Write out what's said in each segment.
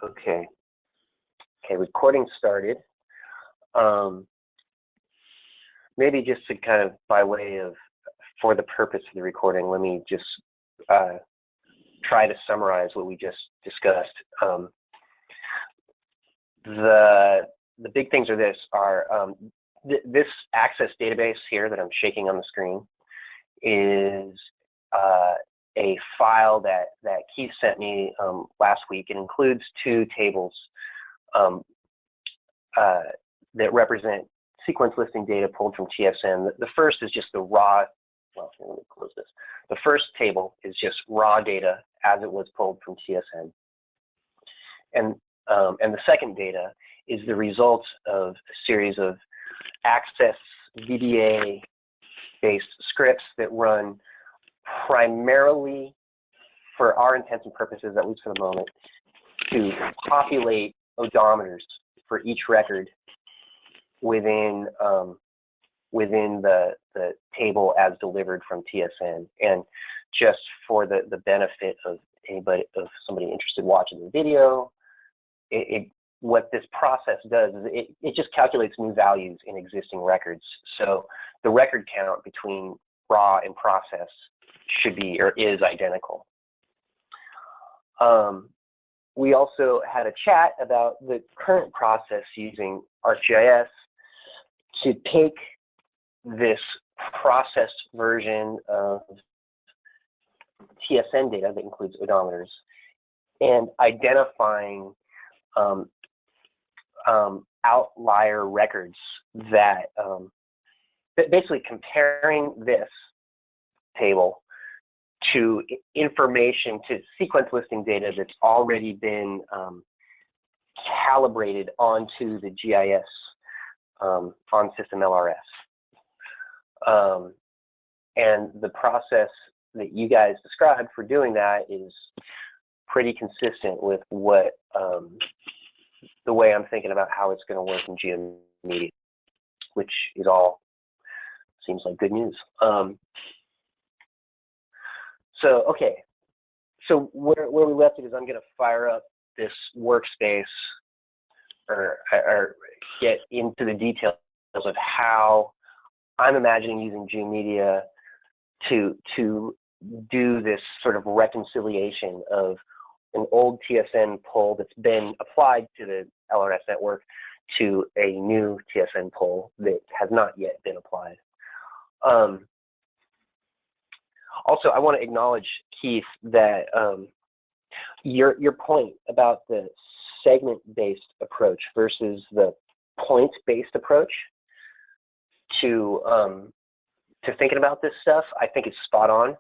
Okay. Okay, recording started. Maybe just to kind of by way of, for the purpose of the recording, let me just try to summarize what we just discussed. The big things are this access database here that I'm shaking on the screen is a file that Keith sent me last week. It includes two tables that represent sequence listing data pulled from TSN. The first is just the raw, well, let me close this. The first table is just raw data as it was pulled from TSN. And the second data is the results of a series of access VBA-based scripts that run primarily, for our intents and purposes, at least for the moment, to populate odometers for each record within the table as delivered from TSN. And just for the benefit of somebody interested watching the video, what this process does is it just calculates new values in existing records. So the record count between raw and process should be or is identical. We also had a chat about the current process using ArcGIS to take this processed version of TSN data that includes odometers and identifying outlier records that basically comparing this table to information, to sequence listing data that's already been calibrated onto the GIS on system LRS. And the process that you guys described for doing that is pretty consistent with what the way I'm thinking about how it's going to work in GeoMedia, which is all seems like good news. So okay, so where we left it is I'm going to fire up this workspace or get into the details of how I'm imagining using GeoMedia to do this sort of reconciliation of an old TSN pull that's been applied to the LRS network to a new TSN pull that has not yet been applied. Also, I want to acknowledge, Keith, that your point about the segment-based approach versus the point-based approach to thinking about this stuff, I think it's spot on.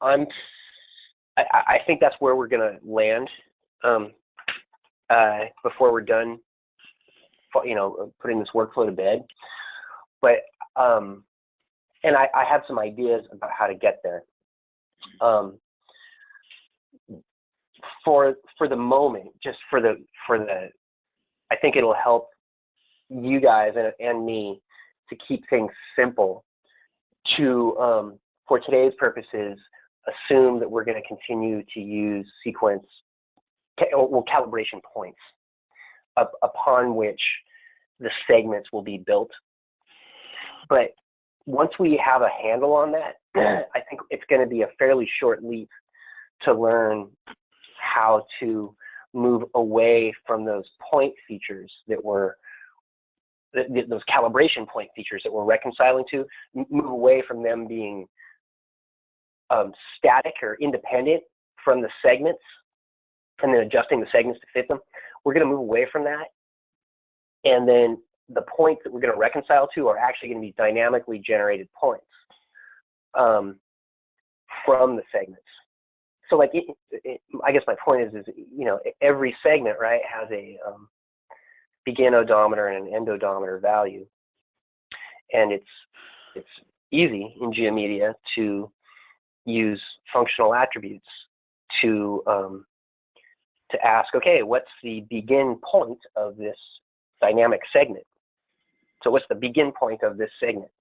I think that's where we're going to land before we're done, putting this workflow to bed. But and I have some ideas about how to get there. For the moment, just for the, I think it'll help you guys and me to keep things simple. To for today's purposes, assume that we're going to continue to use sequence or calibration points upon which the segments will be built. But once we have a handle on that, I think it's going to be a fairly short leap to learn how to move away from those point features that were, those calibration point features that we're reconciling to, move away from them being static or independent from the segments and then adjusting the segments to fit them. We're going to move away from that. And then the points that we're going to reconcile to are actually going to be dynamically generated points from the segments. So like, I guess my point is, every segment, right, has a begin odometer and an end odometer value. And it's easy in GeoMedia to use functional attributes to ask, okay, what's the begin point of this dynamic segment? So what's the begin point of this segment?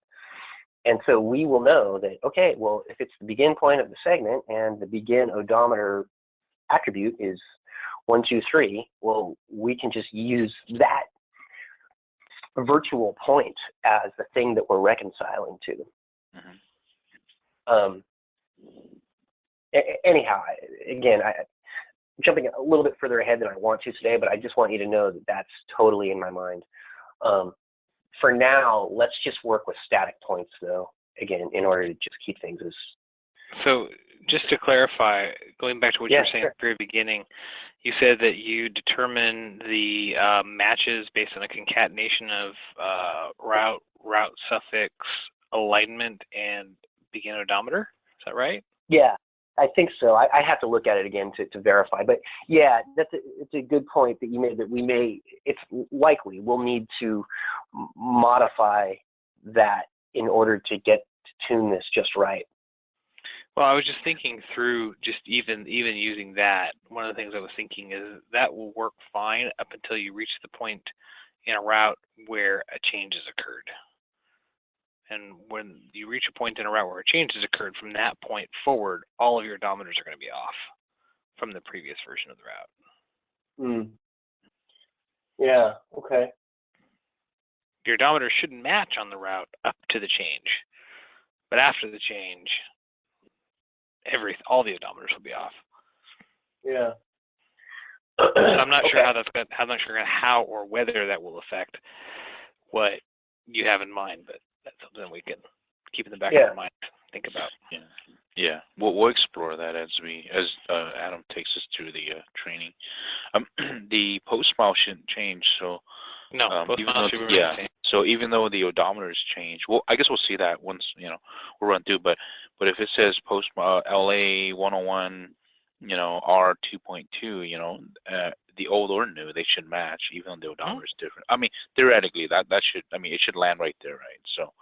And so we will know that, okay, well, if it's the begin point of the segment and the begin odometer attribute is 1, 2, 3. Well, we can just use that virtual point as the thing that we're reconciling to. Anyhow, again, I'm jumping a little bit further ahead than I want to today, but I just want you to know that that's totally in my mind. For now, let's just work with static points, though, again, in order to just keep things as... So just to clarify, going back to what you were saying at the very beginning, you said that you determine the matches based on a concatenation of route suffix alignment and begin odometer. Is that right? Yeah, I think so. I have to look at it again to verify. But yeah, it's a good point that you made, that it's likely we'll need to modify that in order to get to tune this just right. Well, I was just thinking through just even using that. One of the things I was thinking is that will work fine up until you reach the point in a route where a change has occurred. And when you reach a point in a route where a change has occurred, from that point forward, all of your odometers are going to be off from the previous version of the route. Yeah, okay. Your odometer shouldn't match on the route up to the change. But after the change, all the odometers will be off. Yeah. So I'm not sure how or whether that will affect what you have in mind, but that's something we can keep in the back of our mind, think about. Yeah. We'll explore that as Adam takes us through the training. The post mile shouldn't change, so no, post mile should be the same. So even though the odometers change, well, I guess we'll see that once we'll run through. But if it says post LA 101, R 2.2, the old or new, they should match, even though the odometer is different. I mean, theoretically, that should, it should land right there, right? So,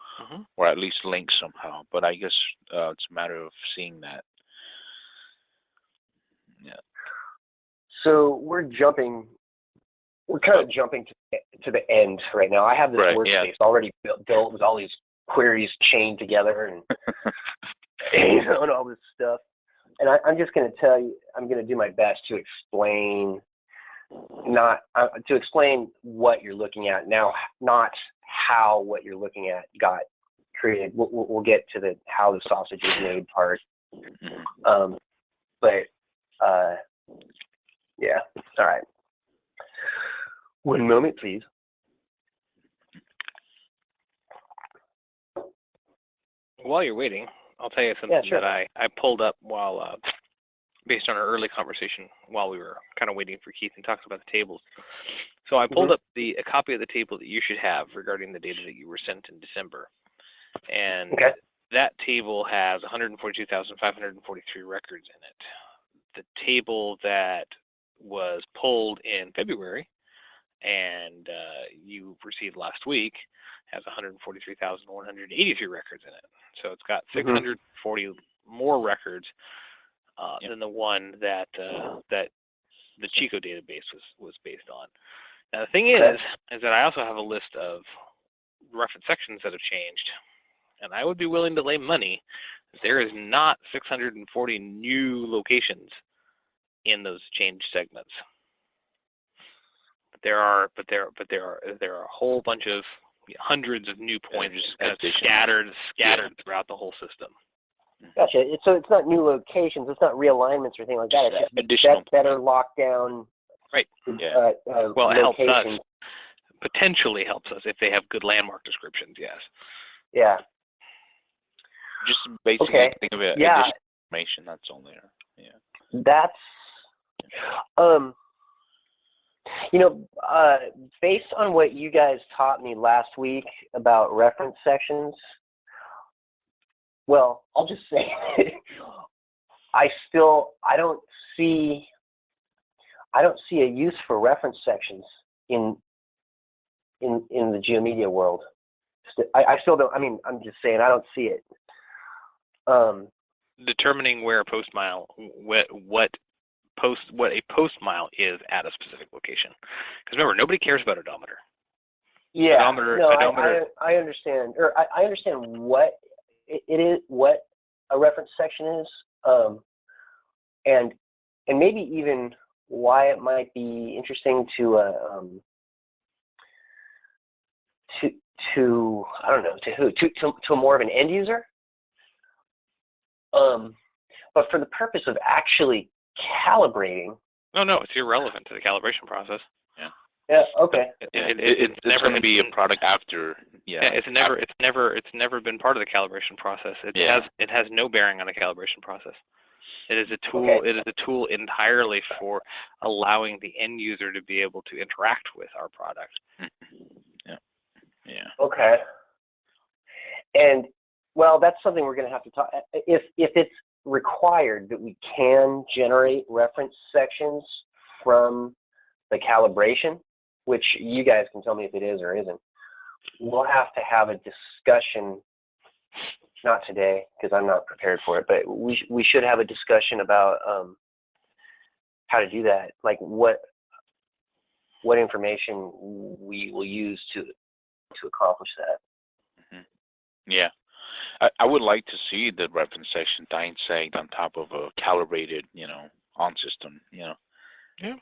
or at least link somehow. But I guess it's a matter of seeing that. Yeah. So we're kind of jumping to the end right now. I have this workspace already built with all these queries chained together and and all this stuff. And I'm just going to tell you, I'm going to do my best to explain, explain what you're looking at now, not how what you're looking at got created. We'll get to how the sausage is made part. Yeah, all right. One moment, please. While you're waiting, I'll tell you something that I pulled up while, based on our early conversation while we were kind of waiting for Keith and talking about the tables. So I pulled up a copy of the table that you should have regarding the data that you were sent in December. And that table has 142,543 records in it. The table that was pulled in February and you received last week has 143,183 records in it. So it's got 640 more records than the one that that the Chico database was based on. Now the thing is that I also have a list of reference sections that have changed, and I would be willing to lay money that there is not 640 new locations in those changed segments. There are a whole bunch of hundreds of new points kind of scattered throughout the whole system. Gotcha. So it's not new locations. It's not realignments or anything like that. It's just additional, better lockdown. Right. Well, it helps us. Potentially helps us if they have good landmark descriptions. Yes. Yeah. Just basically think of it. Additional information that's on there. Yeah. That's based on what you guys taught me last week about reference sections, well, I'll just say I don't see a use for reference sections in the geomedia world. I still don't. I mean, I'm just saying I don't see it. Determining where a post mile, what a post mile is at a specific location. Because remember, nobody cares about odometer. Yeah, odometer. I understand. Or I understand what it is, what a reference section is, and and maybe even why it might be interesting to I don't know, to who, to more of an end user. But for the purpose of actually calibrating. No, it's irrelevant to the calibration process. Yeah. Yeah. Okay. It's never going to be a product after. Yeah. It's never been part of the calibration process. It has no bearing on the calibration process. It is a tool. Okay. It is a tool entirely for allowing the end user to be able to interact with our product. Yeah. Yeah. Okay. And well, that's something we're going to have to talk. If it's required that we can generate reference sections from the calibration, which you guys can tell me if it is or isn't, we'll have to have a discussion. Not today, because I'm not prepared for it, but we should have a discussion about how to do that, like what information we will use to accomplish that. Mm-hmm. Yeah, I would like to see the reference section dissect on top of a calibrated, on system. Yeah.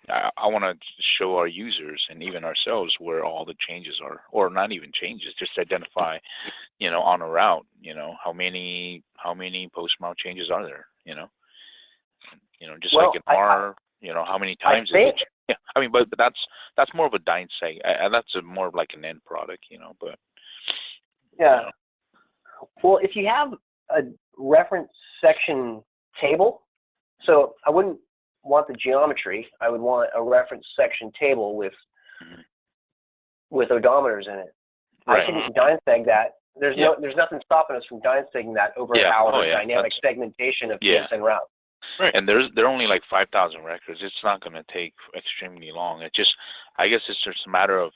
I want to show our users and even ourselves where all the changes are, or not even changes, just identify, on a route, how many post-mount changes are there, just like in R, how many times is it? Yeah, I mean, but that's more of a dissect. That's more of like an end product, but. Yeah. Well, if you have a reference section table, so I wouldn't want the geometry. I would want a reference section table with odometers in it. Right. I can dissect that. There's nothing stopping us from dissecting that over our dynamic segmentation of TSN routes. Right. And there are only like 5,000 records. It's not going to take extremely long. I guess it's just a matter of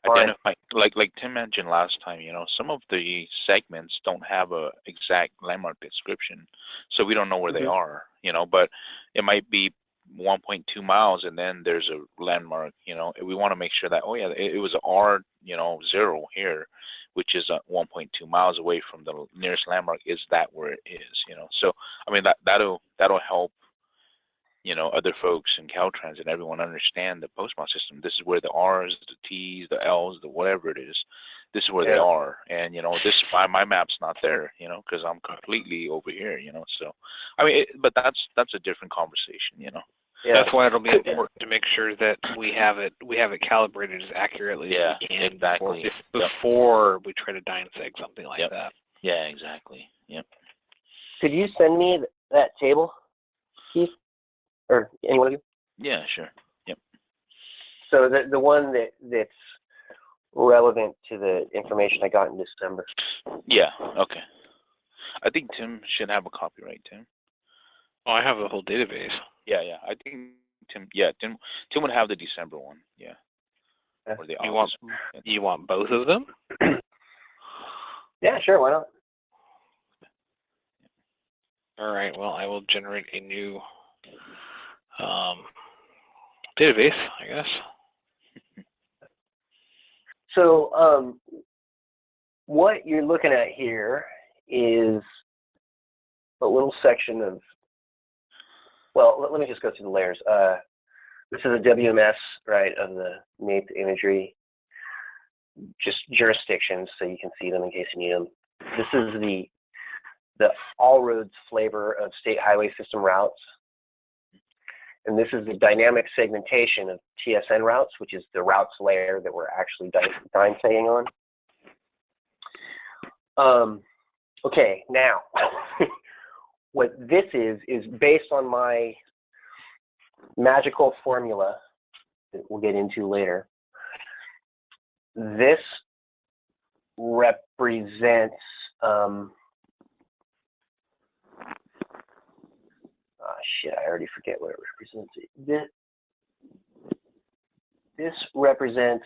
identifying, like Tim mentioned last time, some of the segments don't have a exact landmark description, so we don't know where they are, but it might be 1.2 miles and then there's a landmark, we want to make sure that, it was R, 0 here, which is 1.2 miles away from the nearest landmark. Is that where it is, so I mean that'll help, other folks in Caltrans and everyone understand the postmount system. This is where the R's, the T's, the L's, the whatever it is, this is where they are. And, this is why my map's not there, because I'm completely over here, so, I mean, but that's a different conversation, Yeah. That's why it'll be important to make sure that we have it calibrated as accurately as we can before we try to dissect something like that. Yeah, exactly. Yep. Could you send me that table, Keith? Or any one of you? Yeah, sure. Yep. So the one that's relevant to the information I got in December. Yeah, okay. I think Tim should have a copy, right, Tim? Oh, I have the whole database. Yeah. I think Tim would have the December one, yeah. Or the you want both of them? Yeah, sure, why not? All right, well, I will generate a new database, I guess. So what you're looking at here is a little section of, well, let me just go through the layers. This is a WMS, right, of the NAIP imagery, just jurisdictions, so you can see them in case you need them. This is the all roads flavor of state highway system routes. And this is the dynamic segmentation of TSN routes, which is the routes layer that we're actually dissecting on. Okay, now, what this is based on my magical formula that we'll get into later. This represents, shit, I already forget what it represents. This represents,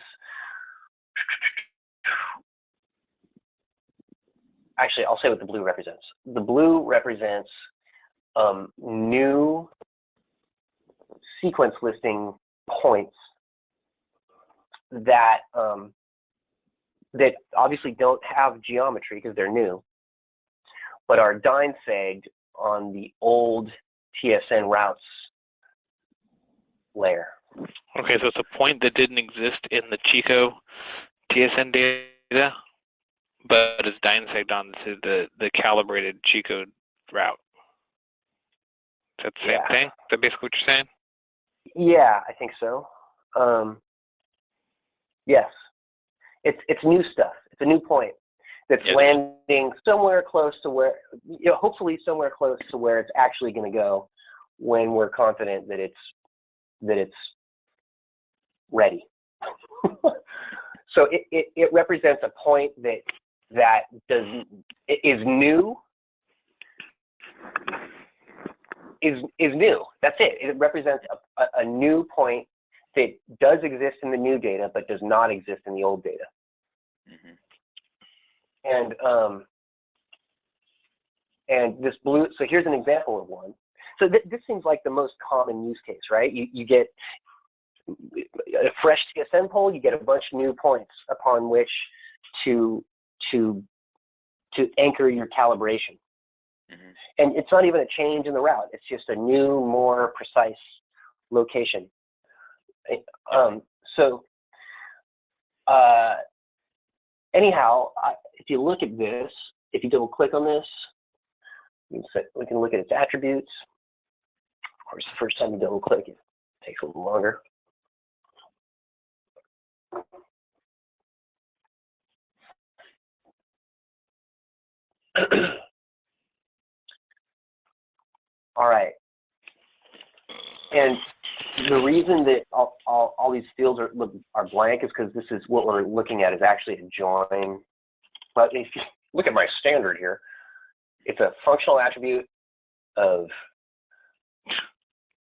actually, I'll say what the blue represents. The blue represents new sequence listing points that that obviously don't have geometry because they're new, but are dissected on the old TSN routes layer. Okay, so it's a point that didn't exist in the Chico TSN data, but is dynsegged onto the calibrated Chico route. Is that the same thing? Is that basically what you're saying? Yeah, I think so. Yes, it's new stuff. It's a new point that's landing somewhere close to where, hopefully somewhere close to where it's actually going to go when we're confident that it's ready. So it represents a point that is new. Is new. That's it. It represents a new point that does exist in the new data, but does not exist in the old data. And this blue. So here's an example of one. So this seems like the most common use case, right? You get a fresh TSN poll. You get a bunch of new points upon which to anchor your calibration. And it's not even a change in the route. It's just a new, more precise location. Anyhow, if you look at this, if you double click on this, we can look at its attributes. Of course, the first time you double click, it takes a little longer. All right. And the reason that all these fields are blank is because this is what we're looking at is actually a join. But if you look at my standard here, it's a functional attribute of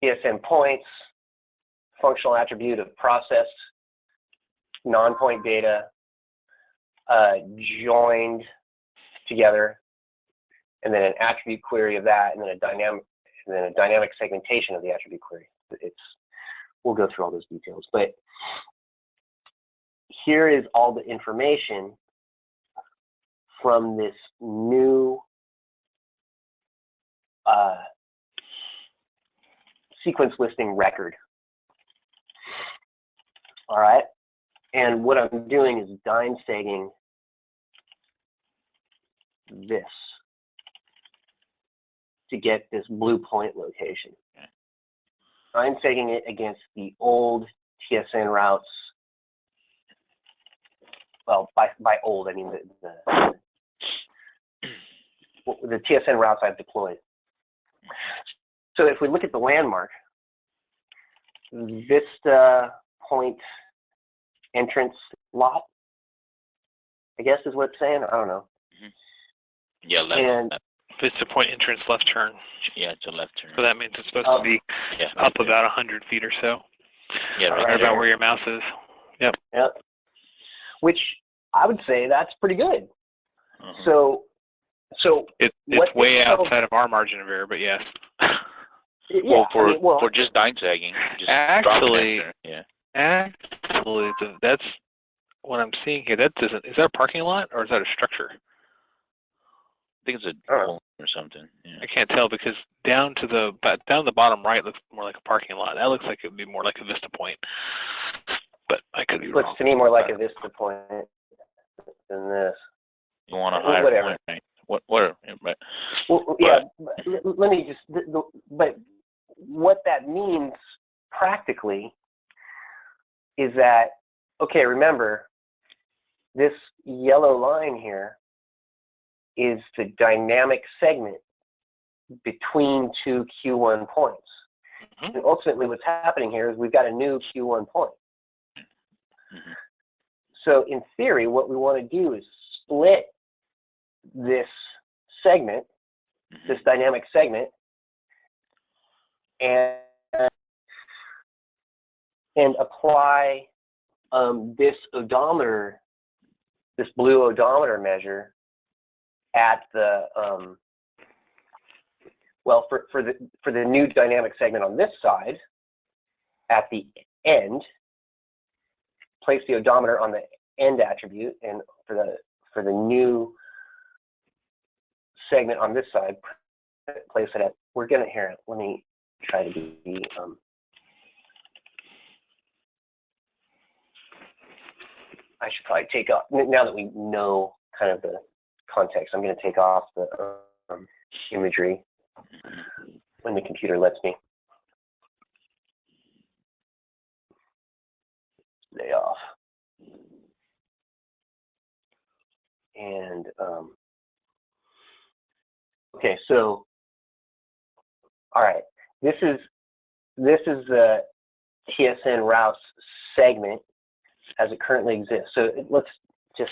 TSN points, functional attribute of processed non-point data joined together, and then an attribute query of that, and then a dynamic segmentation of the attribute query. We'll go through all those details, but here is all the information from this new sequence listing record. All right, and what I'm doing is dynsegging this to get this blue point location. Dynsegging it against the old TSN routes. Well, by old, I mean the TSN routes I've deployed. So if we look at the landmark, Vista Point entrance lot, I guess is what it's saying. I don't know. Yeah, left. Vista Point entrance left turn. Yeah, it's a left turn. So that means it's supposed to be up about 100 feet or so. Yeah, right about where your mouse is. Yep. Yep. Which I would say that's pretty good. So it's way outside of our margin of error, but yes. Yeah. For just dynsegging. Actually, that's what I'm seeing here. Is that a parking lot or is that a structure? I think it's a or something. Yeah. I can't tell because down the bottom right looks more like a parking lot. That looks like it would be more like a Vista Point, but I could be wrong. Looks to me more like a Vista Point than this. You want a higher point, right? Whatever. Right. Well, yeah. Let me just. But what that means practically is that, okay, remember this yellow line here is the dynamic segment between two Q1 points. And ultimately what's happening here is we've got a new Q1 point. So in theory, what we want to do is split this segment, this dynamic segment, and apply this odometer, this blue odometer measure at the for the new dynamic segment on this side at the end, place the odometer on the end attribute, and for the new segment on this side, place it at. We're gonna hear it. Let me try to be should probably take off, now that we know kind of the context, I'm going to take off the imagery when the computer lets me. Stay off. And, okay, so, all right, this is the TSN routes segment as it currently exists. So let's just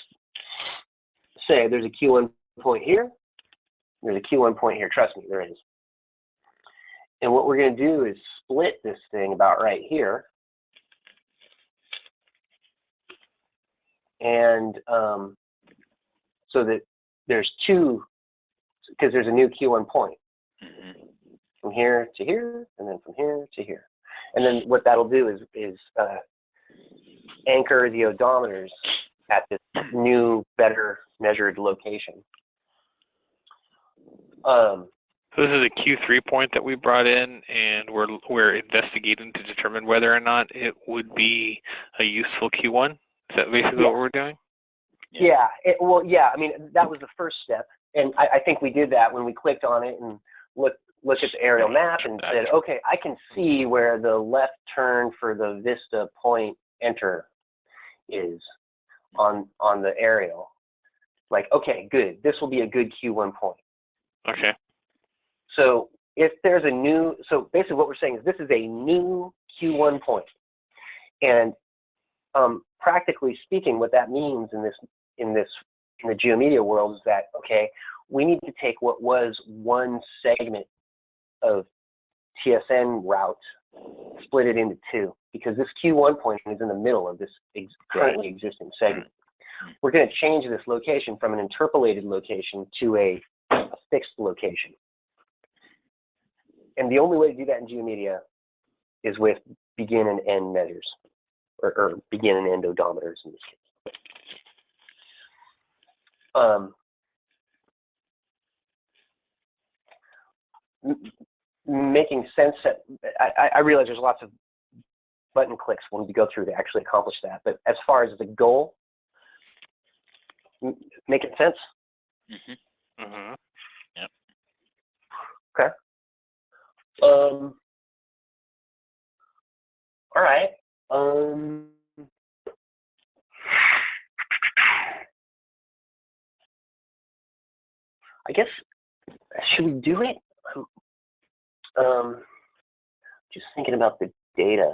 say there's a Q1 point here, there's a Q1 point here. Trust me, there is. And what we're going to do is split this thing about right here. And so that there's two, because there's a new Q1 point. From here to here, and then from here to here. And then what that'll do is anchor the odometers at this new, better measured location. So this is a Q3 point that we brought in, and we're investigating to determine whether or not it would be a useful Q1. Is that basically what we're doing? Yeah. Well, yeah. I mean, that was the first step, and I think we did that when we clicked on it and looked at the aerial map and said, okay, I can see where the left turn for the Vista point enter is on the aerial. Like, okay, good. This will be a good Q1 point. Okay. So if there's a new, so basically what we're saying is this is a new Q1 point. And practically speaking, what that means in the geomedia world is that, okay, we need to take what was one segment of TSN route, split it into two, because this Q1 point is in the middle of this currently existing segment. We're going to change this location from an interpolated location to a fixed location. And the only way to do that in geomedia is with begin and end measures, or begin and end odometers in this case. Making sense that I realize there's lots of button clicks when we go through to actually accomplish that, but as far as the goal, making sense? Yep. Okay. All right. I guess, should we do it? Just thinking about the data.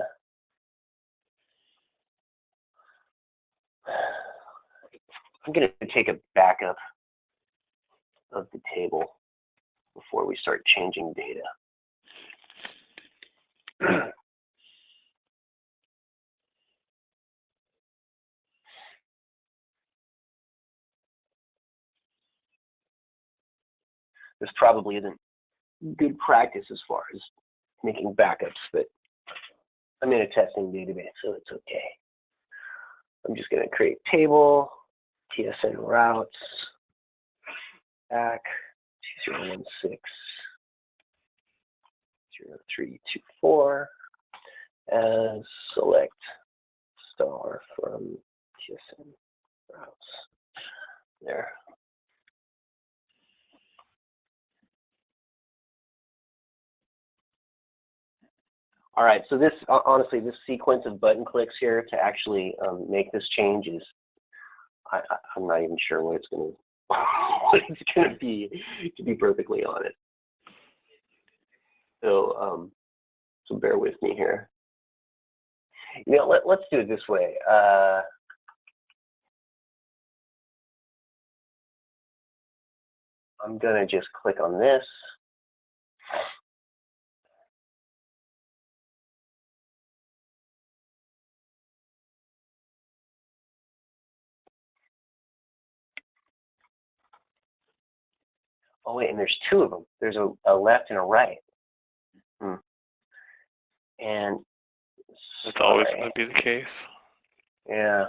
I'm going to take a backup of the table before we start changing data. This probably isn't good practice as far as making backups, but I'm in a testing database, so it's okay. I'm just going to create table, TSN routes, back 2016 0324 as select star from TSN routes. There. All right, so this, honestly, this sequence of button clicks here to actually make this change is, I'm not even sure what it's going to be, to be perfectly honest. So, so bear with me here. You know, let's do it this way. I'm going to just click on this. Oh wait, and there's two of them. There's a left and a right. And that's always going to be the case. Yeah.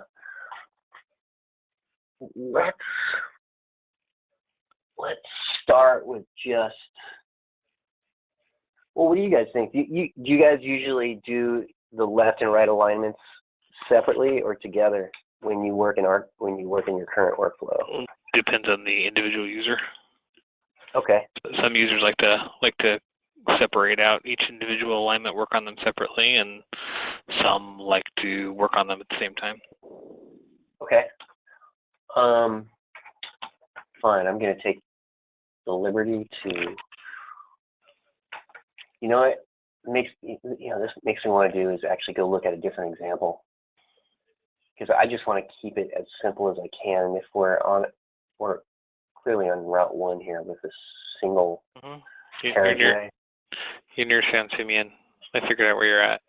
Let's start with just. Well, what do you guys think? Do you guys usually do the left and right alignments separately or together? when you work in your current workflow? Depends on the individual user. Okay. Some users like to separate out each individual alignment, work on them separately, and some like to work on them at the same time. Okay. Fine. I'm going to take the liberty to. You know what? This makes me want to do is actually go look at a different example, because I just want to keep it as simple as I can. If we're clearly on Route 1 here with a single carriageway. You're near San Simeon. I figured out where you're at.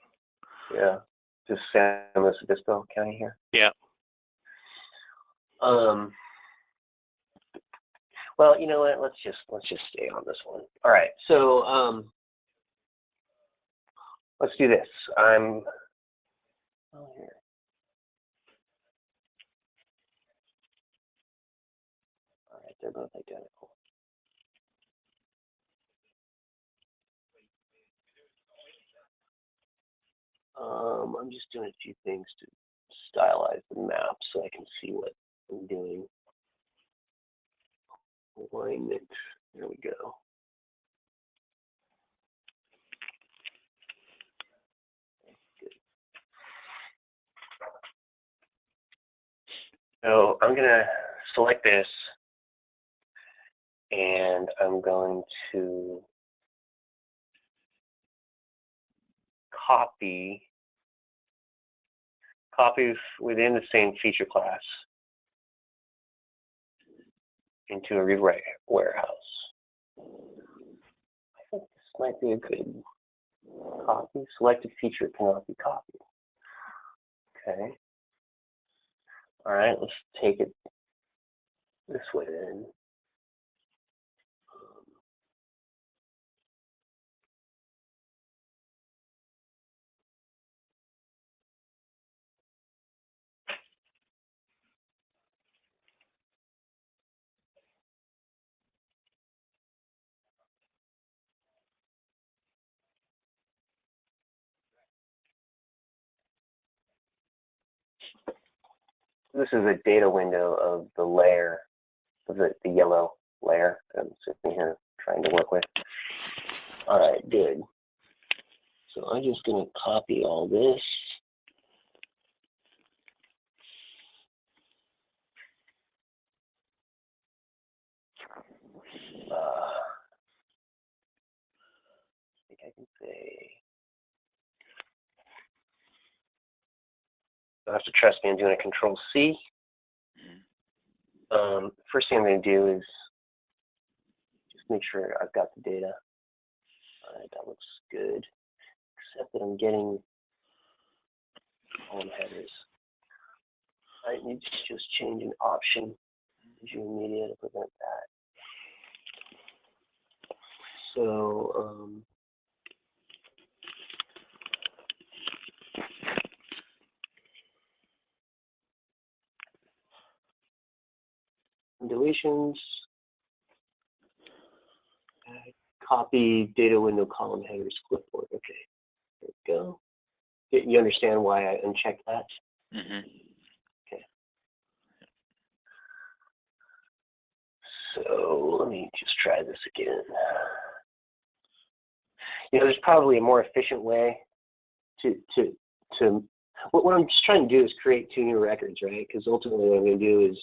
Yeah, just San Luis Obispo County here. Yeah. Well, you know what? Let's just stay on this one. All right. So let's do this. Here. All right, they're both identical. I'm just doing a few things to stylize the map so I can see what I'm doing. Alignment. There we go. Good. So I'm going to select this, and I'm going to copy within the same feature class into a rewrite warehouse. I think this might be a good copy. Selected feature cannot be copied. Okay. All right, let's take it this way then. This is a data window of the layer, of the yellow layer that I'm sitting here trying to work with. All right, good. So I'm just going to copy all this. I think I can say, you'll have to trust me, I'm doing a Control-C. First thing I'm going to do is just make sure I've got the data. All right, that looks good, except that I'm getting column headers. I need to just change an option in Visual Media to prevent that. So, deletions, copy data window column headers clipboard. Okay, there we go. You understand why I unchecked that? Mm-hmm. Okay. So let me just try this again. There's probably a more efficient way to what I'm just trying to do is create two new records, right? Because ultimately what I'm going to do is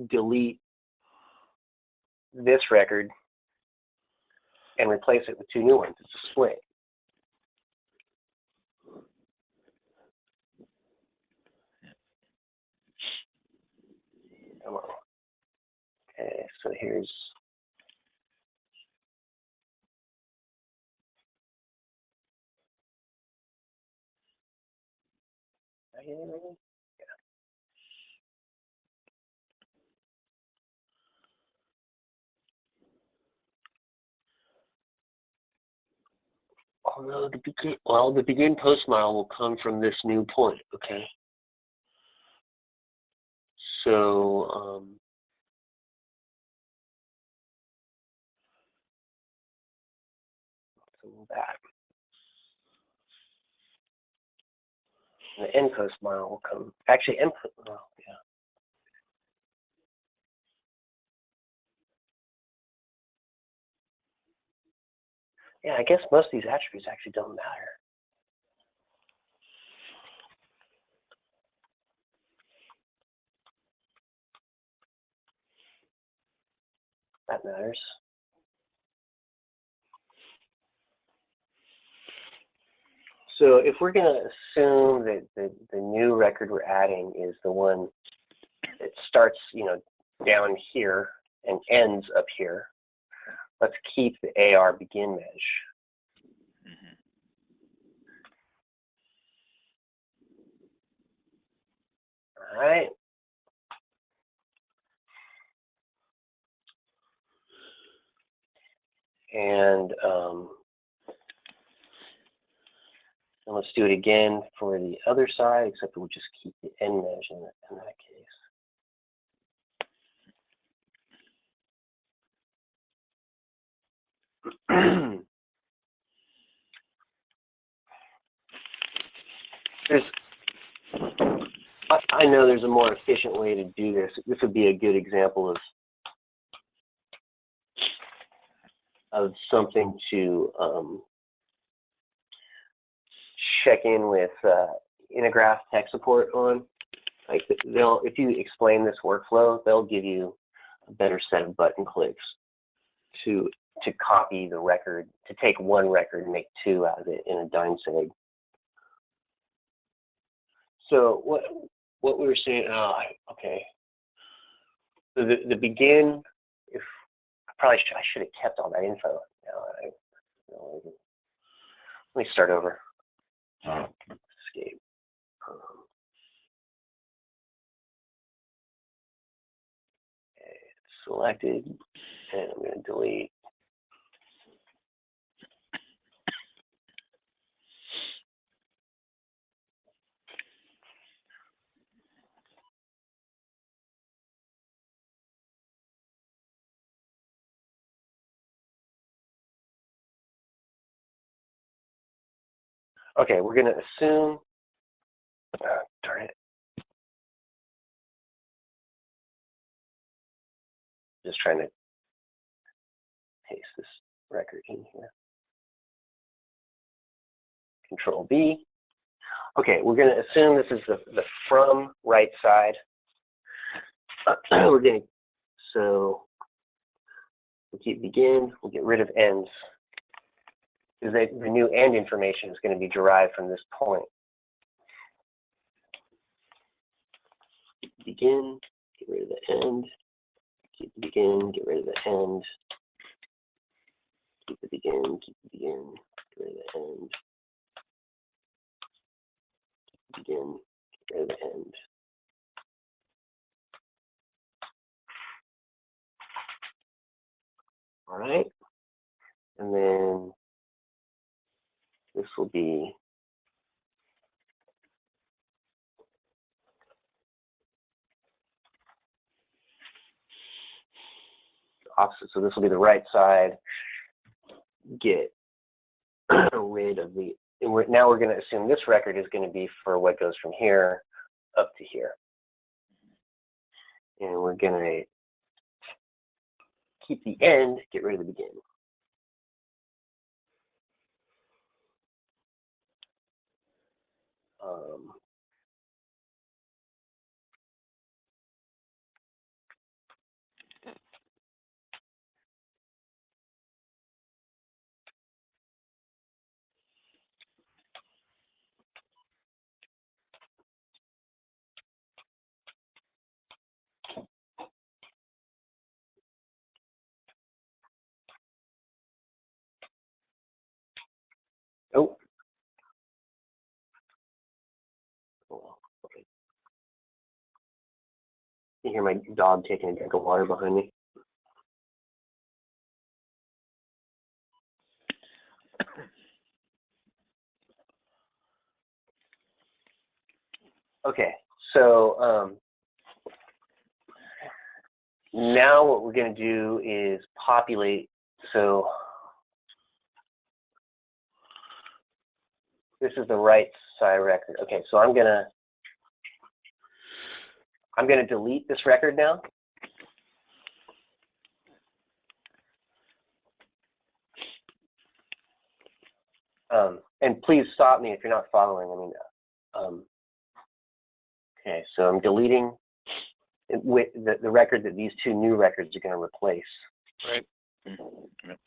delete this record and replace it with two new ones. It's a split. Come on. Okay, so here's yeah. Although the begin post mile will come from this new point, okay? So that. And the end post mile will come. Actually, end. Oh, yeah. Yeah, I guess most of these attributes actually don't matter. That matters. So if we're going to assume that the new record we're adding is the one that starts, down here and ends up here, let's keep the AR begin mesh. All right. And let's do it again for the other side, except we'll just keep the end mesh in that case. I know there's a more efficient way to do this. This would be a good example of something to check in with Integraph tech support on. Like if you explain this workflow, they'll give you a better set of button clicks to copy the record, to take one record and make two out of it in a dynseig. So what we were saying, okay. So the begin, I should have kept all that info. Let me start over. Escape. It's selected, and I'm going to delete. Okay, we're going to assume, darn it. Just trying to paste this record in here. Control B. Okay, we're going to assume this is the from right side. So we'll keep begin, we'll get rid of ends. Because the new end information is going to be derived from this point. Begin, get rid of the end. Keep the begin, get rid of the end. Keep the begin, keep the begin, get rid of the end. Keep the begin, get rid of the end. All right. And then this will be opposite. So this will be the right side. Get rid of the, now we're going to assume this record is going to be for what goes from here up to here. And we're going to keep the end, get rid of the begin. Oh. Okay. You hear my dog taking a drink of water behind me. Okay, so now what we're going to do is populate. So this is the right side record. Okay, so I'm gonna delete this record now. And please stop me if you're not following. I mean, okay, so I'm deleting with the record that these two new records are going to replace. Right. Yep.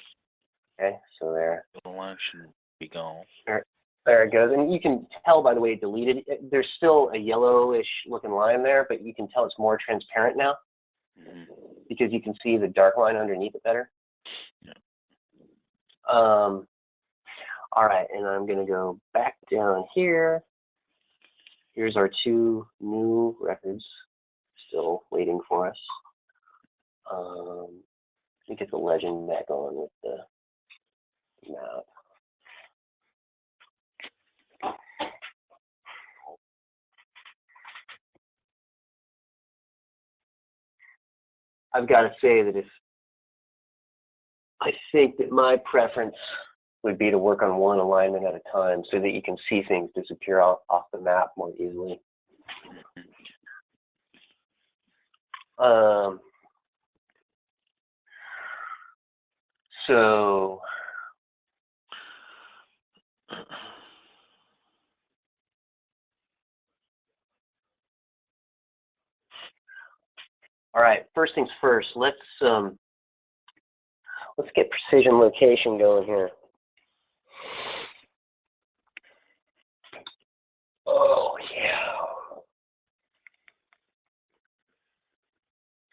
Okay, so there. The line should be gone. There it goes. And you can tell by the way it deleted. There's still a yellowish looking line there, but you can tell it's more transparent now because you can see the dark line underneath it better. Yeah. All right, and I'm going to go back down here. Here's our two new records still waiting for us. Let me get the legend back on with the map. I've got to say that I think that my preference would be to work on one alignment at a time so that you can see things disappear off the map more easily. So all right, first things first, let's get precision location going here. Oh yeah.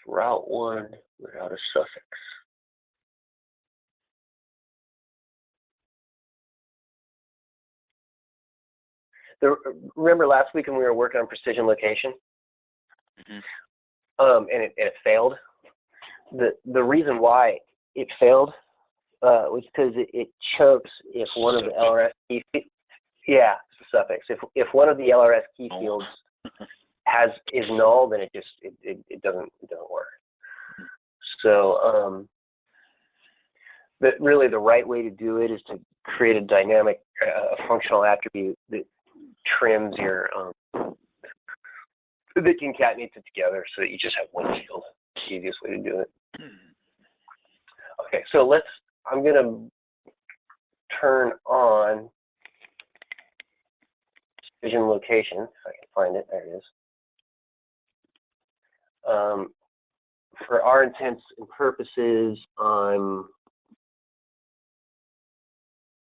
Route 1, we're out of Sussex. Remember last week when we were working on precision location? And it failed. The reason why it failed was because it chokes if one of the LRS key yeah, it's a suffix. If one of the LRS key fields is null, then it doesn't work. So but really the right way to do it is to create a dynamic functional attribute that trims your that concatenates it together so that you just have one field. It's the easiest way to do it. Okay, so I'm going to turn on precision location, if I can find it. There it is. For our intents and purposes,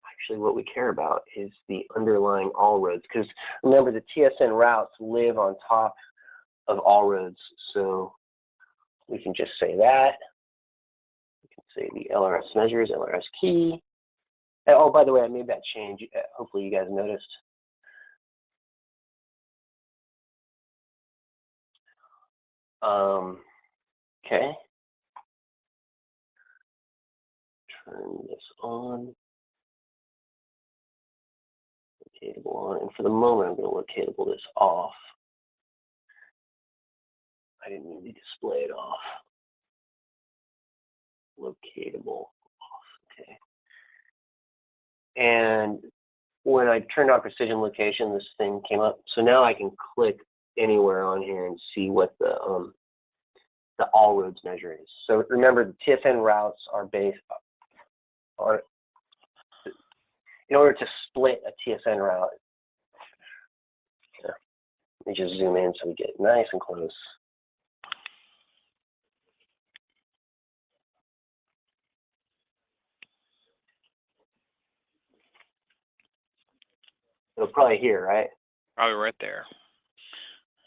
actually what we care about is the underlying all roads, because remember the TSN routes live on top of all roads, so we can just say that. We can say the LRS measures, LRS key. Oh, by the way, I made that change. Hopefully you guys noticed. Okay. Turn this on. Locatable on, and for the moment, I'm going to locatable this off. I didn't mean to display it off. Locatable off. Okay. And when I turned on precision location, this thing came up. So now I can click anywhere on here and see what the all roads measure is. So remember, the TSN routes are based on, in order to split a TSN route, let me just zoom in so we get nice and close. So probably here, right? Probably right there.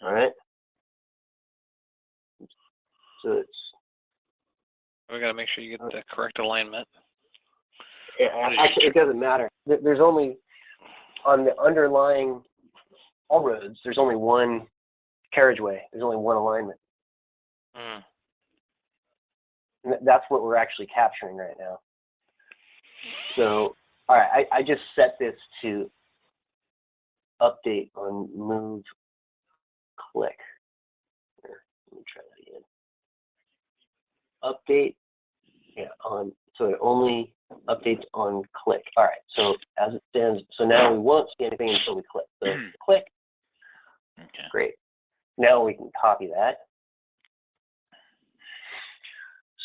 All right. So it's. We got to make sure you get the correct alignment. Yeah, actually, it doesn't matter. There's only, on the underlying all roads, there's only one carriageway. There's only one alignment. And that's what we're actually capturing right now. So, all right, I just set this to update on move click. Here, let me try that again. Update, yeah, on, so it only Updates on click. All right, so as it stands, so now we won't see anything until we click. So click. Okay. Great. Now we can copy that.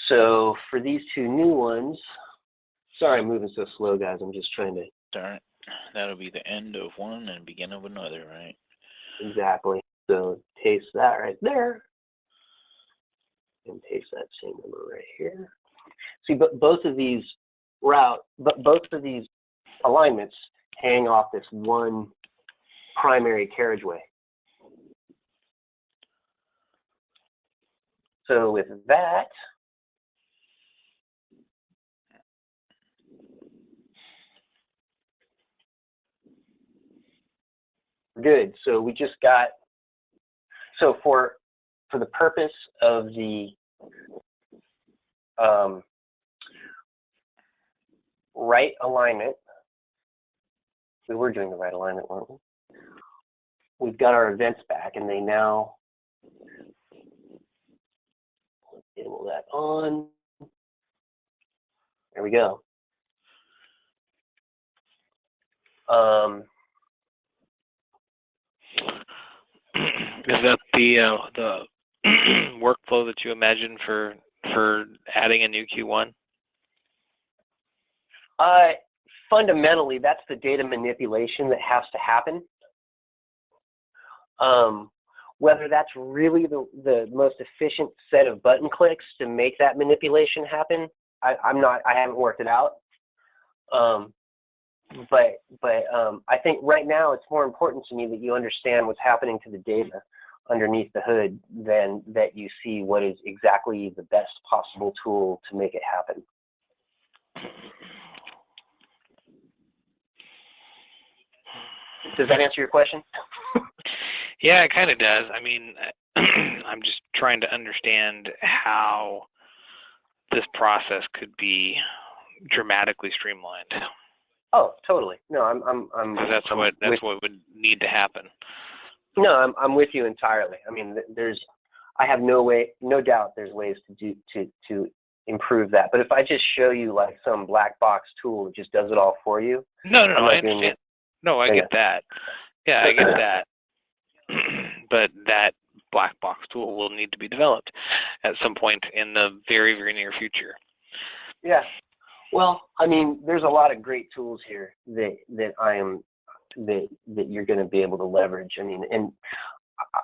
So for these two new ones, sorry I'm moving so slow, guys. I'm just trying to. All right. That'll be the end of one and begin of another, right? Exactly. So paste that right there. And paste that same number right here. See, but both of these both of these alignments hang off this one primary carriageway. So with that, good. So we just got, so for the purpose of the right alignment, we were doing the right alignment, weren't we? We've got our events back, and they now, enable that on. There we go. Is that the workflow that you imagine for adding a new Q1? Fundamentally, that's the data manipulation that has to happen. Whether that's really the most efficient set of button clicks to make that manipulation happen, I haven't worked it out. But I think right now it's more important to me that you understand what's happening to the data underneath the hood than that you see what is exactly the best possible tool to make it happen. Does that answer your question? Yeah, it kind of does. I mean, I'm just trying to understand how this process could be dramatically streamlined. Oh, totally. No, I'm. That's what would need to happen. No, I'm with you entirely. I mean, I have no doubt there's ways to improve that. But if I just show you like some black box tool that just does it all for you. No, I understand. No, I get that. Yeah, I get that. But that black box tool will need to be developed at some point in the very, very near future. Yeah. Well, I mean, there's a lot of great tools here that you're going to be able to leverage. I mean, and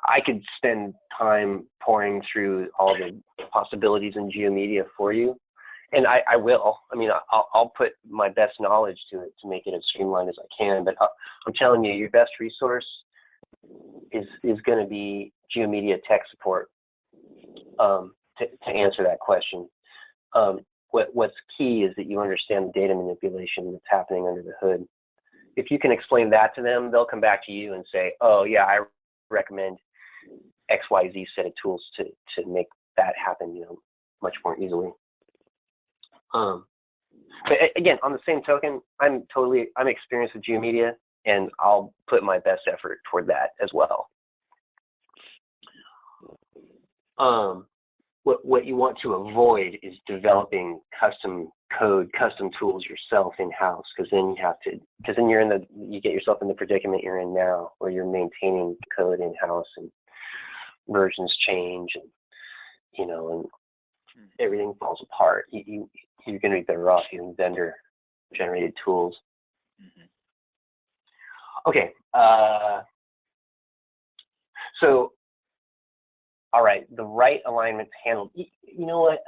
I could spend time pouring through all the possibilities in GeoMedia for you, and I will. I mean, I'll put my best knowledge to it to make it as streamlined as I can. But I'm telling you, your best resource is going to be GeoMedia tech support to answer that question. What's key is that you understand the data manipulation that's happening under the hood. If you can explain that to them, they'll come back to you and say, oh yeah, I recommend XYZ set of tools to make that happen, much more easily. But again, on the same token, I'm experienced with GeoMedia, and I'll put my best effort toward that as well. What you want to avoid is developing custom code, custom tools yourself in-house, because then you get yourself in the predicament you're in now, where you're maintaining code in-house and versions change, and and everything falls apart. You're going to be better off using vendor-generated tools. Okay, so. All right, the right alignment's handled. You know what?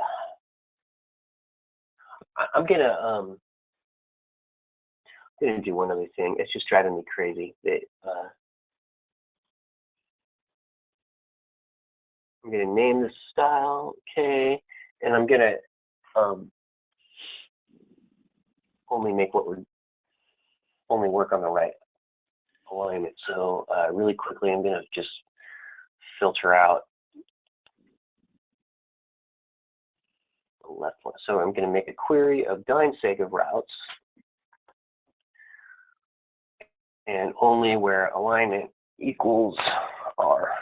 I'm gonna do one other thing. It's just driving me crazy. I'm gonna name this style, okay, and I'm gonna only work on the right alignment. So really quickly, I'm gonna just filter out left one. So I'm going to make a query of sake of routes, and only where alignment equals R.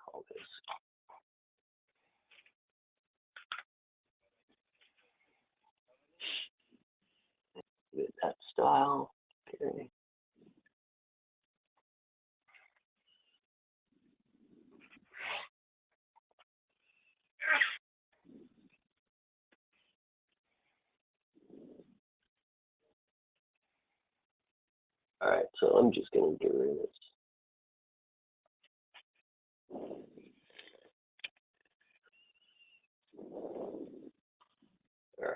Call this file. Okay. All right, so I'm just going to get rid of this. All right.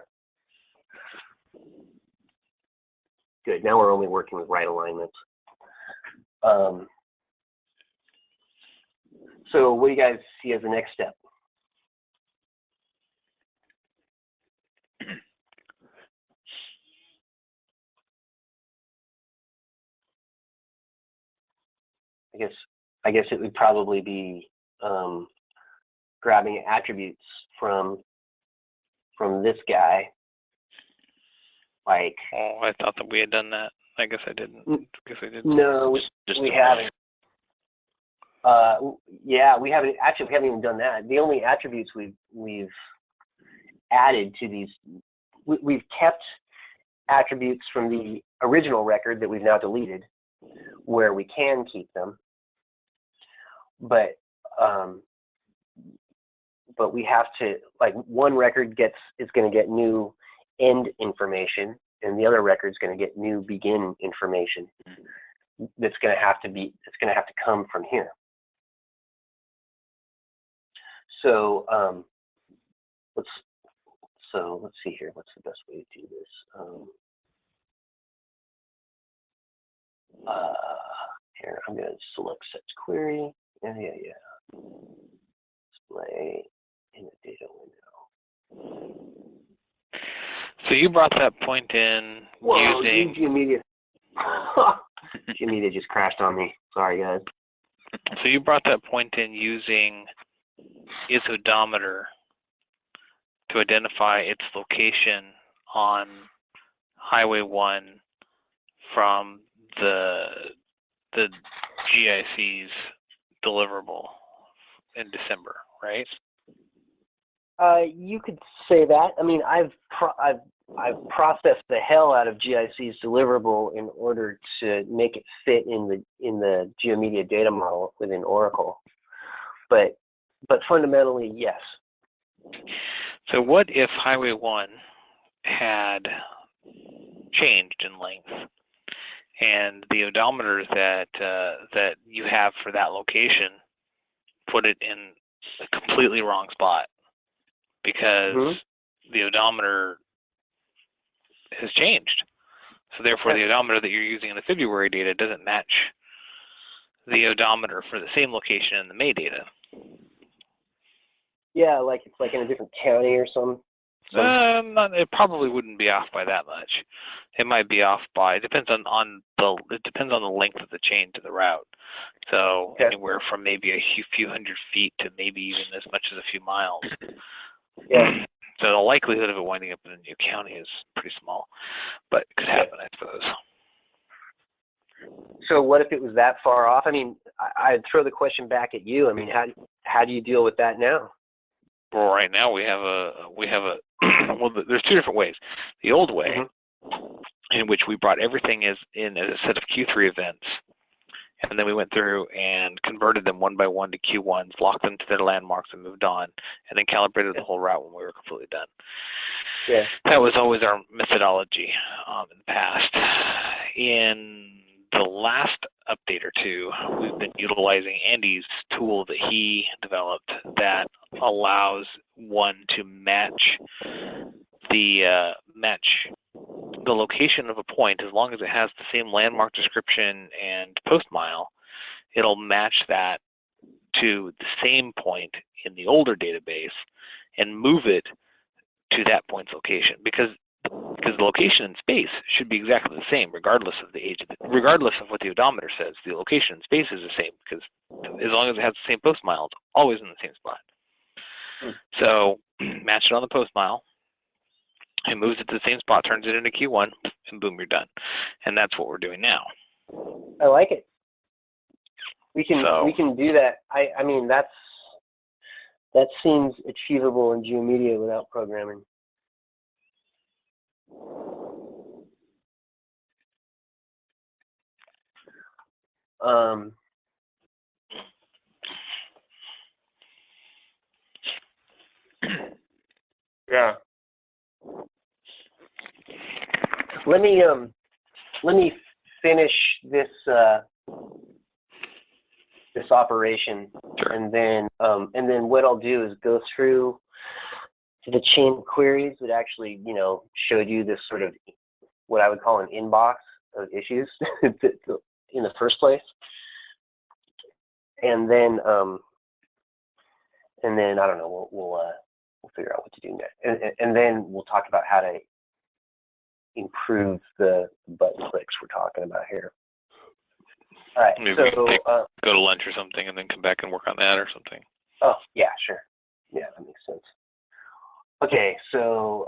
Good. Now we're only working with right alignments. So what do you guys see as the next step? I guess it would probably be grabbing attributes from this guy. Like, oh, I thought that we had done that. I guess I didn't. No, we haven't. Yeah, we haven't. Actually, we haven't even done that. The only attributes we've added to these, we've kept attributes from the original record that we've now deleted, where we can keep them. But we have to, like, one record is going to get new end information, and the other record is going to get new begin information. That's going to have to come from here. So let's see here. What's the best way to do this? Here, I'm going to select set query. Yeah. Display in the data window. So you brought that point in using GeoMedia. GeoMedia just crashed on me. Sorry, guys. So you brought that point in using its odometer to identify its location on Highway 1 from the GIC's deliverable in December, right? You could say that. I mean, I've processed the hell out of GIC's deliverable in order to make it fit in the GeoMedia data model within Oracle. But fundamentally, yes. So what if Highway 1 had changed in length, and the odometer that you have for that location put it in a completely wrong spot because the odometer has changed. So therefore, the odometer that you're using in the February data doesn't match the odometer for the same location in the May data. Yeah, like it's like in a different county or something. It probably wouldn't be off by that much. It might be off by. It depends on the length of the chain to the route. So anywhere from maybe a few hundred feet to maybe even as much as a few miles. Yeah. So the likelihood of it winding up in a new county is pretty small, but it could happen, I suppose. So what if it was that far off? I mean, I'd throw the question back at you. I mean, how do you deal with that now? Well, right now we have a well, there's two different ways. The old way, in which we brought everything in as a set of Q3 events, and then we went through and converted them one by one to Q1s, locked them to their landmarks, and moved on, and then calibrated the whole route when we were completely done. Yeah. That was always our methodology in the past. In the last update or two, we've been utilizing Andy's tool that he developed that allows one to match the location of a point. As long as it has the same landmark description and post mile, it'll match that to the same point in the older database and move it to that point's location, because the location and space should be exactly the same regardless of the age regardless of what the odometer says. The location and space is the same, because as long as it has the same post mile, it's always in the same spot. So match it on the post mile, it moves it to the same spot, turns it into Q1, and boom, you're done. And that's what we're doing now. I like it. We can do that. I mean, that seems achievable in GeoMedia without programming. Yeah. Let me finish this this operation, Sure. and then what I'll do is go through the chain of queries that actually, you know, showed you this sort of what I would call an inbox of issues in the first place, and then I don't know, we'll figure out what to do next, and then we'll talk about how to improve the button clicks we're talking about here. All right, Maybe so we can go to lunch or something and then come back and work on that or something. Oh, yeah, sure. Yeah, that makes sense. Okay, so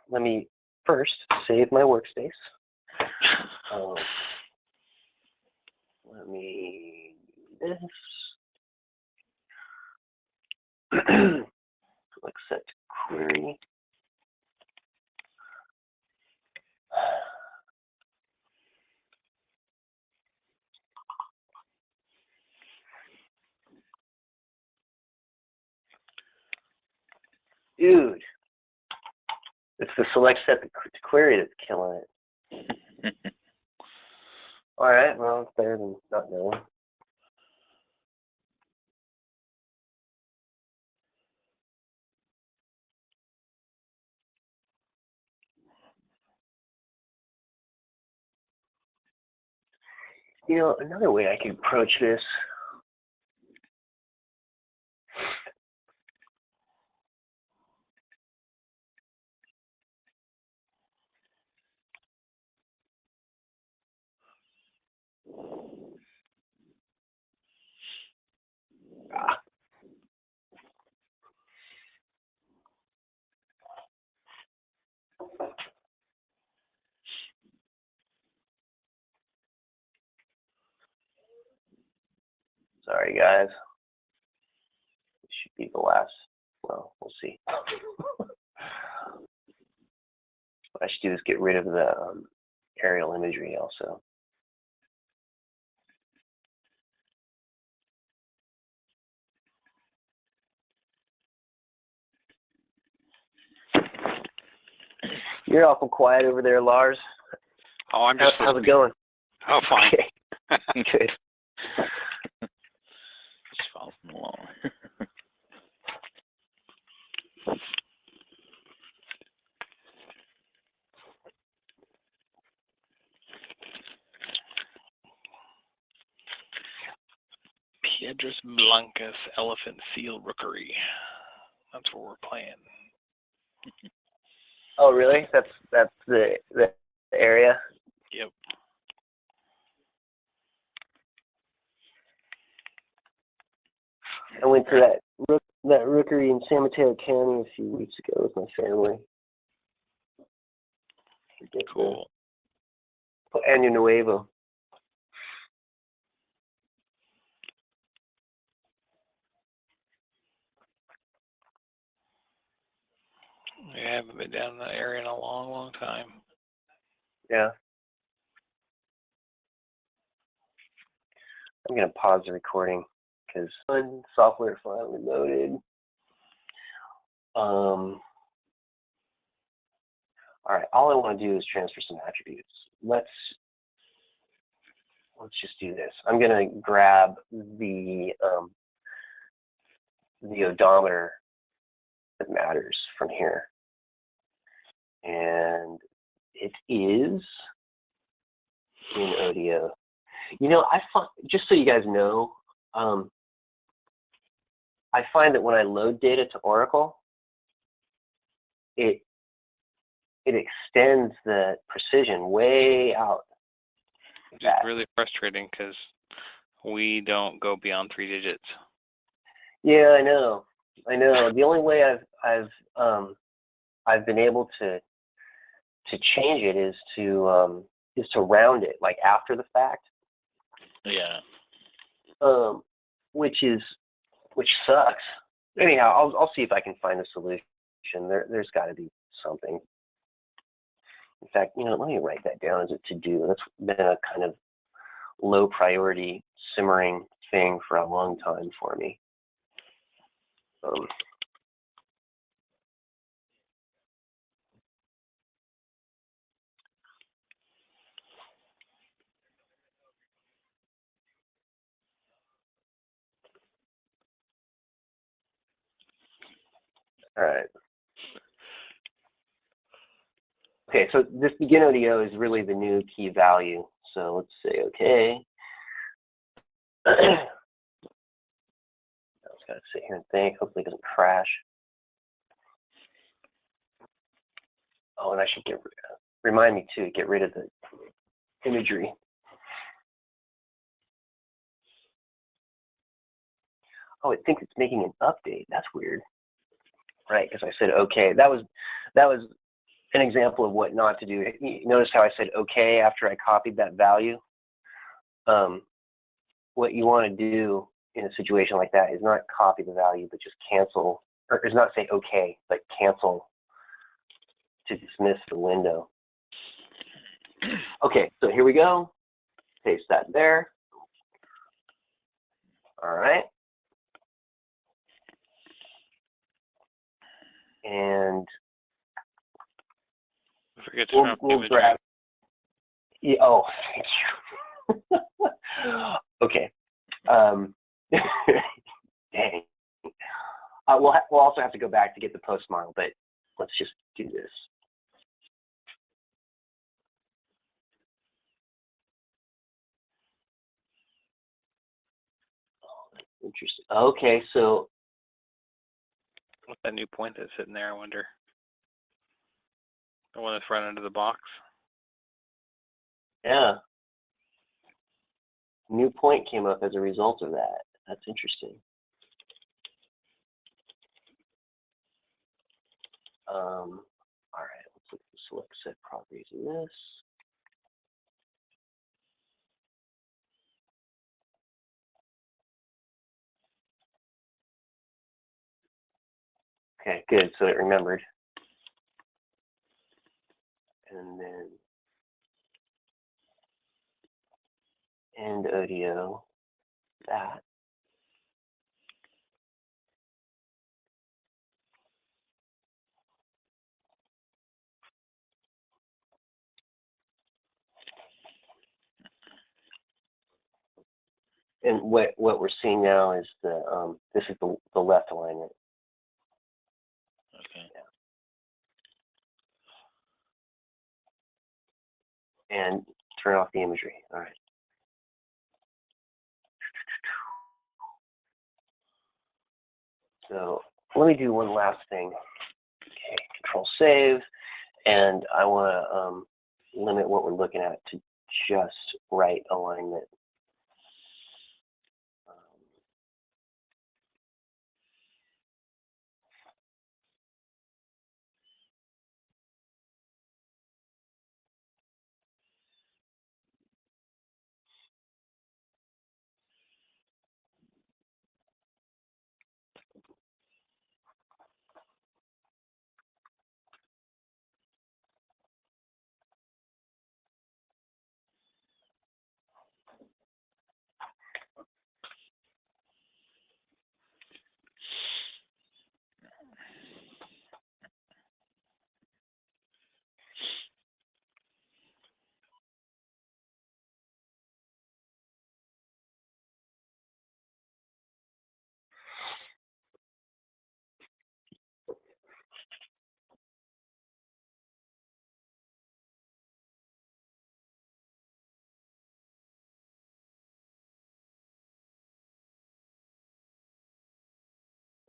let me first save my workspace. Let me do this. Click set query. Dude, it's the select set to query that's killing it. All right, well, it's better than not knowing. You know, another way I could approach this. Sorry, guys. This should be the last. Well, we'll see. What I should do is get rid of the aerial imagery also. You're awful quiet over there, Lars. Oh, I'm just How's it going? Oh, fine. Okay. Good. Just following along. Piedras Blancas Elephant Seal Rookery. That's where we're playing. Oh, really? That's the area? Yep. I went to that rookery in San Mateo County a few weeks ago with my family. Cool. Año Nuevo. I haven't been down in that area in a long, long time. Yeah. I'm going to pause the recording because software finally loaded. All right, all I want to do is transfer some attributes. Let's just do this. I'm going to grab the odometer that matters from here. And it is in ODO. You know, I find, just so you guys know, I find that when I load data to Oracle, it extends the precision way out. It's really frustrating because we don't go beyond 3 digits. Yeah, I know. The only way I've been able to change it is to round it, like after the fact. Yeah. Which sucks. Anyhow, I'll see if I can find a solution. There's got to be something. In fact, you know, let me write that down as a to-do. That's been a kind of low priority simmering thing for a long time for me. All right. Okay, so this begin ODO is really the new key value. So let's say okay. I just gotta sit here and think. Hopefully it doesn't crash. Oh, and I should remind me to get rid of the imagery. Oh, it thinks it's making an update. That's weird. Right, because I said okay. That was an example of what not to do. Notice how I said okay after I copied that value? What you want to do in a situation like that is not copy the value, but just cancel, or is not say okay, but cancel to dismiss the window. Okay, so here we go. Paste that there. All right. And we'll grab. Yeah, oh, okay. Dang. We'll also have to go back to get the post model, but let's just do this. Interesting. Okay, so what's that new point that's sitting there? I wonder. The one that's right under the box. Yeah. New point came up as a result of that. That's interesting. All right, let's look at the select set properties of this. Okay, good. So it remembered. And then end ODO that. And what we're seeing now is the this is the left alignment. Okay. Yeah. And turn off the imagery. All right. So let me do one last thing. Okay, Control Save, and I want to limit what we're looking at to just right alignment.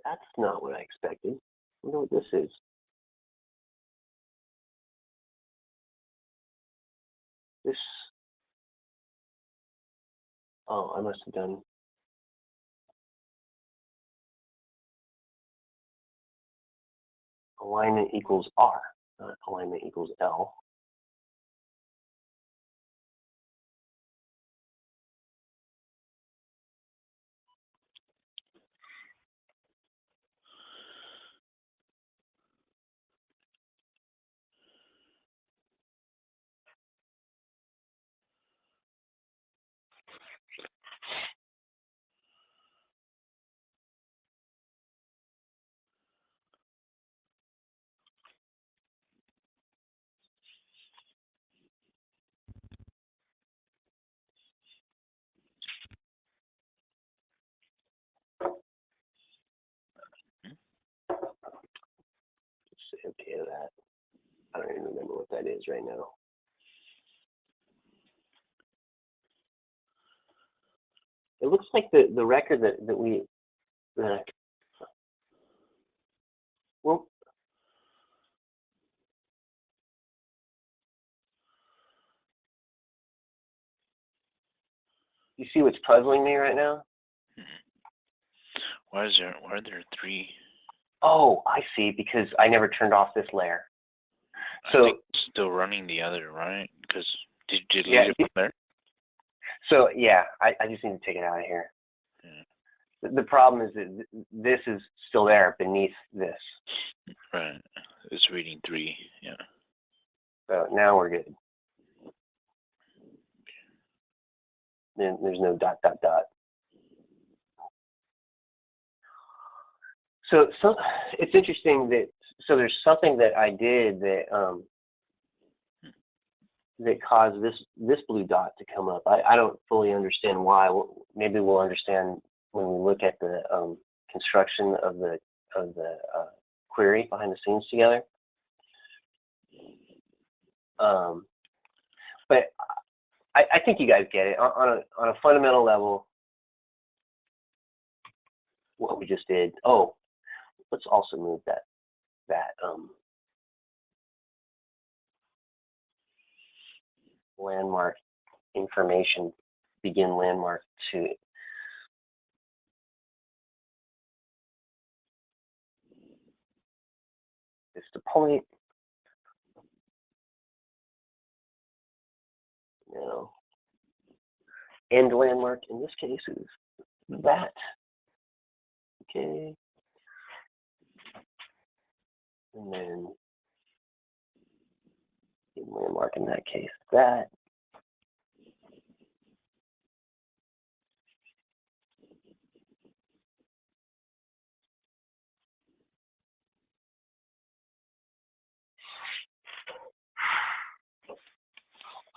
That's not what I expected. I wonder what this is. This, oh, I must have done alignment equals R, not alignment equals L. I don't even remember what that is right now. It looks like the record that we, well, you see what's puzzling me right now? Why are there 3? Oh, I see, because I never turned off this layer. So I think it's still running the other, right? Because did you leave it from there? So yeah, I just need to take it out of here. Yeah. The problem is that this is still there beneath this. Right. It's reading 3. Yeah. So now we're good. Then there's no ... So it's interesting that there's something that I did that that caused this blue dot to come up. I don't fully understand why. Maybe we'll understand when we look at the construction of the query behind the scenes together. But I think you guys get it on a fundamental level. What we just did. Oh, let's also move that landmark information, begin landmark to this the point. No. End landmark in this case is that. Okay. And then end landmark in that case, that.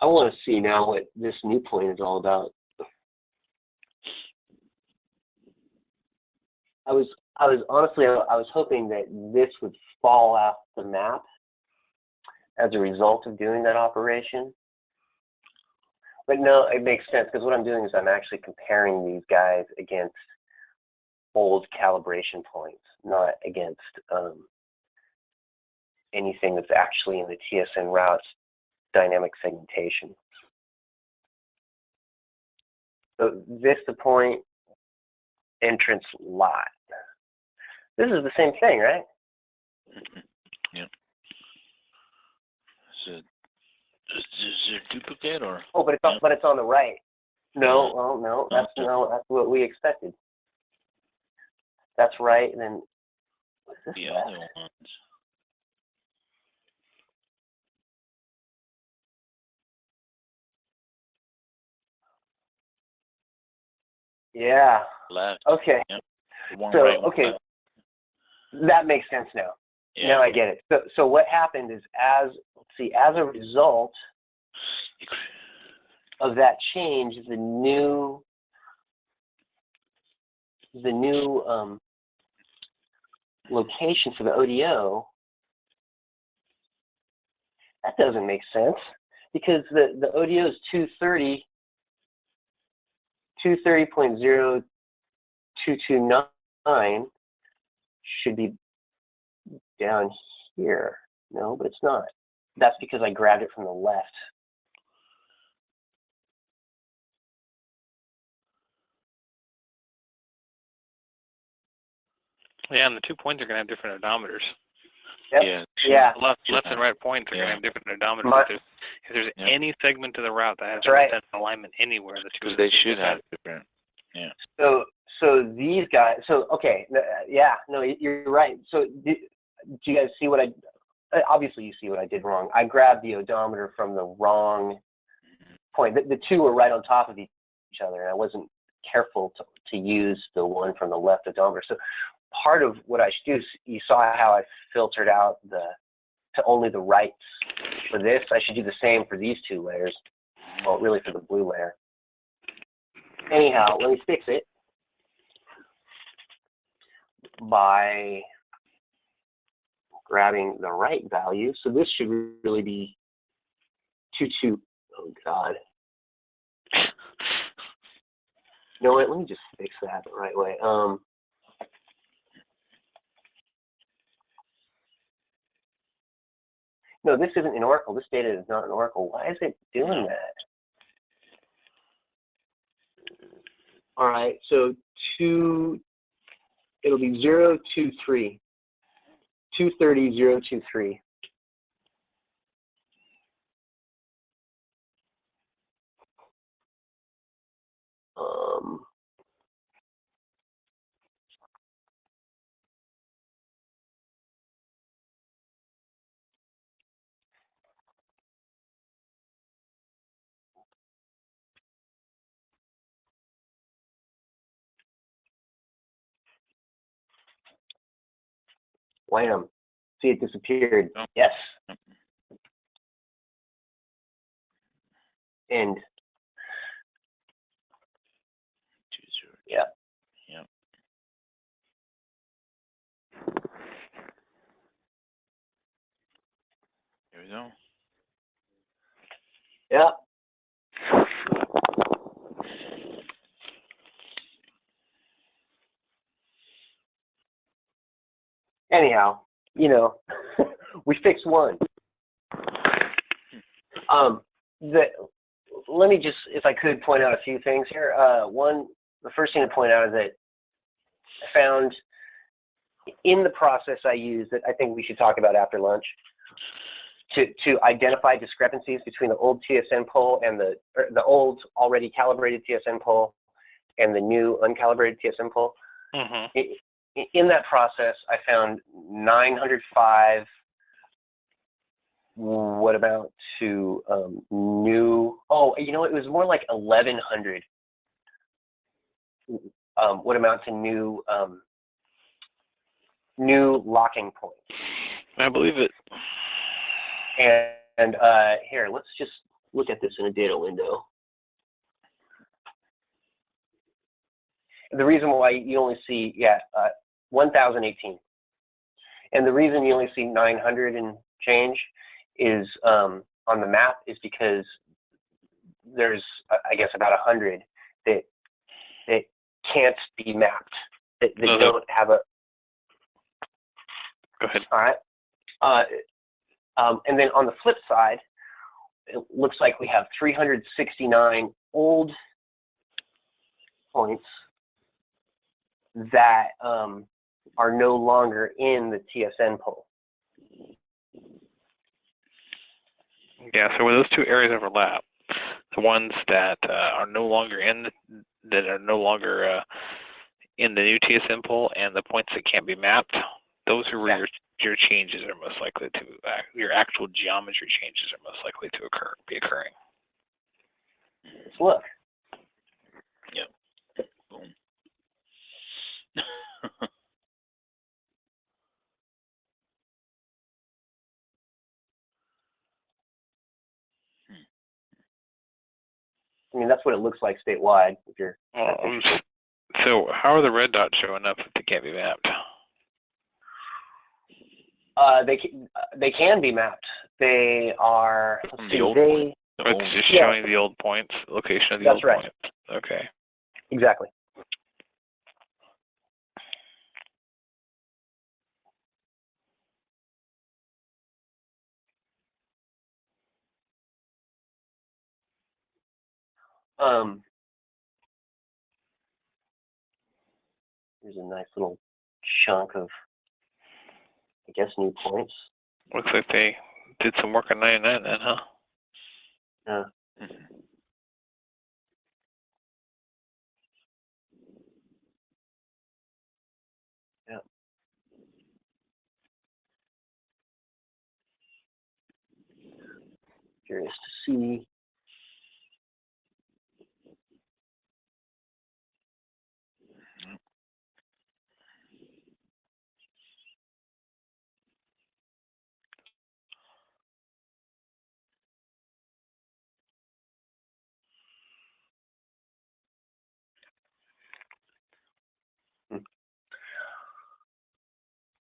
I want to see now what this new point is all about. I was honestly, I was hoping that this would fall off the map as a result of doing that operation. But no, it makes sense, because what I'm doing is I'm actually comparing these guys against old calibration points, not against anything that's actually in the TSN routes dynamic segmentation. So this the point, entrance lot. This is the same thing, right? Yeah. Is it a duplicate or? Oh, but it's on the right. No, well, no, that's what we expected. That's right, and then what's this? The other ones. Yeah. Left. Okay. Yep. One So right, one okay, left. that makes sense now. Yeah. Now I get it. So what happened is, as a result of that change, the new location for the ODO, that doesn't make sense, because the ODO is 230.0229 should be down here. No, but it's not. That's because I grabbed it from the left. Yeah, and the 2 points are going to have different odometers. Yep. Yeah. Left and right points are going to have different odometers. If there's any segment to the route that has a alignment anywhere, because they should have different. Yeah. So these guys. So okay. Yeah. No, you're right. So do you guys see what I? Obviously, you see what I did wrong. I grabbed the odometer from the wrong point. The two were right on top of each other, and I wasn't careful to use the one from the left odometer. So part of what I should do is, you saw how I filtered out to only the rights for this. I should do the same for these two layers. Well, really for the blue layer. Anyhow, let me fix it by grabbing the right value. So this should really be 22. Oh God. You know what? Let me just fix that the right way. No, this isn't in Oracle. This data is not in Oracle. Why is it doing that? All right, so it'll be 023. 230,023. Wham. See, it disappeared. Oh. Yes. And yeah. Yeah. There we go. Yeah. Anyhow, you know, we fixed one. Let me just, if I could, point out a few things here. The first thing to point out is that I found in the process I used that I think we should talk about after lunch to identify discrepancies between the old TSN poll and the old already calibrated TSN poll and the new uncalibrated TSN poll. Mm-hmm. In that process, I found 905. What about to new? Oh, you know, it was more like 1,100. What amount to new new locking points? I believe it. And here, let's just look at this in a data window. The reason why you only see 1,018, and the reason you only see 900 and change is on the map is because there's I guess about 100 that can't be mapped. That don't have a. Go ahead. All right. And then on the flip side, it looks like we have 369 old points that are no longer in the TSN poll. Yeah, so where those two areas overlap, the ones that are no longer in the new TSN poll and the points that can't be mapped, those are where your changes are most likely to your actual geometry changes are most likely to be occurring. Let's look. Yep. Boom. I mean, that's what it looks like statewide. If you're so how are the red dots showing up if they can't be mapped? They can be mapped. They are. Let's see, It's just showing the old points, location of the old points. Okay. Exactly. Here's a nice little chunk of, I guess, new points. Looks like they did some work on 99 then, huh? Yeah. Mm-hmm. Yeah. Curious to see.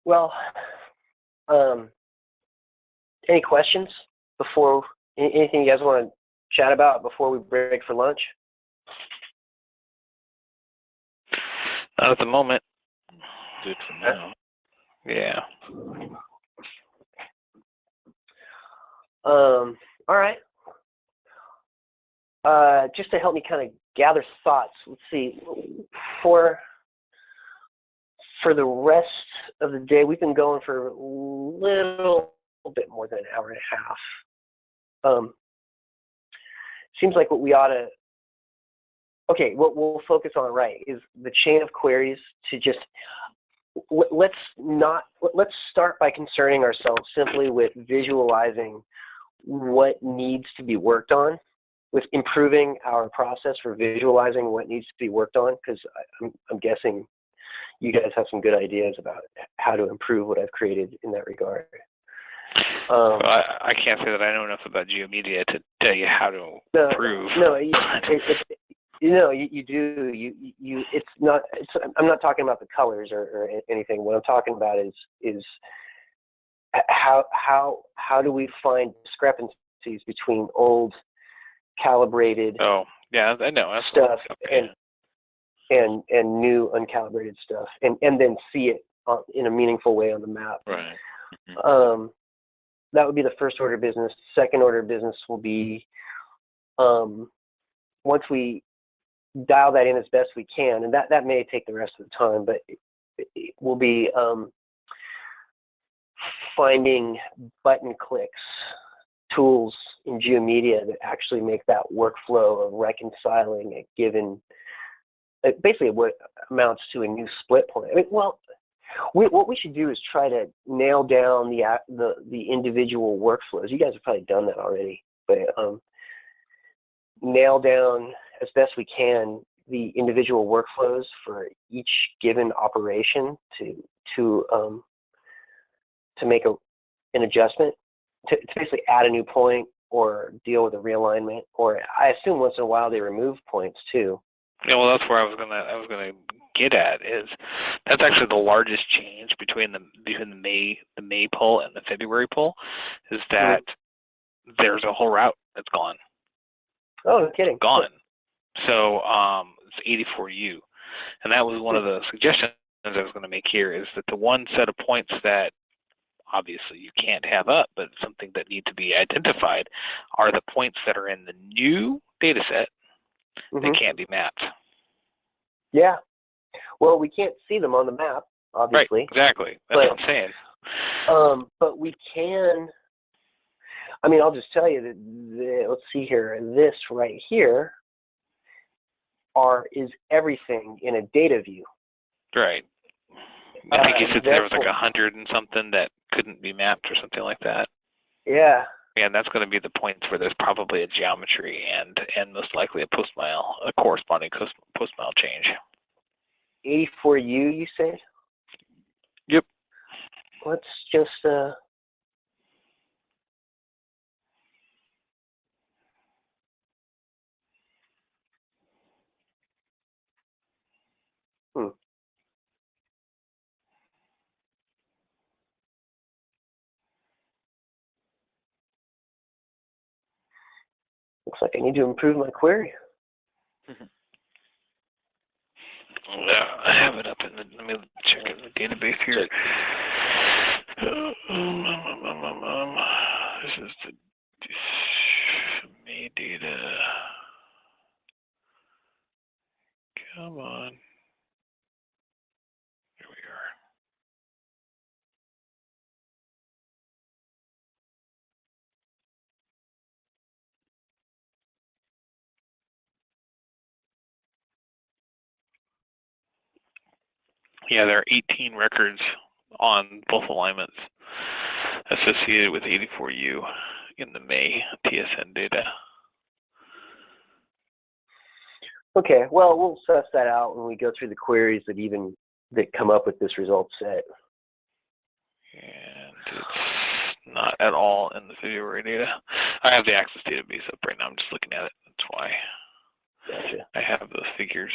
Well, Any questions before, anything you guys want to chat about before we break for lunch? Not at the moment. Good for now. Yeah. All right. Just to help me kind of gather thoughts, let's see. For the rest of the day, we've been going for a little bit more than an hour and a half. Seems like what we ought to, okay, what we'll focus on, right, is the chain of queries to just, let's start by concerning ourselves simply with visualizing what needs to be worked on, with improving our process for visualizing what needs to be worked on, because I'm guessing you guys have some good ideas about how to improve what I've created in that regard. Well, I can't say that I know enough about GeoMedia to tell you how to improve. No, you do. You. It's not. I'm not talking about the colors or anything. What I'm talking about is how do we find discrepancies between old calibrated I know stuff and new uncalibrated stuff, and then see it in a meaningful way on the map. Right. Mm-hmm. That would be the first order of business. Second order of business will be once we dial that in as best we can, and that may take the rest of the time, but it will be finding button clicks, tools in GeoMedia that actually make that workflow of reconciling a given, basically what amounts to a new split point. I mean, well, what we should do is try to nail down the individual workflows. You guys have probably done that already, but nail down as best we can the individual workflows for each given operation to make an adjustment, to basically add a new point or deal with a realignment, or I assume once in a while they remove points too. Yeah, well, that's where I was gonna get at, is that's actually the largest change between the May pull and the February pull, is that there's a whole route that's gone. Oh, no kidding. Gone. So it's 84U, and that was one of the suggestions I was going to make here, is that the one set of points that obviously you can't have up, but something that need to be identified, are the points that are in the new data set that can't be mapped. Yeah. Well, we can't see them on the map, obviously. Right, exactly. That's what I'm saying. But we can, I mean, I'll just tell you that let's see here, this right here is everything in a data view. Right. I think you said there was like 100 and something that couldn't be mapped or something like that. Yeah. And that's going to be the points where there's probably a geometry and most likely a corresponding post mile change. 84U, you said? Yep. Let's just looks like I need to improve my query. Yeah, I have it up in the, let me check in the database here. This is the May data. Come on. Here we are. Yeah, there are 18 records on both alignments associated with 84U in the May TSN data. Okay, well, we'll suss that out when we go through the queries that come up with this result set. And it's not at all in the February data. I have the Access database up right now. I'm just looking at it. That's why I have those figures.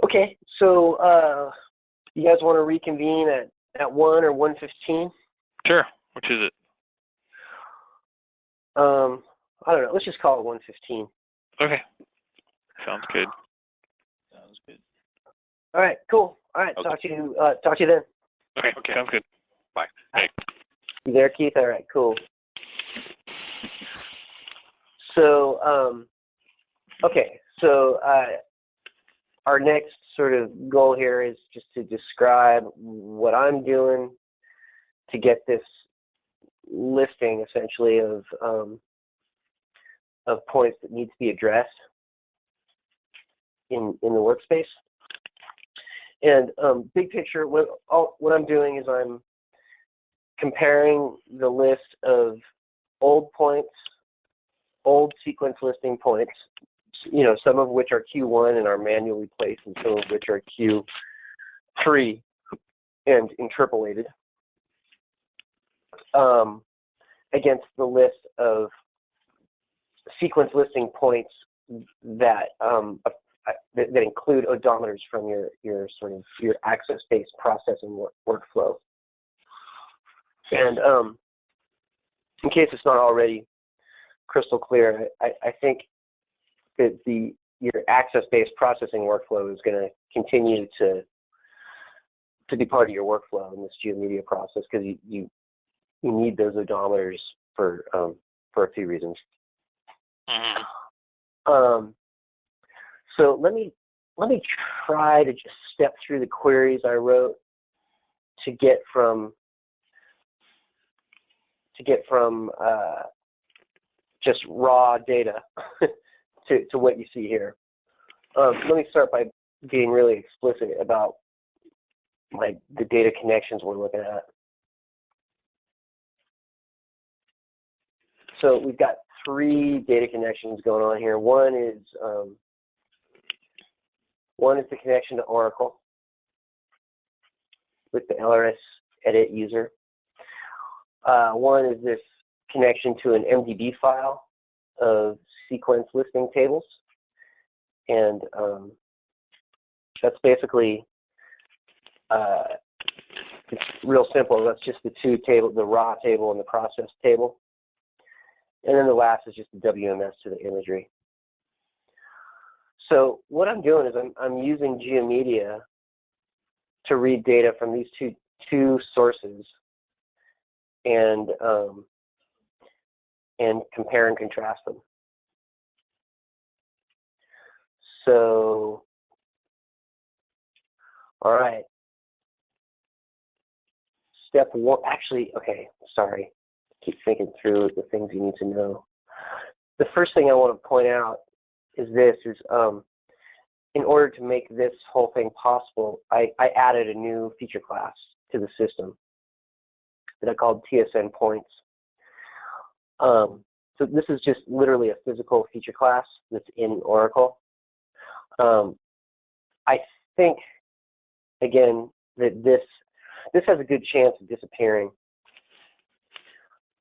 Okay, so You guys want to reconvene at 1 or 1:15? Sure. Which is it? I don't know. Let's just call it 1:15. Okay. Sounds good. Sounds good. All right. Cool. All right. Okay. Talk to you then. Okay. Sounds good. Bye. Hey. You there, Keith? All right. Cool. So, okay. So, our next sort of goal here is just to describe what I'm doing to get this listing, essentially, of points that need to be addressed in the workspace. And big picture, what I'm doing is I'm comparing the list of old points, old sequence listing points, some of which are Q1 and are manually placed, and some of which are Q3 and interpolated, against the list of sequence listing points that include odometers from your access-based processing workflow. And in case it's not already crystal clear, I think that your access-based processing workflow is going to continue to be part of your workflow in this geomedia process, because you need those odometers for a few reasons. Mm-hmm. So let me try to just step through the queries I wrote to get from just raw data to what you see here. Let me start by being really explicit about the data connections we're looking at. So we've got 3 data connections going on here. One is the connection to Oracle with the LRS edit user. One is this connection to an MDB file of sequence listing tables, and that's basically it's real simple. That's just the 2 tables, the raw table and the process table. And then the last is just the WMS to the imagery. So what I'm doing is I'm using GeoMedia to read data from these two sources and compare and contrast them. So, all right. Step 1, actually, okay, sorry. Keep thinking through the things you need to know. The first thing I want to point out is in order to make this whole thing possible, I added a new feature class to the system that I called TSN points. So this is just literally a physical feature class that's in Oracle. I think, again, that this has a good chance of disappearing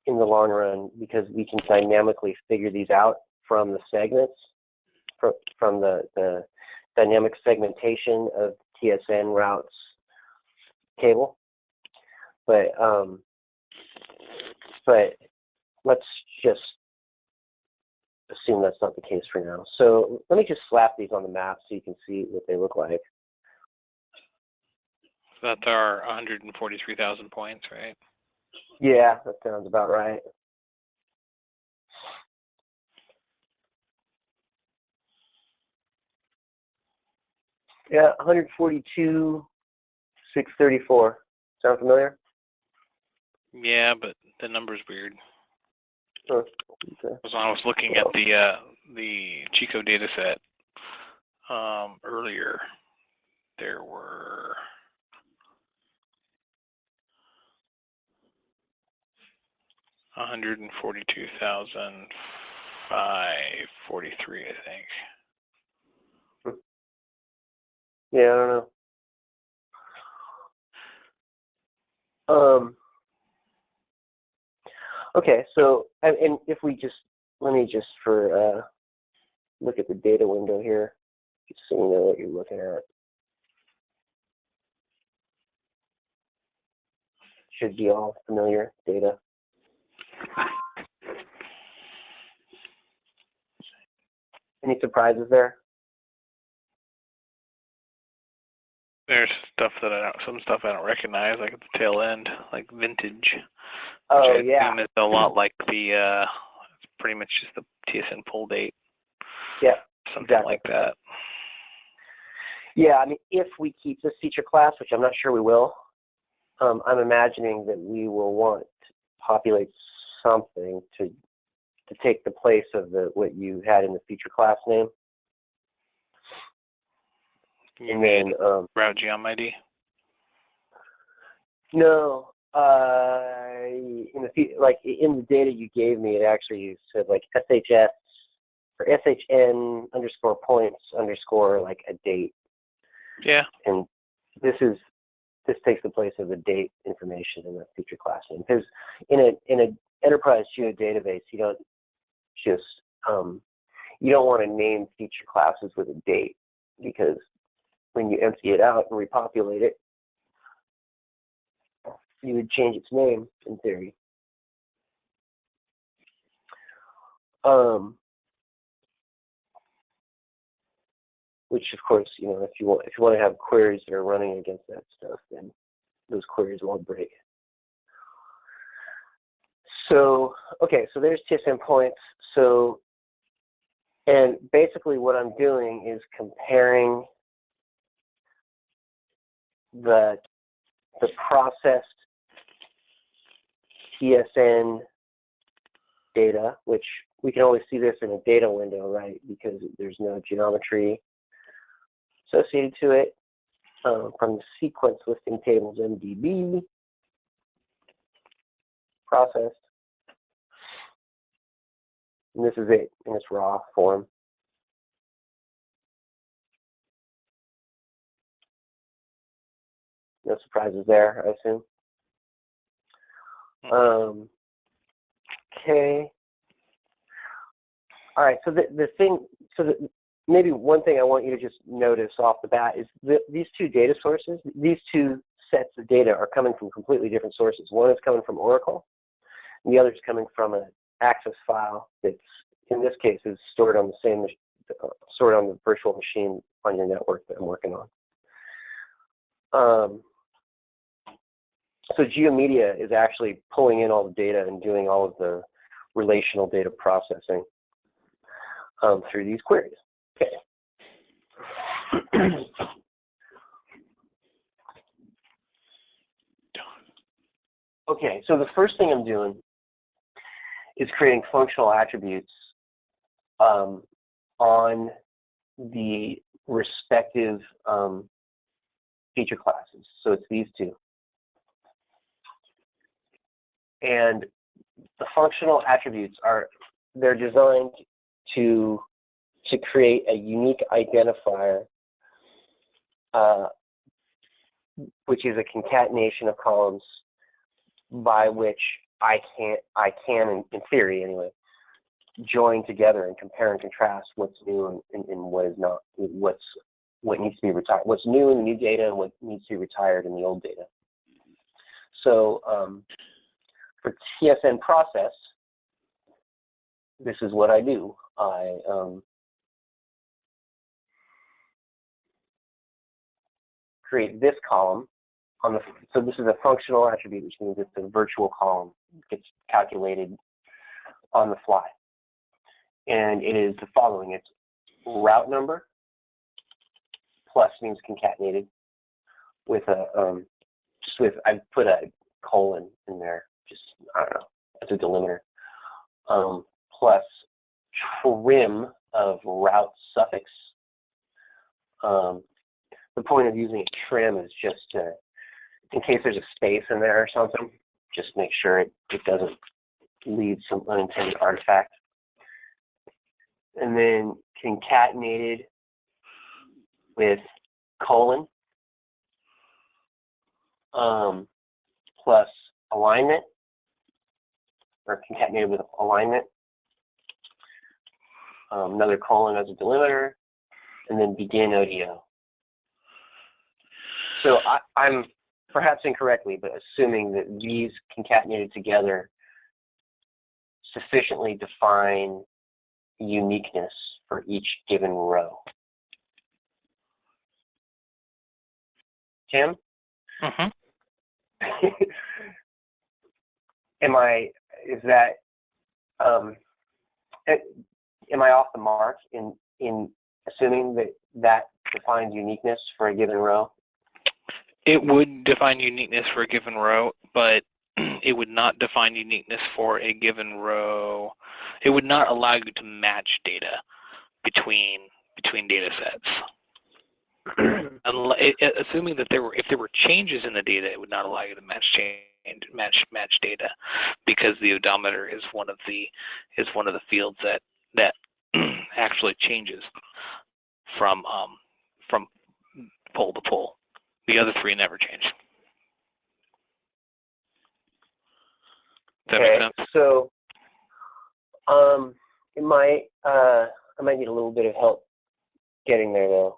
in the long run, because we can dynamically figure these out from the segments, from the dynamic segmentation of TSN routes table. But let's just assume that's not the case for now. So let me just slap these on the map so you can see what they look like. That's our 143,000 points, right? Yeah, that sounds about right. Yeah, 142,634. Sound familiar? Yeah, but the number's weird. Oh, okay. As I was looking at the Chico data set earlier, there were 142,543, I think. Yeah, I don't know. Okay, so and if we just let me just look at the data window here, just so you know what you're looking at. should be all familiar data. Any surprises there? There's some stuff I don't recognize, like at the tail end, like vintage. Oh, which I yeah. assume is a lot like the, it's pretty much just the TSN pull date. Yeah. Something exactly. like that. Yeah, I mean, if we keep this feature class, which I'm not sure we will, I'm imagining that we will want to populate something to take the place of what you had in the feature class name. You mean route geom ID? No, in the data you gave me, it actually said like SHS or SHN underscore points underscore like a date. Yeah. And this takes the place of the date information in the feature class name. Because in an enterprise geodatabase, you don't just you don't want to name feature classes with a date, because when you empty it out and repopulate it, you would change its name in theory. Which of course, if you want to have queries that are running against that stuff, then those queries won't break. So okay, so there's TSN points. So, and basically what I'm doing is comparing the processed TSN data, which we can always see this in a data window, right? Because there's no geometry associated to it, from the sequence listing tables MDB processed. And this is it in its raw form. No surprises there, I assume. Okay. All right. So maybe one thing I want you to just notice off the bat is these two data sources, these two sets of data are coming from completely different sources. One is coming from Oracle, and the other is coming from an Access file that's, in this case, is stored on the virtual machine on your network that I'm working on. So GeoMedia is actually pulling in all the data and doing all of the relational data processing through these queries. Okay. Okay, so the first thing I'm doing is creating functional attributes on the respective feature classes. So it's these two. And the functional attributes they're designed to create a unique identifier, which is a concatenation of columns by which I can, in theory anyway, join together and compare and contrast what's new and what is not, what needs to be retired, what's new in the new data and what needs to be retired in the old data. So for TSN process, this is what I do. I create this column so this is a functional attribute, which means it's a virtual column. It gets calculated on the fly. And it is the following. It's route number, plus means concatenated, with I put a colon in there, just, I don't know, as a delimiter, plus trim of route suffix. The point of using a trim is just in case there's a space in there or something, just make sure it doesn't leave some unintended artifact. And then concatenated with colon, plus alignment, or concatenated with alignment, another colon as a delimiter, and then begin ODO. So I'm perhaps incorrectly, but assuming that these concatenated together sufficiently define uniqueness for each given row. Tim? Mm-hmm. Am I off the mark in assuming that defines uniqueness for a given row? It would define uniqueness for a given row, but it would not define uniqueness for a given row. It would not allow you to match data between data sets. Assuming that if there were changes in the data, it would not allow you to match data, because the odometer is one of the fields that actually changes from pole to pole. The other three never change. Does that make sense? So, I might need a little bit of help getting there, though.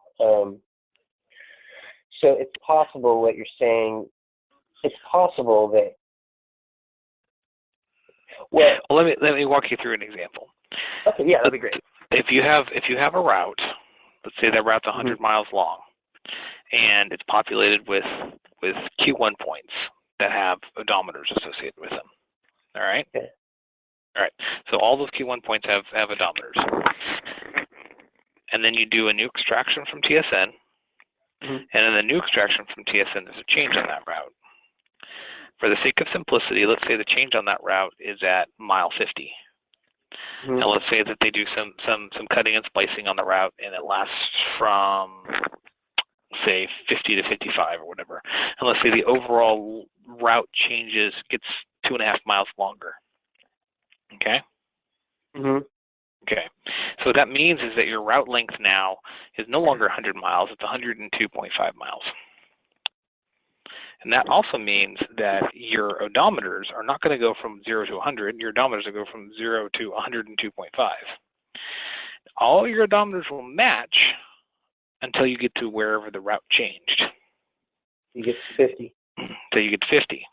So it's possible what you're saying. It's possible that. Well, let me walk you through an example. Okay, yeah, that'd be great. If you have a route, let's say that route's 100 miles long, and it's populated with Q1 points that have odometers associated with them. All right. Okay. All right. So all those Q1 points have odometers, and then you do a new extraction from TSN. And in the new extraction from TSN, there's a change on that route. For the sake of simplicity, let's say the change on that route is at mile 50. And let's say that they do some cutting and splicing on the route, and it lasts from, say, 50 to 55 or whatever. And let's say the overall route gets 2.5 miles longer. Okay? Okay. So what that means is that your route length now is no longer 100 miles, it's 102.5 miles. And that also means that your odometers are not going to go from 0 to 100, your odometers will go from 0 to 102.5. All your odometers will match until you get to wherever the route changed. You get to 50. Until you get to 50.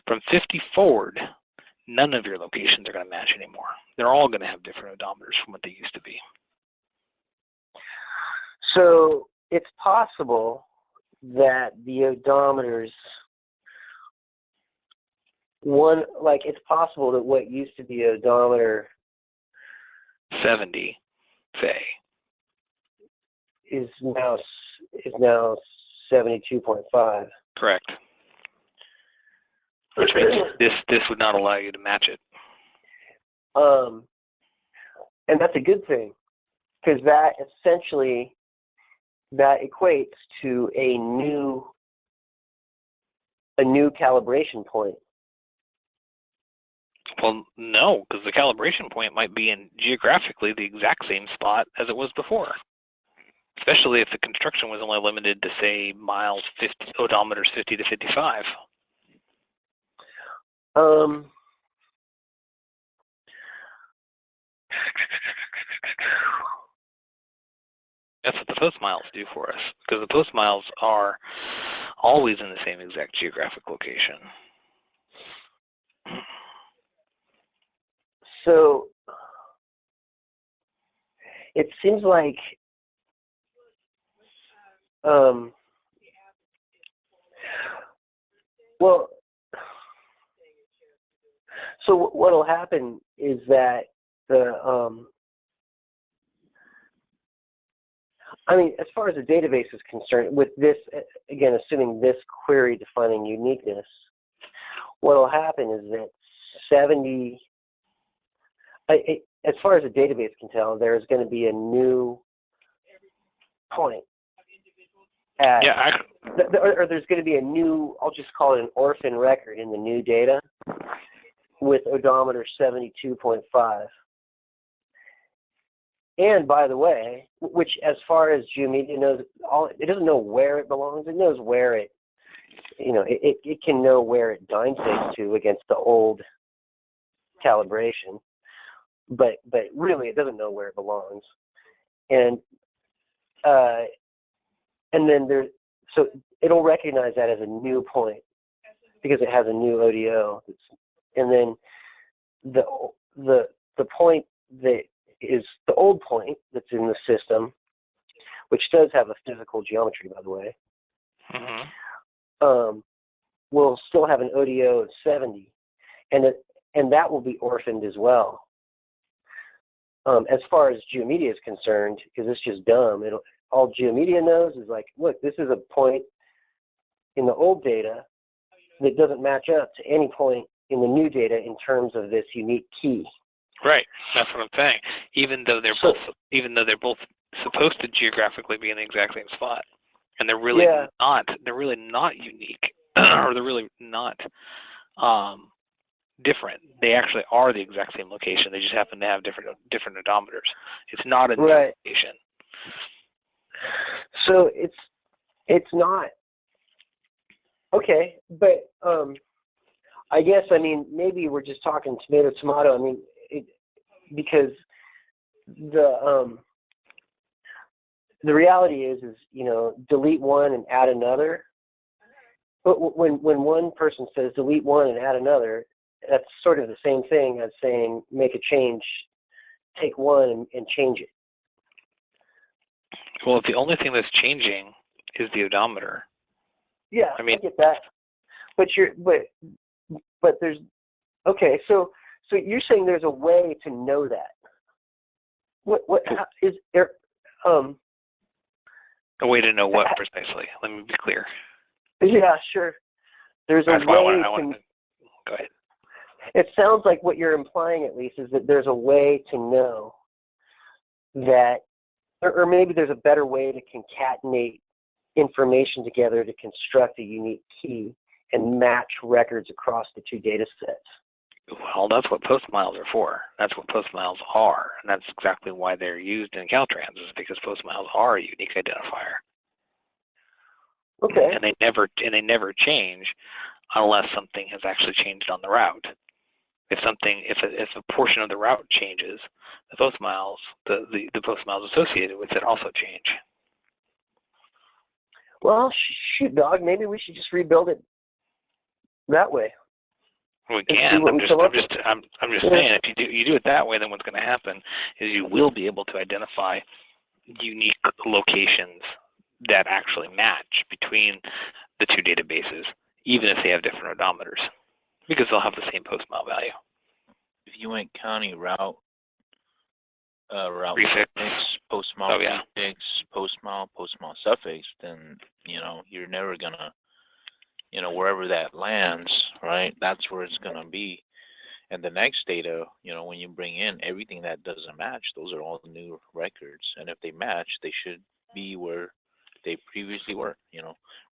From 50 forward, none of your locations are going to match anymore. They're all going to have different odometers from what they used to be. So it's possible that the odometers, it's possible that what used to be odometer 70, say, is now 72.5. Correct. Which means this would not allow you to match it. And that's a good thing, because that essentially equates to a new calibration point. Well, no, because the calibration point might be in geographically the exact same spot as it was before. Especially if the construction was only limited to, say, miles 50, odometers 50 to 55. That's what the post miles do for us, because the post miles are always in the same exact geographic location. So it seems like so what'll happen is that as far as the database is concerned, with this, again, assuming this query defining uniqueness, what'll happen is that 70, as far as the database can tell, there's going to be a new point. Or there's going to be a new, I'll just call it an orphan record in the new data with odometer 72.5. And by the way, which as far as Geomedia knows, it doesn't know where it belongs. It knows where it can know where it dynamics to against the old calibration, but really it doesn't know where it belongs. And then so it'll recognize that as a new point because it has a new ODO. And then the point that is the old point that's in the system, which does have a physical geometry, by the way, will still have an ODO of 70, and that will be orphaned as well. As far as GeoMedia is concerned, because it's just dumb, all GeoMedia knows is like, look, this is a point in the old data that doesn't match up to any point in the new data in terms of this unique key. Right. That's what I'm saying. Even though they're both supposed to geographically be in the exact same spot, and they're really not. They're really not unique, or they're really not different. They actually are the exact same location. They just happen to have different odometers. It's not a new location. So it's not okay, but I guess maybe we're just talking tomato. Because the reality is delete one and add another. But when one person says delete one and add another, that's sort of the same thing as saying make a change, take one and change it. Well, if the only thing that's changing is the odometer. Yeah, I get that. But there's okay. So you're saying there's a way to know that? How, is there? A way to know what precisely? Let me be clear. Yeah, sure. There's a way. Go ahead. It sounds like what you're implying, at least, is that there's a way to know that, or maybe there's a better way to concatenate information together to construct a unique key and match records across the two data sets. Well, that's what post miles are for. That's what post miles are, and that's exactly why they're used in Caltrans, is because post miles are a unique identifier. Okay. And they never change unless something has actually changed on the route. If a portion of the route changes, the post miles associated with it also change. Well, shoot, dog. Maybe we should just rebuild it that way. We can. I'm just saying, if you do it that way, then what's going to happen is you will be able to identify unique locations that actually match between the two databases, even if they have different odometers, because they'll have the same post mile value. If you went county route prefix, post mile prefix, post mile suffix, then you're never gonna, wherever that lands, right? That's where it's gonna be. And the next data, when you bring in everything that doesn't match, those are all the new records. And if they match, they should be where they previously were,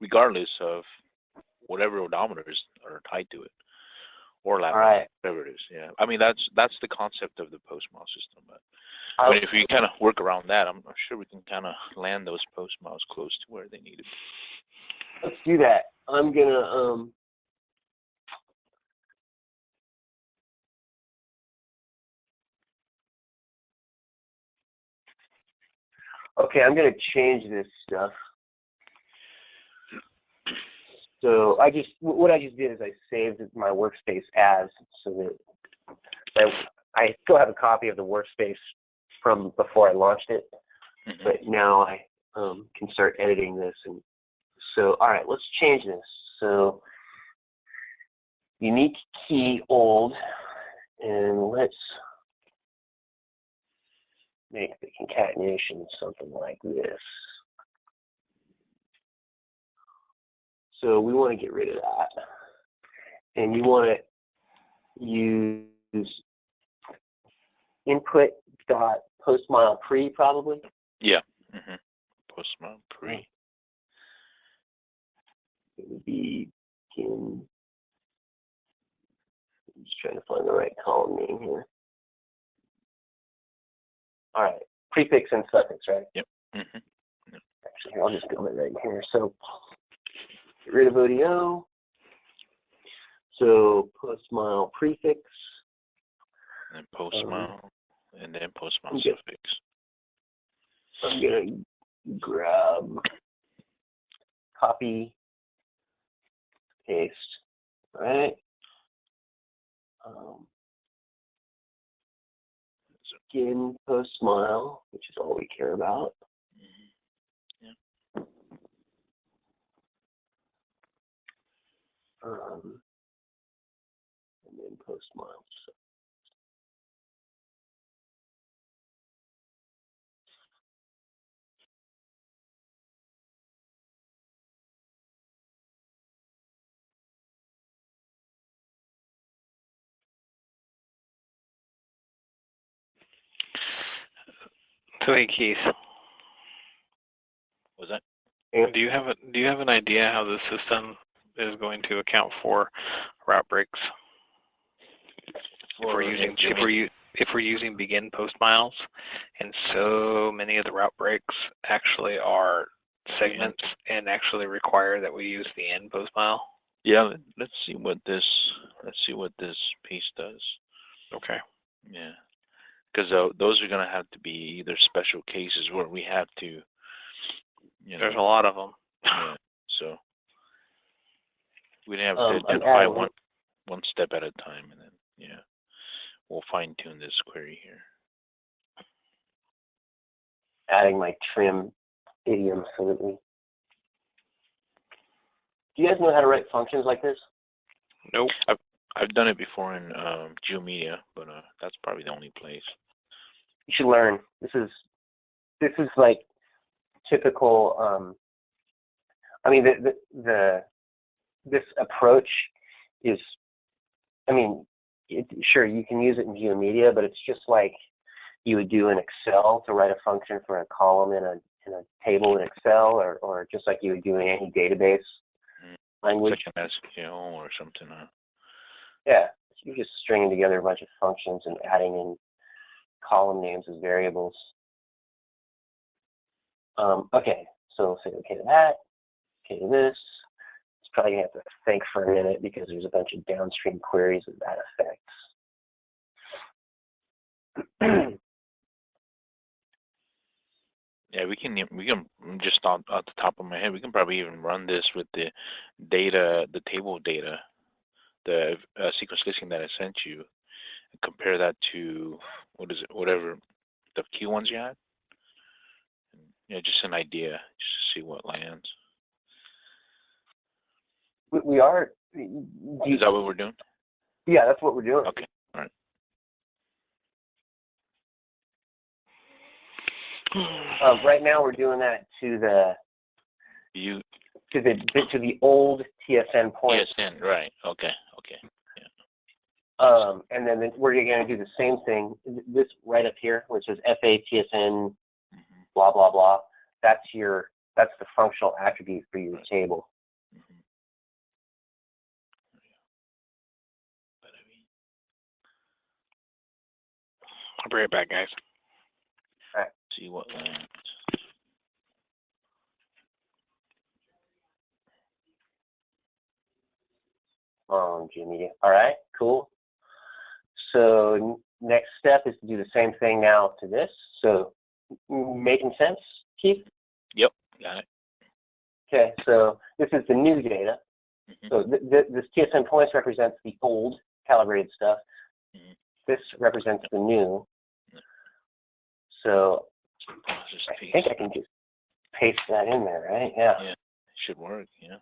regardless of whatever odometers are tied to it, or whatever it is. Yeah, that's the concept of the post mile system. But if we kind of work around that, I'm sure we can kind of land those post miles close to where they need to be. Let's do that. I'm gonna okay, I'm going to change this stuff. So what I just did is I saved my workspace as, so that I still have a copy of the workspace from before I launched it, but now I can start editing this. And so, all right, let's change this. So unique key old, and let's make the concatenation something like this. So we want to get rid of that. And you want to use input dot post mile pre, probably? Yeah. Post mile pre. It would be I'm just trying to find the right column name here. All right, prefix and suffix, right? Yep. Actually, I'll just build it right here. So get rid of ODO. So post mile prefix. And post mile, and then post mile suffix. I'm gonna grab copy, paste, right? Begin, post, smile, which is all we care about. Yeah. And then post, smile. So hey Keith, Was that? do you have an idea how the system is going to account for route breaks? If we're using begin post miles, and so many of the route breaks actually are segments and actually require that we use the end post mile. Yeah, let's see what this piece does. Okay. Yeah, because those are gonna have to be either special cases where we have to, you know. There's a lot of them. Yeah, so we have to identify one step at a time, and then we'll fine tune this query here. Adding my trim idiom so that we. Do you guys know how to write functions like this? Nope. I've done it before in GeoMedia, but that's probably the only place. You should learn. This is like typical. I mean, this approach is. I mean, sure you can use it in GeoMedia, but it's just like you would do in Excel to write a function for a column in a table in Excel, or just like you would do in any database language. Like an SQL or something. Yeah, you're just stringing together a bunch of functions and adding in column names as variables. Okay, so we'll say okay to that, okay to this. It's probably gonna have to think for a minute because there's a bunch of downstream queries that affects. Yeah, we can just off the top of my head, we can probably even run this with the data, the table data, the sequence listing that I sent you, and compare that to whatever the key ones you had. And, just an idea, just to see what lands. We are. Is that what we're doing? Yeah, that's what we're doing. Okay, all right. Right now, we're doing that to the old TSN point. TSN, right? Okay. And then we're going to do the same thing. This right up here, which says FA TSN, blah blah blah. That's the functional attribute for your table. I'll be right back, guys. All right. See what lands. GeoMedia. All right, cool. So next step is to do the same thing now to this. So making sense, Keith? Yep, got it. Okay, so this is the new data. So this TSN points represents the old calibrated stuff. This represents the new. So I think I can just paste that in there, right? Yeah. Yeah, should work, yeah.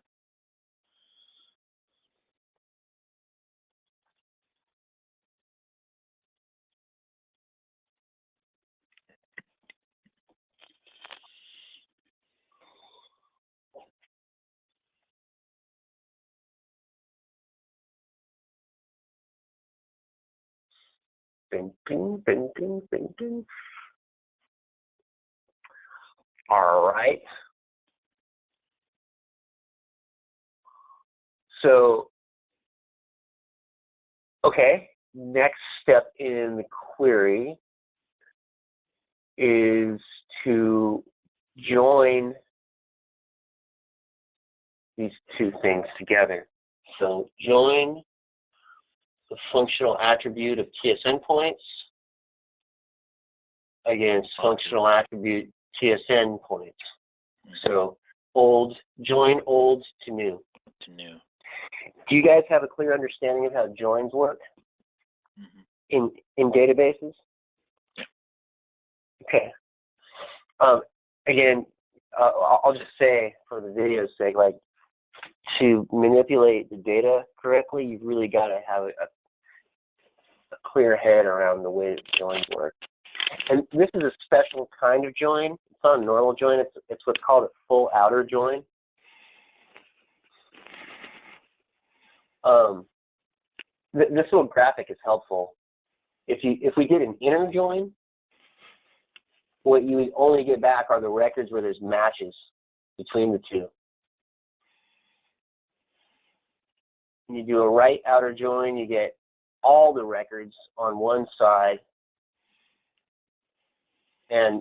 Bing, bing, bing, bing, bing, bing. All right. So, okay, next step in the query is to join these two things together. So join the functional attribute of TSN points against functional attribute TSN points. So old, join old to new. To new. Do you guys have a clear understanding of how joins work in databases? Yeah. Okay. Again, I'll just say for the video's sake, like, to manipulate the data correctly, you've really got to have a clear head around the way that joins work. And this is a special kind of join. It's not a normal join. It's what's called a full outer join. This little graphic is helpful. If we did an inner join, what you would only get back are the records where there's matches between the two. When you do a right outer join, you get all the records on one side, and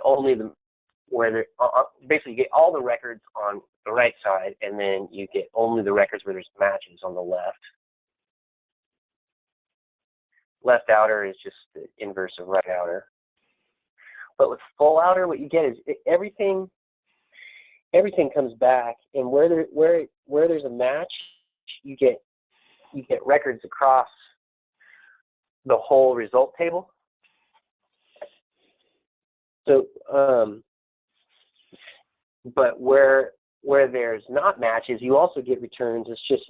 only basically you get all the records on the right side, and then you get only the records where there's matches on the left. Left outer is just the inverse of right outer. But with full outer, what you get is everything comes back, and where there's a match, you get records across the whole result table. So, but where there's not matches, you also get returns. It's just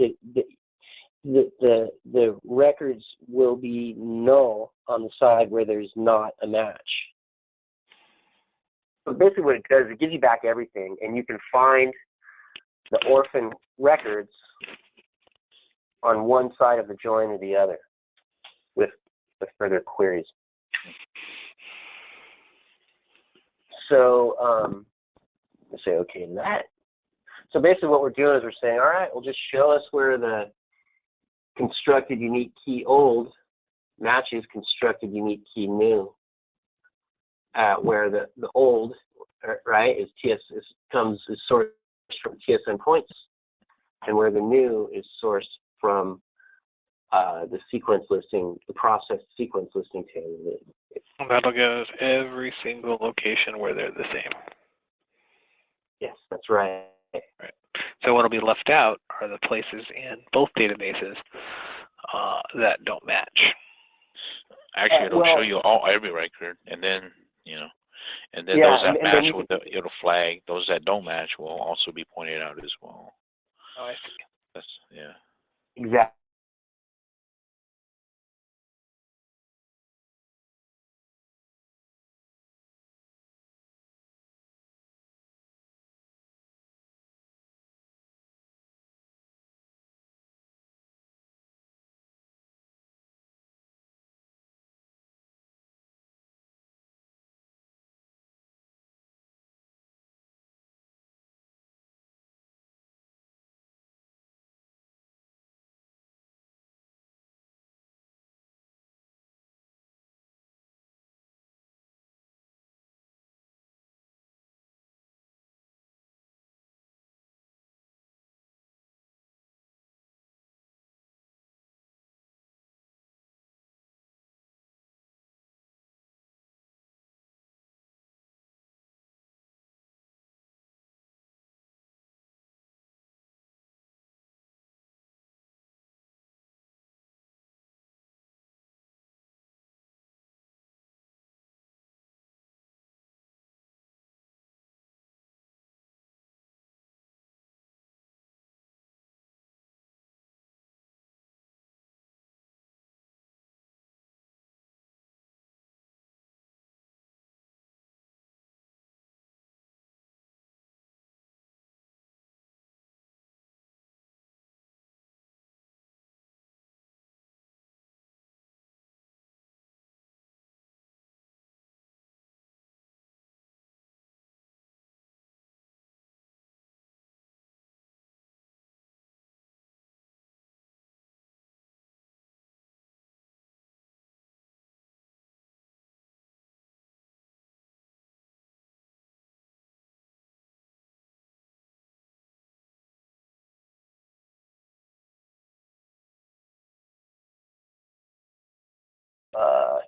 that the records will be null on the side where there's not a match. So basically what it does, it gives you back everything, and you can find the orphan records on one side of the join or the other with further queries. So let's say okay to that. So basically what we're doing is we're saying, all right, well, just show us where the constructed unique key old matches constructed unique key new, where the old, right, is sourced from TSN points, and where the new is sourced from the sequence listing, the processed sequence listing table. That'll get us every single location where they're the same. Yes, that's right. Right. So what'll be left out are the places in both databases that don't match. Actually, it'll show you every record, and then those that match it'll flag. Those that don't match will also be pointed out as well. Oh, I see. Yeah. Exactly.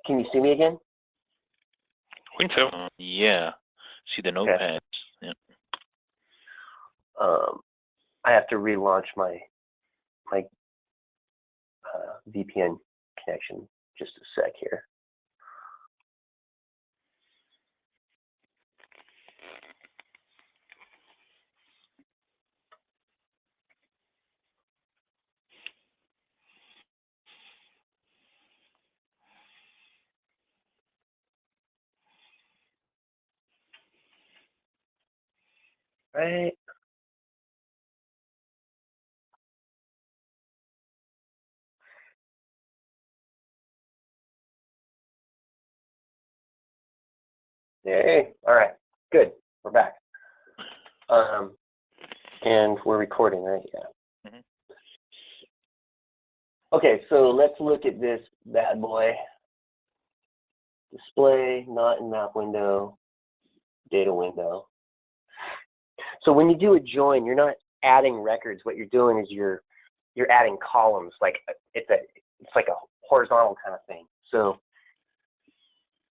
Can you see me again? I think so. Yeah. See the notepads. Yeah. I have to relaunch my VPN connection. Just a sec here. Right. Yay. All right. Good. We're back. And we're recording, right? Yeah. Mm-hmm. Okay, so let's look at this bad boy. Display, not in map window, data window. So when you do a join, you're not adding records. What you're doing is you're adding columns. Like it's like a horizontal kind of thing. So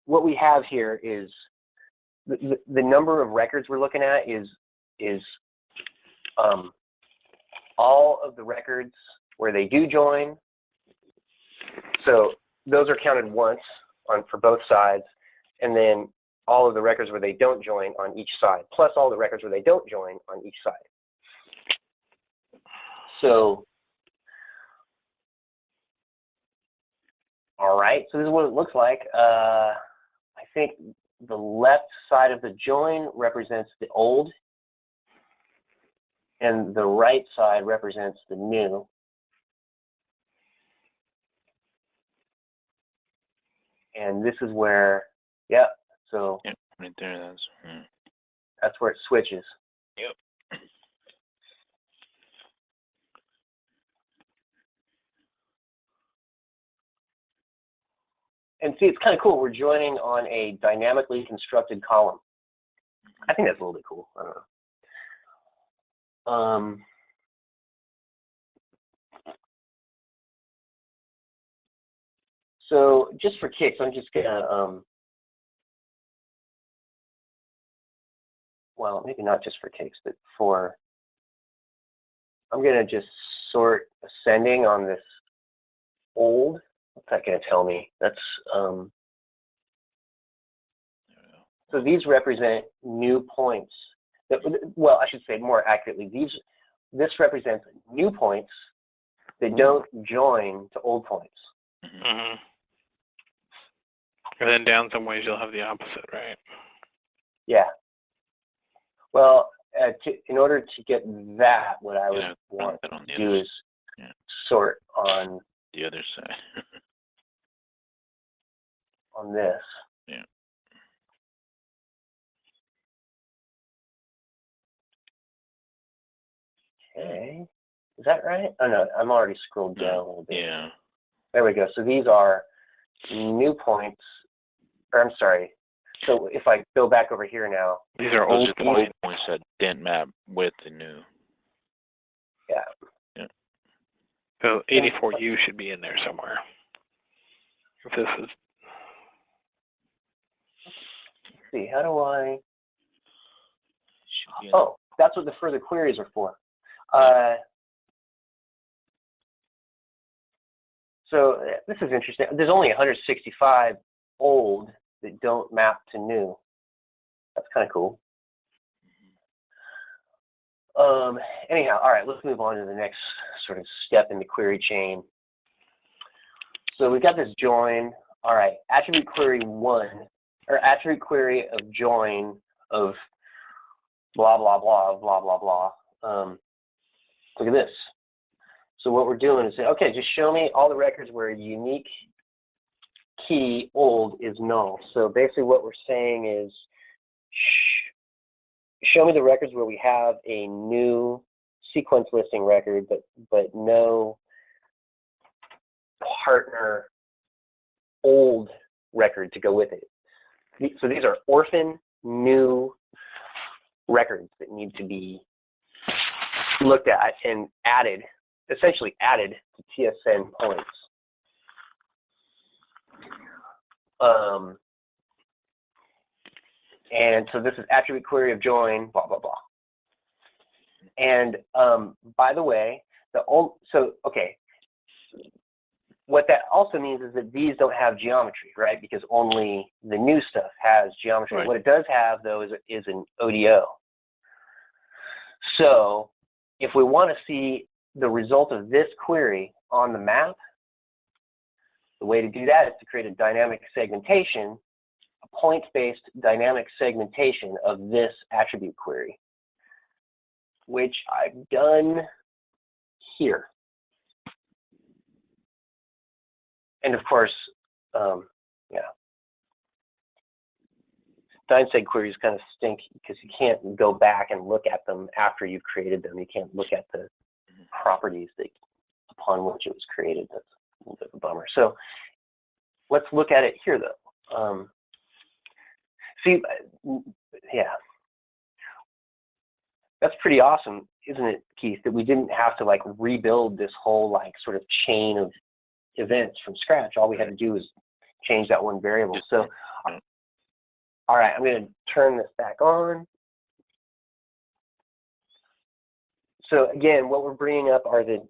what we have here is the number of records we're looking at is all of the records where they do join. So those are counted once for both sides, and then all of the records where they don't join on each side, plus all the records where they don't join on each side. So, all right, so this is what it looks like. I think the left side of the join represents the old, and the right side represents the new. And this is where, yeah, so yep, right there, that's where it switches. Yep. And see, it's kind of cool. We're joining on a dynamically constructed column. I think that's a little bit cool. I don't know. So just for kicks, I'm just gonna, well, maybe not just for kicks, but I'm gonna just sort ascending on this old. What's that gonna tell me? That's, so these represent new points. Well, I should say more accurately, this represents new points that don't join to old points. Mm-hmm. And then down some ways you'll have the opposite, right? Yeah. Well, in order to get that, what I would want to do is sort on the other side. on this. Yeah. Okay. Is that right? Oh no, I'm already scrolled down a little bit. Yeah. There we go. So these are new points. Or I'm sorry. So if I go back over here now. These are old points. That didn't map with the new. Yeah. Yeah. So 84U should be in there somewhere. If this is. Let's see, how do I? Oh, that's what the further queries are for. So this is interesting. There's only 165 old that don't map to new. That's kind of cool. Anyhow, all right, let's move on to the next sort of step in the query chain. So we've got this join. All right, attribute query 1, or attribute query of join of blah, blah, blah, blah, blah, blah. Look at this. So what we're doing is saying, okay, just show me all the records where a unique key old is null. So basically what we're saying is, show me the records where we have a new sequence listing record, but no partner old record to go with it. So these are orphan new records that need to be looked at and added, essentially added to TSN points. And so this is attribute query of join, blah, blah, blah. And by the way, what that also means is that these don't have geometry, right? Because only the new stuff has geometry. Right. What it does have, though, is an ODO. So if we want to see the result of this query on the map, the way to do that is to create a dynamic segmentation, a points-based dynamic segmentation of this attribute query, which I've done here. And of course, Dyn-seg queries kind of stink because you can't go back and look at them after you've created them. You can't look at the properties upon which it was created. That's a little bit of a bummer. So let's look at it here, though. That's pretty awesome, isn't it, Keith, that we didn't have to like rebuild this whole like sort of chain of events from scratch. All we had to do was change that one variable. So, all right, I'm going to turn this back on. So again, what we're bringing up are the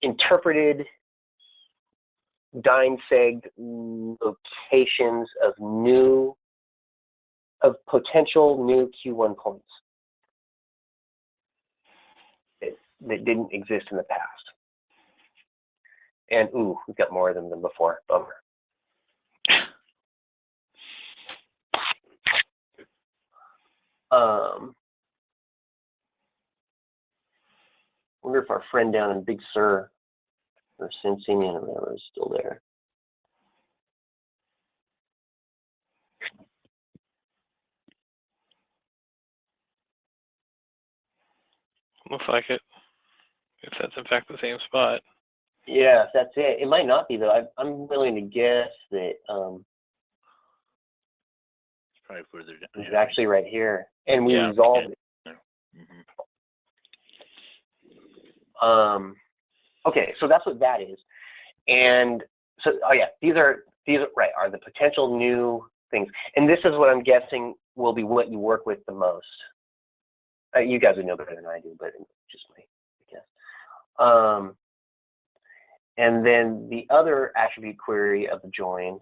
interpreted Dyn-seg locations of potential new Q1 points that didn't exist in the past. And ooh, we've got more of them than before. Bummer. Wonder if our friend down in Big Sur or Cincinnati or whatever is still there. Looks like it. If that's in fact the same spot. Yeah, that's it. It might not be though. I'm willing to guess that it's probably further down. It's actually right here, and we resolved it. Okay, so that's what that is, and so these are right, are the potential new things, and this is what I'm guessing will be what you work with the most. You guys would know better than I do, but just my guess. And then the other attribute query of the join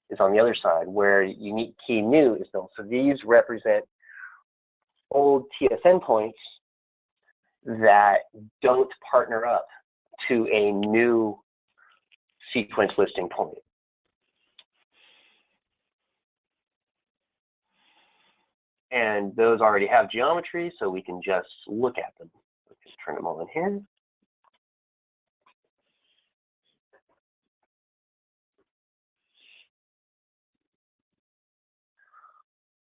is on the other side, where unique key new is null. So these represent old TSN points that don't partner up to a new sequence listing point. And those already have geometry, so we can just look at them. Let's just turn them all in here.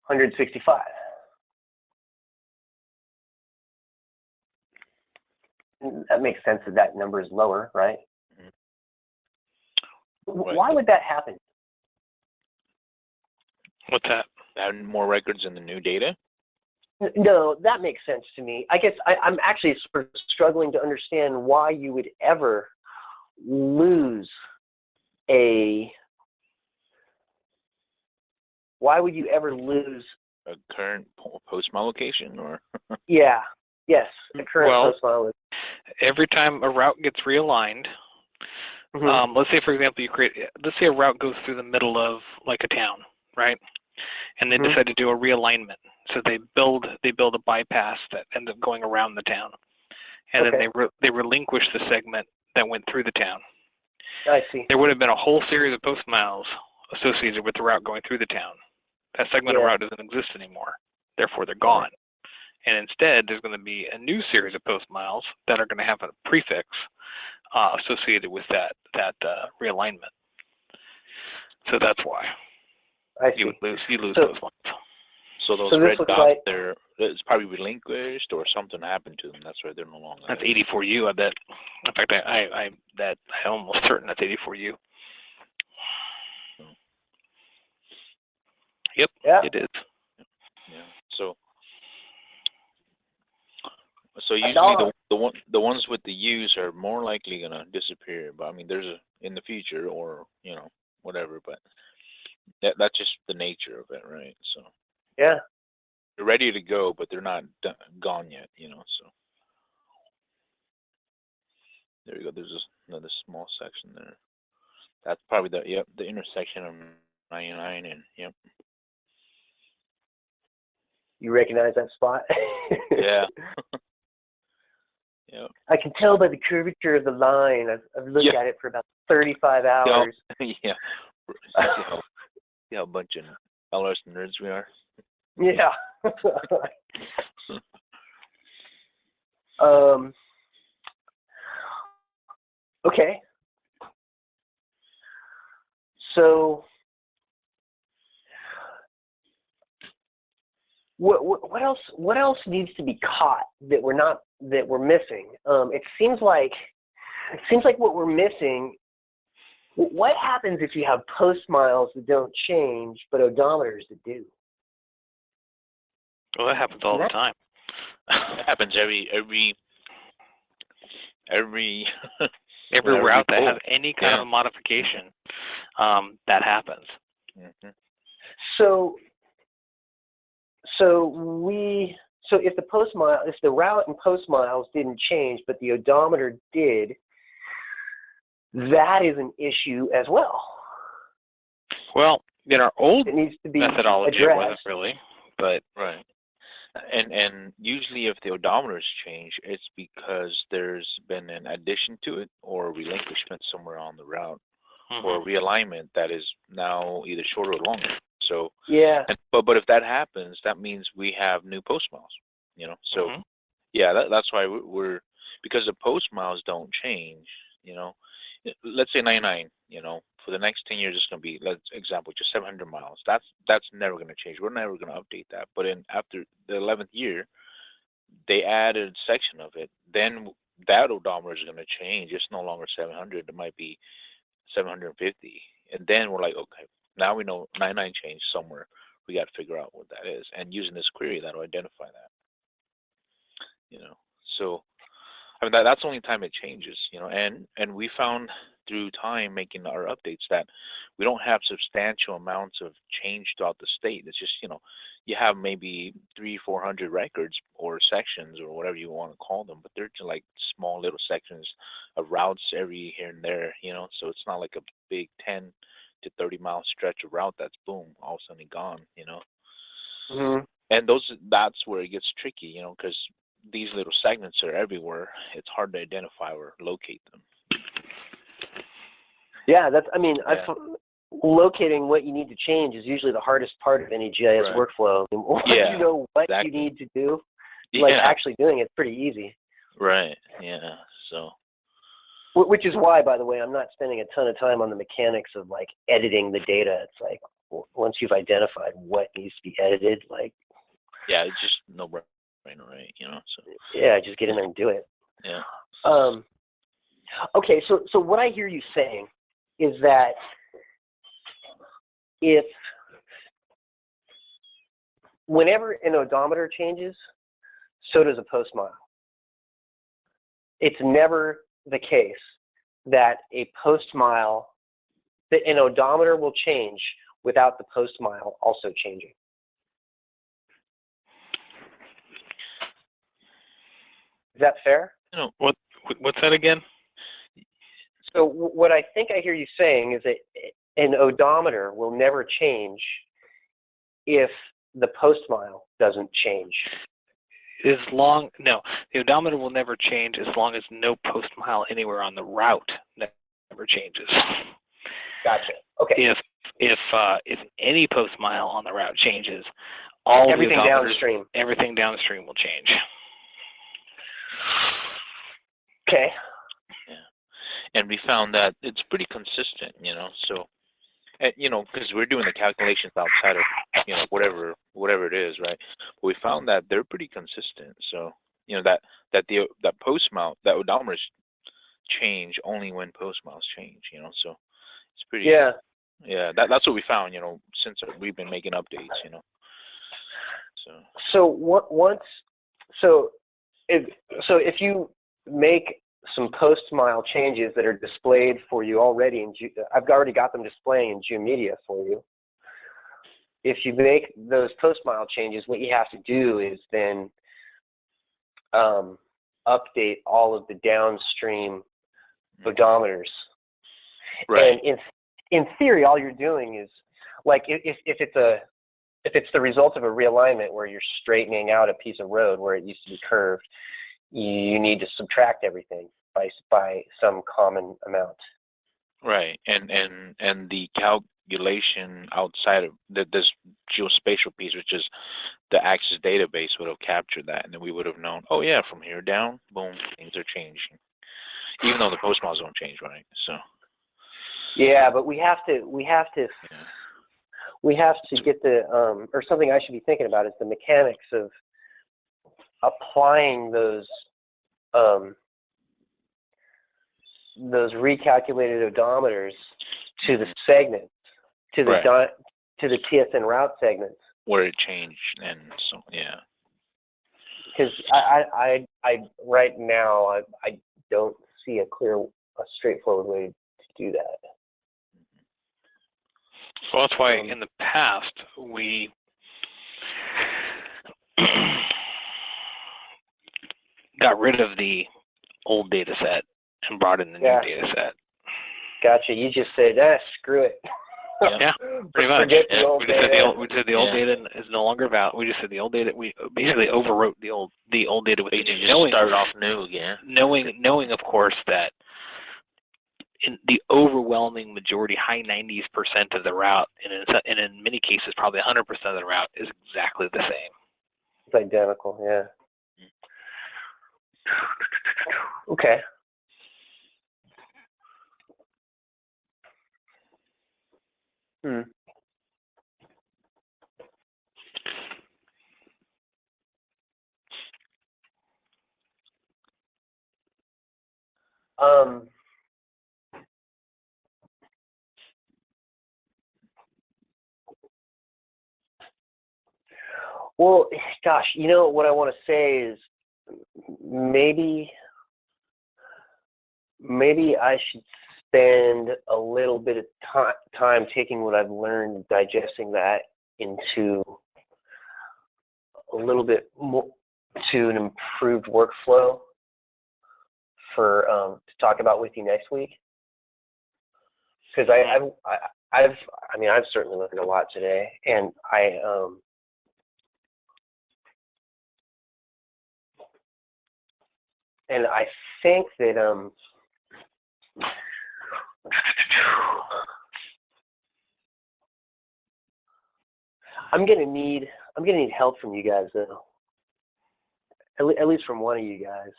$165. That makes sense that number is lower, right? Right. Why would that happen? What's that? Having more records in the new data? No, that makes sense to me. I guess I'm actually sort of struggling to understand why you would ever lose why would you ever lose a current post-mile location, or? Yes, the current post-mile location. Every time a route gets realigned, let's say, for example, let's say a route goes through the middle of like a town, right? And they decide to do a realignment. So they build a bypass that ends up going around the town, and then they relinquish the segment that went through the town. I see. There would have been a whole series of post miles associated with the route going through the town. That segment of route doesn't exist anymore. Therefore, they're gone. And instead, there's going to be a new series of post miles that are going to have a prefix associated with that realignment. So that's why you lose those lines. So those red dots there, it's probably relinquished or something happened to them. That's why they're no longer. That's 84U, I bet. In fact, I'm almost certain that's 84U. Yep, it is. Yeah. So usually the ones with the U's are more likely gonna disappear. But I mean, there's in the future or whatever. But that's just the nature of it, right? So. Yeah. ready to go, but they're not gone yet, you know. So there you go. There's just another small section there. That's probably the intersection of 99 and yep. You recognize that spot? Yeah. Yeah. I can tell by the curvature of the line. I've looked at it for about 35 hours. Yeah. See how bunch of LRS nerds we are. Yeah. Okay. So what else needs to be caught that we're missing? It seems like what we're missing. What happens if you have post miles that don't change but odometers that do? Well, that happens all the time. It happens every route that has any kind of a modification, that happens. Mm-hmm. So if the route and post miles didn't change, but the odometer did, that is an issue as well. Well, in our old it needs to be methodology, addressed. It wasn't really, but right. And usually, if the odometers change, it's because there's been an addition to it or a relinquishment somewhere on the route, or a realignment that is now either shorter or longer. So yeah. But if that happens, that means we have new post miles. You know. So yeah, that's why we're because the post miles don't change. You know, let's say 99. You know, for the next 10 years, it's going to be, let's example, just 700 miles. That's never going to change. We're never going to update that. But after the 11th year, they added a section of it. Then that odometer is going to change. It's no longer 700. It might be 750. And then we're like, okay, now we know 99 changed somewhere. We got to figure out what that is. And using this query, that'll identify that. You know, so I mean that's the only time it changes. You know, and we found through time making our updates that we don't have substantial amounts of change throughout the state. It's just, you know, you have maybe 300-400 records or sections or whatever you want to call them, but they're just like small little sections of routes every here and there, you know, so it's not like a big 10 to 30 mile stretch of route that's boom, all of a sudden gone, you know. Mm-hmm. And that's where it gets tricky, you know, because these little segments are everywhere. It's hard to identify or locate them. Yeah, locating what you need to change is usually the hardest part of any GIS workflow. Once you know what you need to do, like actually doing it's pretty easy. Right. Yeah. So. Which is why, by the way, I'm not spending a ton of time on the mechanics of like editing the data. It's like once you've identified what needs to be edited, like. Yeah, it's just no brainer, right? You know. So. Yeah, just get in there and do it. Yeah. Okay, so what I hear you saying is that whenever an odometer changes, so does a post mile. It's never the case that an odometer will change without the post mile also changing. Is that fair? No. What's that again? So what I think I hear you saying is that an odometer will never change if the post mile doesn't change. The odometer will never change as long as no post mile anywhere on the route never changes. Gotcha. Okay. If any post mile on the route changes, everything downstream will change. Okay. Yeah. And we found that it's pretty consistent, you know. So, you know, because we're doing the calculations outside of, you know, whatever it is, right? But we found that they're pretty consistent. So, you know, that post mile, that odometers change only when post miles change, you know. So it's pretty. Yeah. Yeah. That's what we found, you know, since we've been making updates, you know. If you make some post mile changes that are displayed for you already, I've already got them displaying in Geomedia for you. if you make those post-mile changes, what you have to do is then update all of the downstream odometers. Right. And in theory, all you're doing is, like, if it's the result of a realignment where you're straightening out a piece of road where it used to be curved, you need to subtract everything by some common amount. Right. And the calculation outside of this geospatial piece, which is the Axis database, would have captured that, and then we would have known, oh yeah, from here down, boom, things are changing. Even though the post miles don't change, right? So. Yeah, but we have to get the or something I should be thinking about is the mechanics of applying those recalculated odometers to the segments, to the Right. to the TSN route segments. Where it changed, and so yeah. Because I right now I don't see a straightforward way to do that. Well, that's why in the past we got rid of the old data set and brought in the new data set. Gotcha. You just said, screw it. Yeah, pretty much. Forget the old We data. said the old data is no longer valid. We just said the old data. We basically overwrote the old data with You just started off new again. Knowing of course that in the overwhelming majority, high 90% of the route, and in many cases probably 100% of the route is exactly the same. It's identical. Yeah. Okay. Well, gosh, you know what I want to say is maybe I should spend a little bit of time taking what I've learned and digesting that into a little bit more to an improved workflow for to talk about with you next week. Because I've certainly learned a lot today, and I think that I'm gonna need help from you guys, though. At least from one of you guys,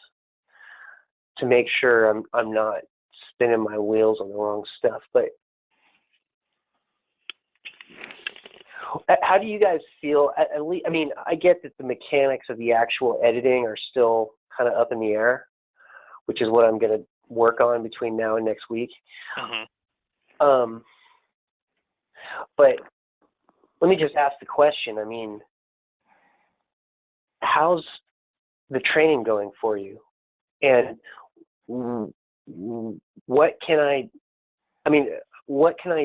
to make sure I'm not spinning my wheels on the wrong stuff. But how do you guys feel? At least, I mean, I get that the mechanics of the actual editing are still kind of up in the air, which is what I'm going to work on between now and next week. Mm-hmm. But let me just ask the question. I mean, how's the training going for you? And what can I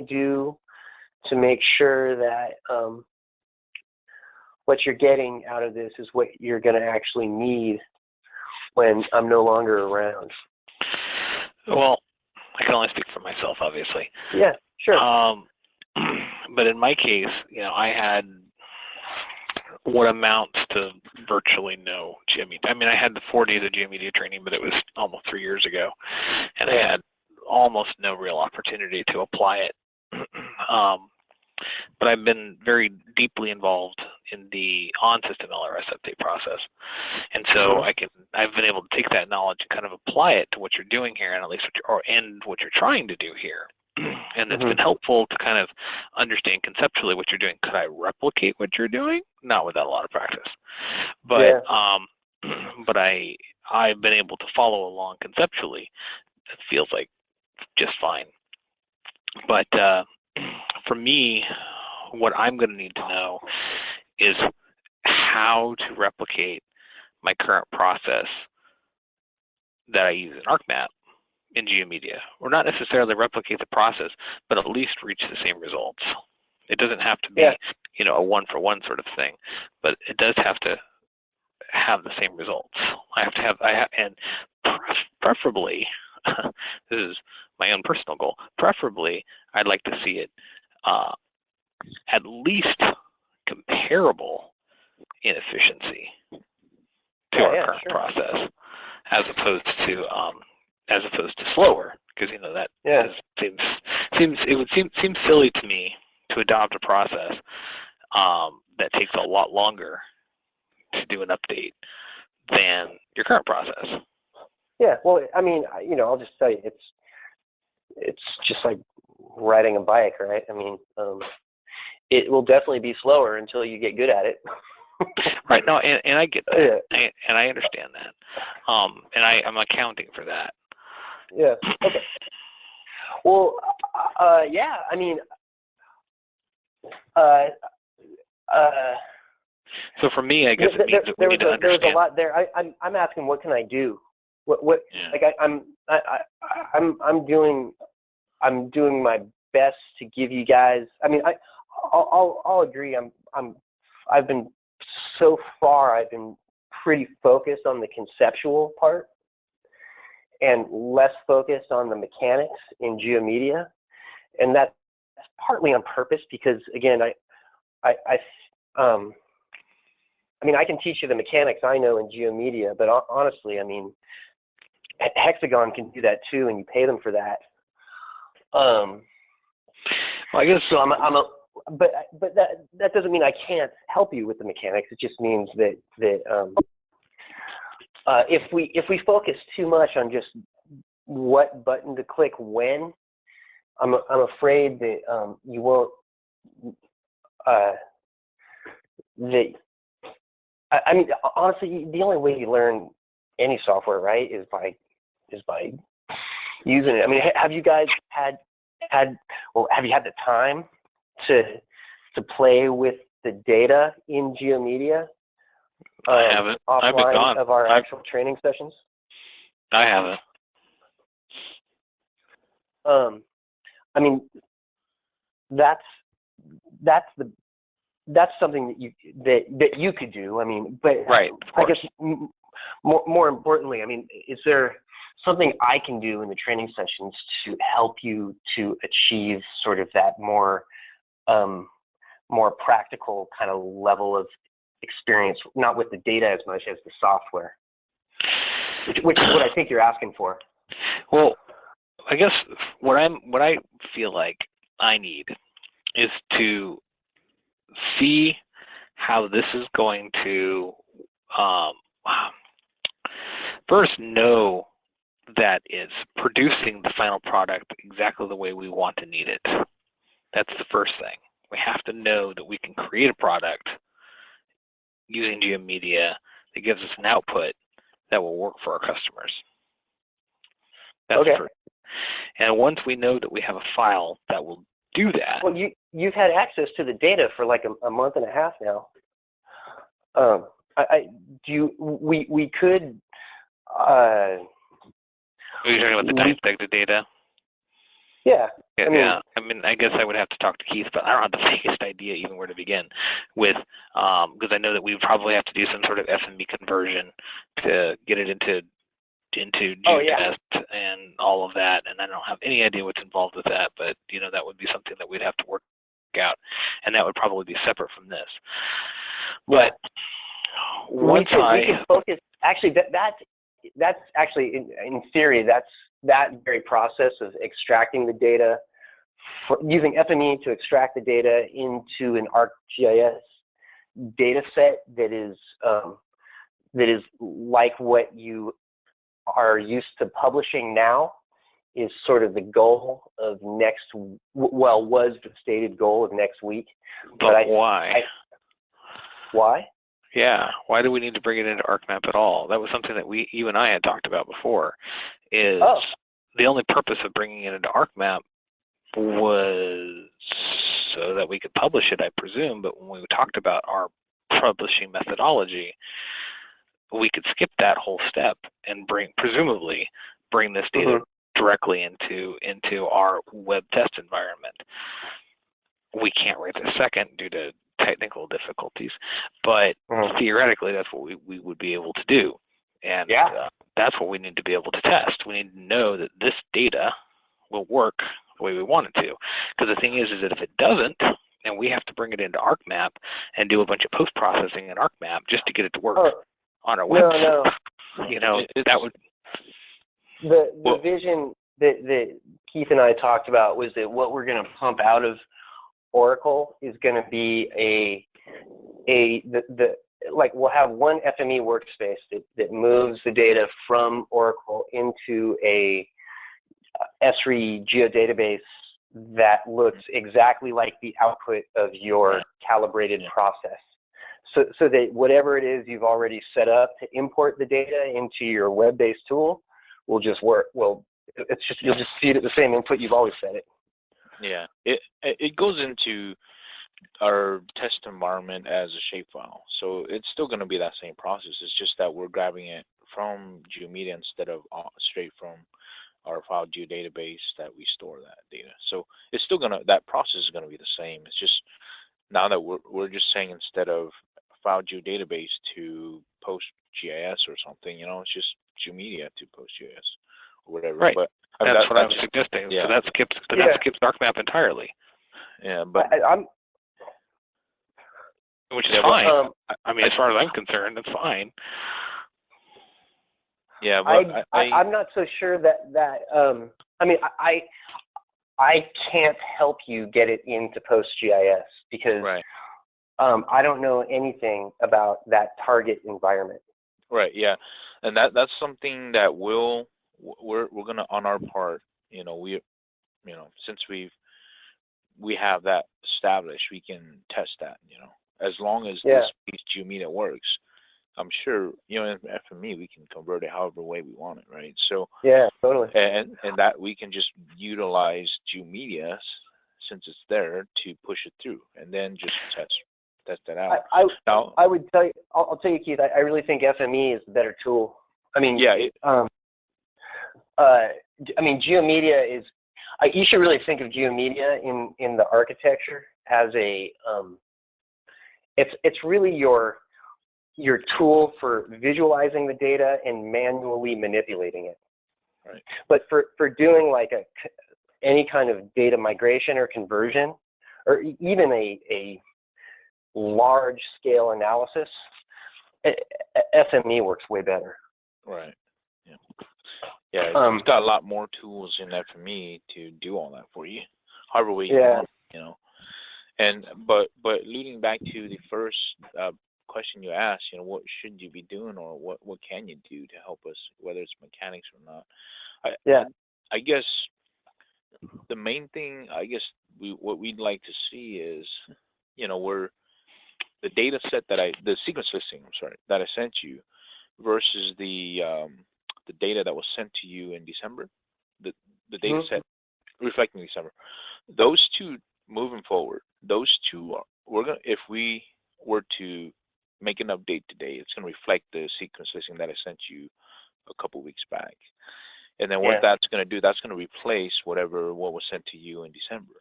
do to make sure that what you're getting out of this is what you're going to actually need when I'm no longer around? Well, I can only speak for myself, obviously. Yeah, sure. But in my case, you know, I had what amounts to virtually no geomedia. I mean, I had the 4 days of geomedia training, but it was almost 3 years ago, and I had almost no real opportunity to apply it. But I've been very deeply involved in the on-system LRS update process, and so I've been able to take that knowledge and kind of apply it to what you're doing here, and at least what you're trying to do here. And it's been helpful to kind of understand conceptually what you're doing. Could I replicate what you're doing? Not without a lot of practice, but but I've been able to follow along conceptually. It feels like just fine. But for me, what I'm going to need to know is how to replicate my current process that I use in ArcMap in GeoMedia, or not necessarily replicate the process, but at least reach the same results. It doesn't have to be, a one-for-one sort of thing, but it does have to have the same results. And preferably, this is my own personal goal, preferably I'd like to see it at least comparable in efficiency to our current process, as opposed to slower, because that seems silly to me to adopt a process that takes a lot longer to do an update than your current process. Yeah, well, I mean, I'll just tell you, it's just like riding a bike, right? I mean, it will definitely be slower until you get good at it. Right. No, and I get that, and I understand that, and I'm accounting for that. Yeah. Okay. Well, yeah. I mean, so for me, I guess it means that we need to understand. There was a lot there. I'm asking, what can I do? What? Yeah. Like I'm doing my best to give you guys. I mean, I'll agree. I've been pretty focused on the conceptual part and less focused on the mechanics in GeoMedia, and that's partly on purpose because, again, I mean, I can teach you the mechanics I know in GeoMedia, but honestly, I mean, Hexagon can do that too, and you pay them for that. Well, I guess so. But that doesn't mean I can't help you with the mechanics. It just means that if we focus too much on just what button to click when, I'm afraid that you won't. I mean, honestly, the only way you learn any software, right, is by using it. I mean, have you guys have you had the time to play with the data in GeoMedia? I haven't. I've been gone. Of our actual training sessions? I haven't. I mean, that's something that you could do. I mean, but right, I guess more importantly, I mean, is there something I can do in the training sessions to help you to achieve sort of that more practical kind of level of experience, not with the data as much as the software, which is what I think you're asking for? Well, I guess what I feel like I need is to see how this is going to first know that it's producing the final product exactly the way we want and need it. That's the first thing. We have to know that we can create a product using GeoMedia that gives us an output that will work for our customers. That's okay. First. And once we know that we have a file that will do that. Well, you've had access to the data for like a month and a half now. We could. Are you talking about the dissected data? Yeah. I mean, I guess I would have to talk to Keith, but I don't have the vaguest idea even where to begin with, because I know that we would probably have to do some sort of FME conversion to get it into GeoTest and all of that, and I don't have any idea what's involved with that, but that would be something that we'd have to work out, and that would probably be separate from this. Yeah. But once we can focus. Actually, that's actually in theory that very process of extracting the data, using FME to extract the data into an ArcGIS data set that is like what you are used to publishing now, is sort of the goal of was the stated goal of next week. But why? Why? Yeah, why do we need to bring it into ArcMap at all? That was something that you and I had talked about before. The only purpose of bringing it into ArcMap was so that we could publish it, I presume. But when we talked about our publishing methodology, we could skip that whole step and presumably bring this data directly into our web test environment. We can't right this second due to technical difficulties, but theoretically that's what we would be able to do. And that's what we need to be able to test. We need to know that this data will work the way we want it to. Because the thing is that if it doesn't, and we have to bring it into ArcMap and do a bunch of post-processing in ArcMap just to get it to work on our website. No. That would... The vision that Keith and I talked about was that what we're going to pump out of Oracle is going to be like we'll have one FME workspace that moves the data from Oracle into a Esri geodatabase that looks exactly like the output of your calibrated process. So that whatever it is you've already set up to import the data into your web-based tool will just work. Well, it's just you'll just see it at the same input you've always set it. Yeah, it goes into our test environment as a shapefile, so it's still going to be that same process. It's just that we're grabbing it from GeoMedia instead of straight from our file geodatabase that we store that data. So it's still that process is going to be the same. It's just now that we're just saying instead of file geodatabase to post GIS or something, it's just GeoMedia to post GIS or whatever. Right. But that's what I was suggesting. Yeah. So that skips ArcMap entirely. Yeah, but which is fine. I mean, as far as I'm concerned, that's fine. Yeah, but I'm not so sure that I mean, I can't help you get it into PostGIS because I don't know anything about that target environment. Right. Yeah, and that's something that we're gonna on our part. Since we have that established, we can test that. As long as this piece GeoMedia works. I'm sure, in FME we can convert it however way we want it, right? So yeah, totally. And that we can just utilize GeoMedia since it's there to push it through, and then just test that out. I would tell you, I'll tell you, Keith. I really think FME is a better tool. I mean, I mean, GeoMedia is. You should really think of GeoMedia in the architecture as a. It's really your tool for visualizing the data and manually manipulating it. Right. But for doing like any kind of data migration or conversion, or even a large scale analysis, FME works way better. Right. Yeah. Yeah. It's got a lot more tools in FME to do all that for you. However way you want, And but leading back to the first question you asked, what should you be doing, or what can you do to help us, whether it's mechanics or not? I guess the main thing, what we'd like to see is, where the data set the sequence listing, that I sent you, versus the data that was sent to you in December, the data set reflecting December, those two moving forward, if we were to make an update today, it's going to reflect the sequence listing that I sent you a couple weeks back. And then what that's going to do, that's going to replace what was sent to you in December.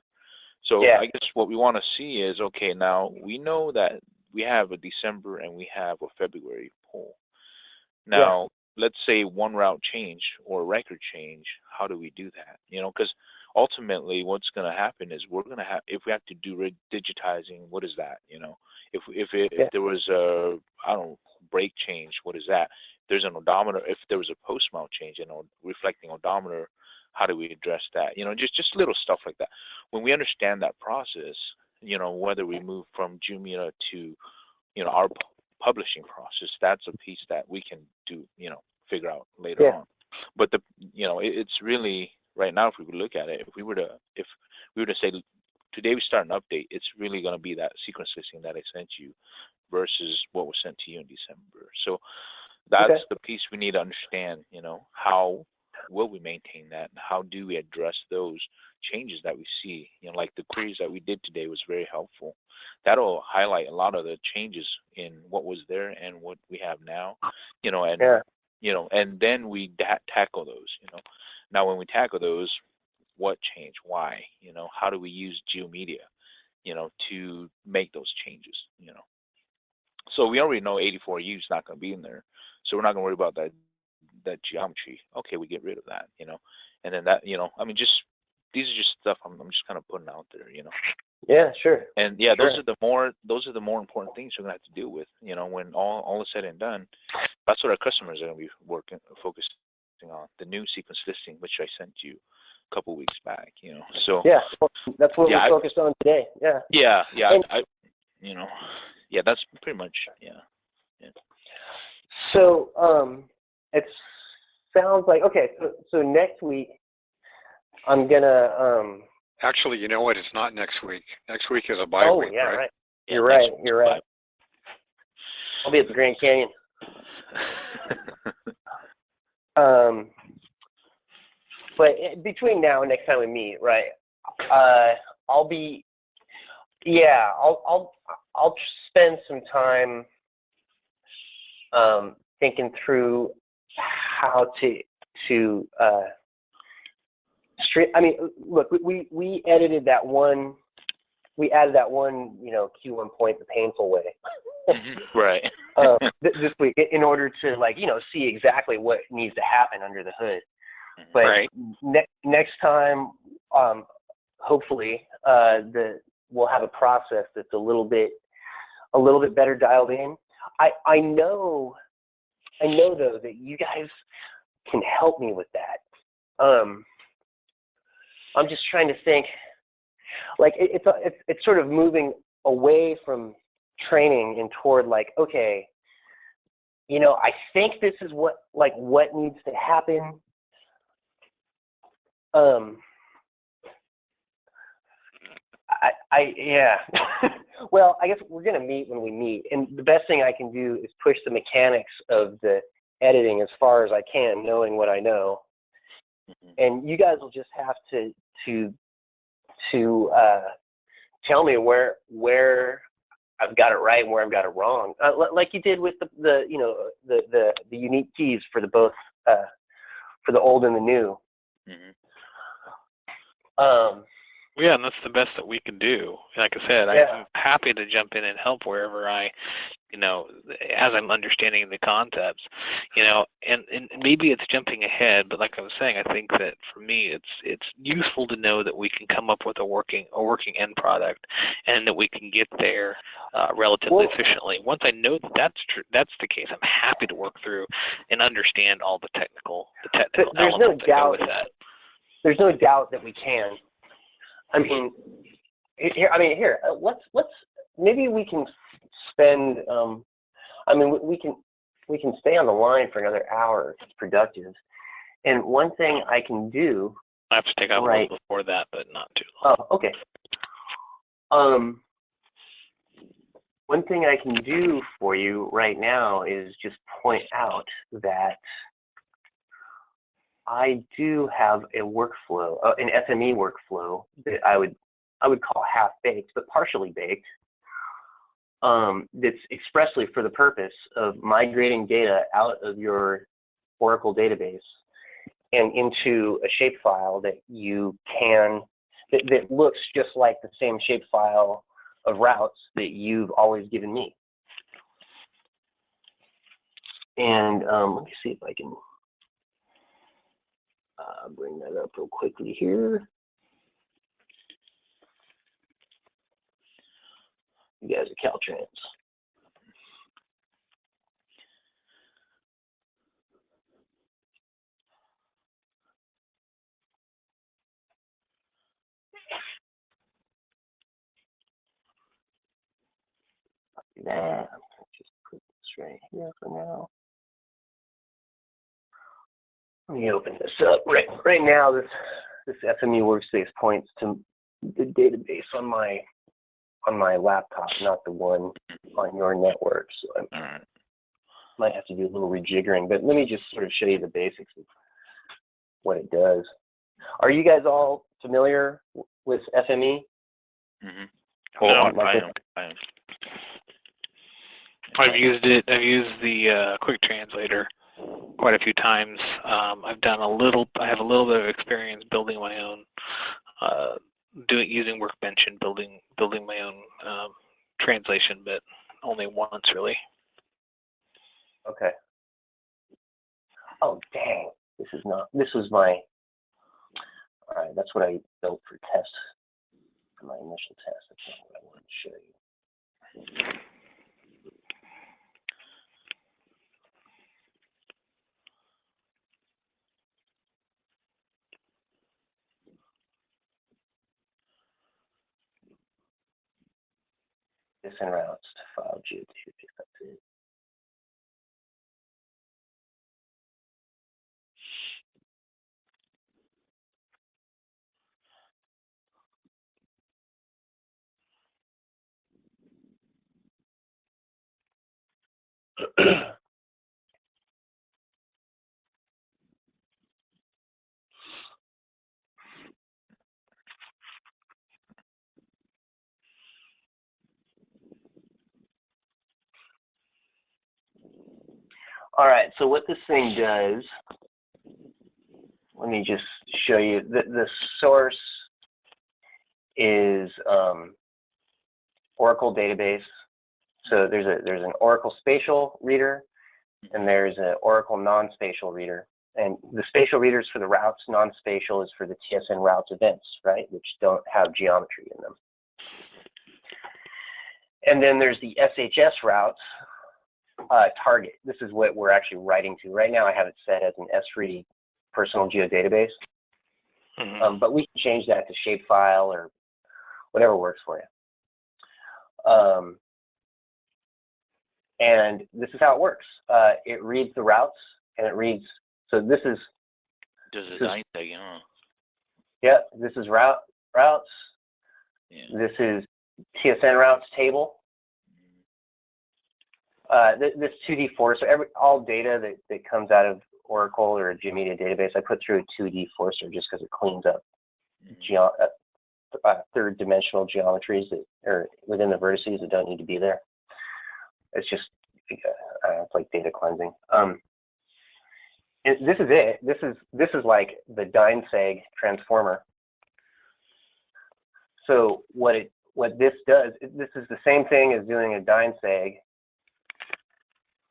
So I guess what we want to see is, okay, now we know that we have a December and we have a February poll. Now, let's say one route change or a record change, how do we do that? Because ultimately what's going to happen is we're going to have, if we have to do digitizing, what is that? If there was a, break change, what is that? There's an odometer, if there was a post mount change and reflecting odometer, how do we address that? Just little stuff like that. When we understand that process, whether we move from GeoMedia to, our publishing process, that's a piece that we can do, figure out later on. But it's really right now, if we would look at it, if we were to say today we start an update, it's really going to be that sequence listing that I sent you versus what was sent to you in December. So that's the piece we need to understand. How will we maintain that? How do we address those changes that we see? Like the queries that we did today was very helpful. That'll highlight a lot of the changes in what was there and what we have now. And then we tackle those. Now when we tackle those, what changed? Why? How do we use GeoMedia? to make those changes, So we already know 84U is not going to be in there, so we're not going to worry about that geometry. Okay, we get rid of that, and then that, I mean, just these are just stuff I'm just kind of putting out there, Yeah, sure. And yeah, sure. those are the more important things we're going to have to deal with, when all is said and done. That's what our customers are going to be focusing on, the new sequence listing, which I sent you a couple of weeks back, So yeah, that's what we're focused on today. Yeah. Yeah. And, yeah, that's pretty much yeah. So it sounds like okay. So next week I'm gonna. Actually, you know what? It's not next week. Next week is a bye week, yeah, right? You're right. You're right. I'll be at the Grand Canyon. But between now and next time we meet, right? I'll be. Yeah, I'll spend some time thinking through how to I mean, look, we edited that one. We added that one, Q1 point the painful way. Right. This week, in order to see exactly what needs to happen under the hood. But right. Next time, hopefully, we'll have a process that's a little bit better dialed in. I know though that you guys can help me with that. I'm just trying to think, like it's sort of moving away from training and toward okay, I think this is what needs to happen. Yeah. Well, I guess we're gonna meet when we meet, and the best thing I can do is push the mechanics of the editing as far as I can, knowing what I know. And you guys will just have to tell me where I've got it right and where I've got it wrong, like you did with the unique keys for the both for the old and the new. Yeah, and that's the best that we can do. Like I said, I'm happy to jump in and help wherever I, as I'm understanding the concepts, and maybe it's jumping ahead, but like I was saying, I think that for me, it's useful to know that we can come up with a working end product, and that we can get there relatively efficiently. Once I know that that's the case, I'm happy to work through and understand all the technical elements that go with that. There's no doubt that we can. I mean, here. Let's maybe we can spend. We can stay on the line for another hour if it's productive. And one thing I can do. I have to take out a little before that, but not too long. Oh, okay. One thing I can do for you right now is just point out that I do have a workflow, an SME workflow that I would call half-baked, but partially baked, that's expressly for the purpose of migrating data out of your Oracle database and into a shapefile that that looks just like the same shapefile of routes that you've always given me. And let me see if I can bring that up real quickly here. You guys are Caltrans. That. I'm going to just put this right here for now. Let me open this up. Right now, this FMU workspace points to the database on my laptop, not the one on your network. So I might have to do a little rejiggering, but let me just sort of show you the basics of what it does. Are you guys all familiar with FME? I've used it. I've used the quick translator quite a few times. I have a little bit of experience building my own using Workbench and building my own translation, but only once really. Okay. Oh dang! This was my. All right, that's what I built for test, for my initial test. That's not what I wanted to show you. TSN routes to file geodatabase. That's it. All right, so what this thing does, let me just show you. The source is Oracle database. So there's an Oracle spatial reader, and there's an Oracle non-spatial reader. And the spatial reader is for the routes, non-spatial is for the TSN routes events, right, which don't have geometry in them. And then there's the SHS routes target. This is what we're actually writing to. Right now I have it set as an S3 personal geodatabase, but we can change that to shapefile or whatever works for you. And this is how it works. It reads the routes, and it reads, so this is, yeah, this is routes. Yeah. This is TSN routes table. This 2D forcer, all data that comes out of Oracle or a GeoMedia database, I put through a 2D forcer just because it cleans up third-dimensional geometries that are within the vertices that don't need to be there. It's just, it's like data cleansing. This is it. This is like the Dyneseg transformer. So what this does, this is the same thing as doing a Dyneseg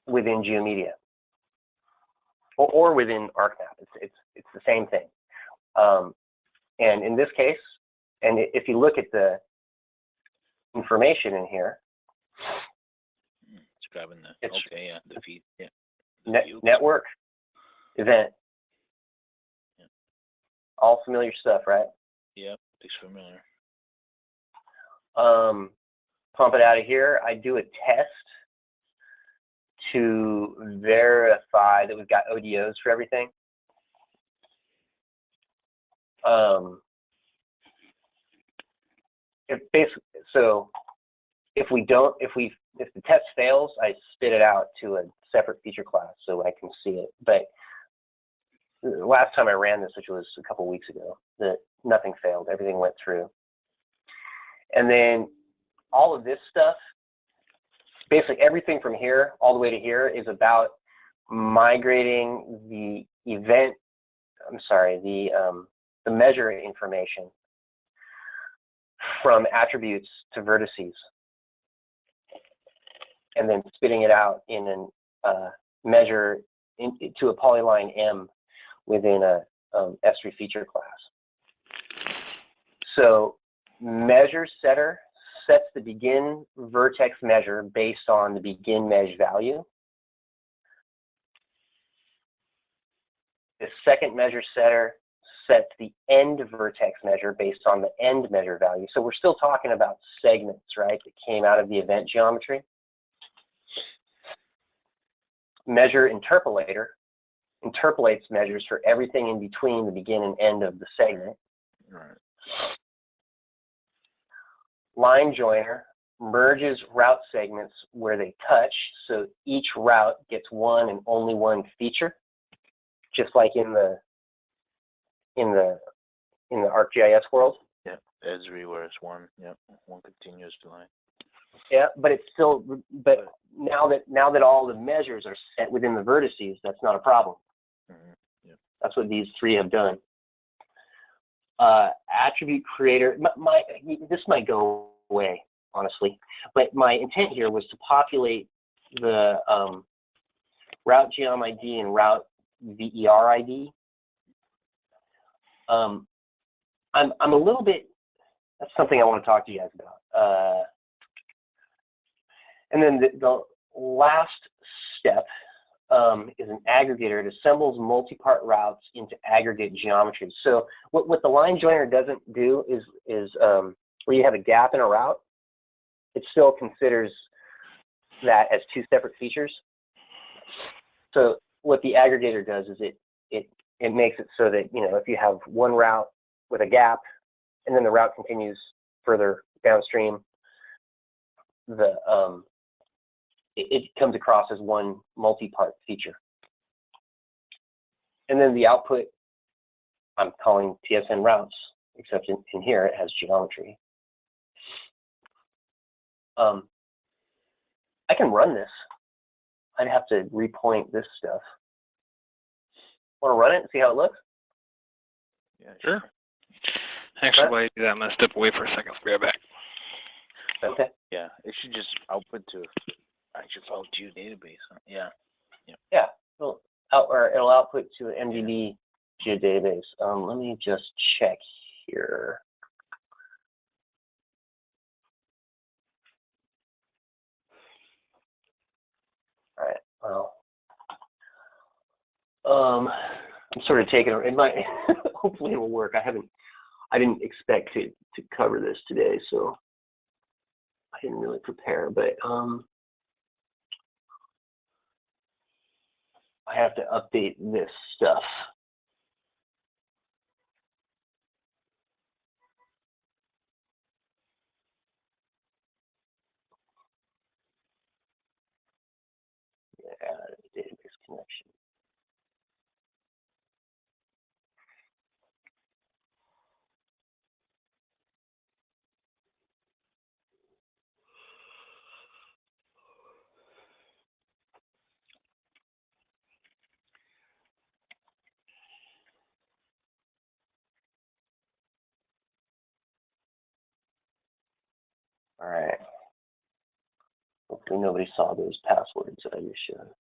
within GeoMedia or within ArcMap. It's the same thing. And in this case, and if you look at the information in here, it's grabbing the the feed, network, event, all familiar stuff, right? Yep, it's familiar. Pump it out of here. I do a test to verify that we've got ODOs for everything. If the test fails, I spit it out to a separate feature class so I can see it. But the last time I ran this, which was a couple weeks ago, nothing failed. Everything went through. And then all of this stuff, basically everything from here all the way to here is about migrating the measure information from attributes to vertices, and then spitting it out in a measure to a polyline M within a S3 feature class. So measure setter sets the begin vertex measure based on the begin measure value. The second measure setter sets the end vertex measure based on the end measure value. So we're still talking about segments, right, that came out of the event geometry. Measure interpolator interpolates measures for everything in between the begin and end of the segment. Right. Line joiner merges route segments where they touch, so each route gets one and only one feature, just like in the ArcGIS world. Yeah, everywhere is one. Yeah, one continuous line. Yeah, but it's still. But now that all the measures are set within the vertices, that's not a problem. Mm-hmm. Yeah. That's what these three have done. attribute creator. This might go away, honestly, but my intent here was to populate the route geom ID and route ver ID. I'm a little bit. That's something I want to talk to you guys about. And then the last step is an aggregator. It assembles multi-part routes into aggregate geometry. So what the line joiner doesn't do is where you have a gap in a route, it still considers that as two separate features. So what the aggregator does is it makes it so that, you know, if you have one route with a gap and then the route continues further downstream, it comes across as one multi-part feature. And then the output, I'm calling TSN routes, except in here it has geometry. I can run this. I'd have to repoint this stuff. Want to run it and see how it looks? Yeah, sure. Actually, while you do that, I'm going to step away for a second. I'll be right back. Okay. Yeah, it should just output to actual file geodatabase. Yeah. Yeah. It'll output to an MDB geodatabase. Let me just check here. All right. Well, I'm sort of taking it. Might hopefully it will work. I didn't expect to cover this today, so I didn't really prepare. But I have to update this stuff. Yeah, database connection. All right. Hopefully nobody saw those passwords that I just showed.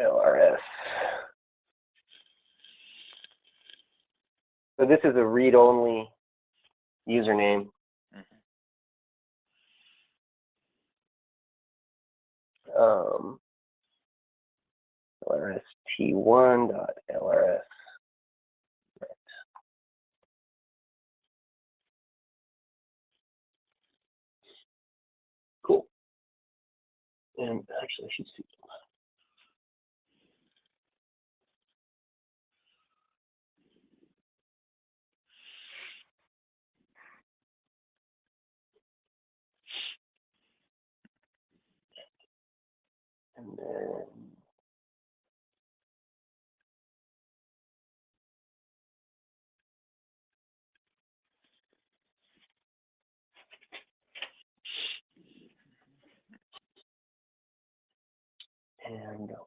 LRS. So this is a read-only username. LRST1.LRS. Right. Cool. And actually, I should see. And then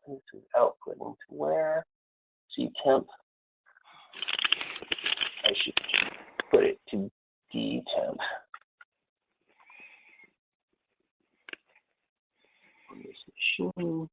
this is outputting to where? C temp. I should put it to D temp. On this machine.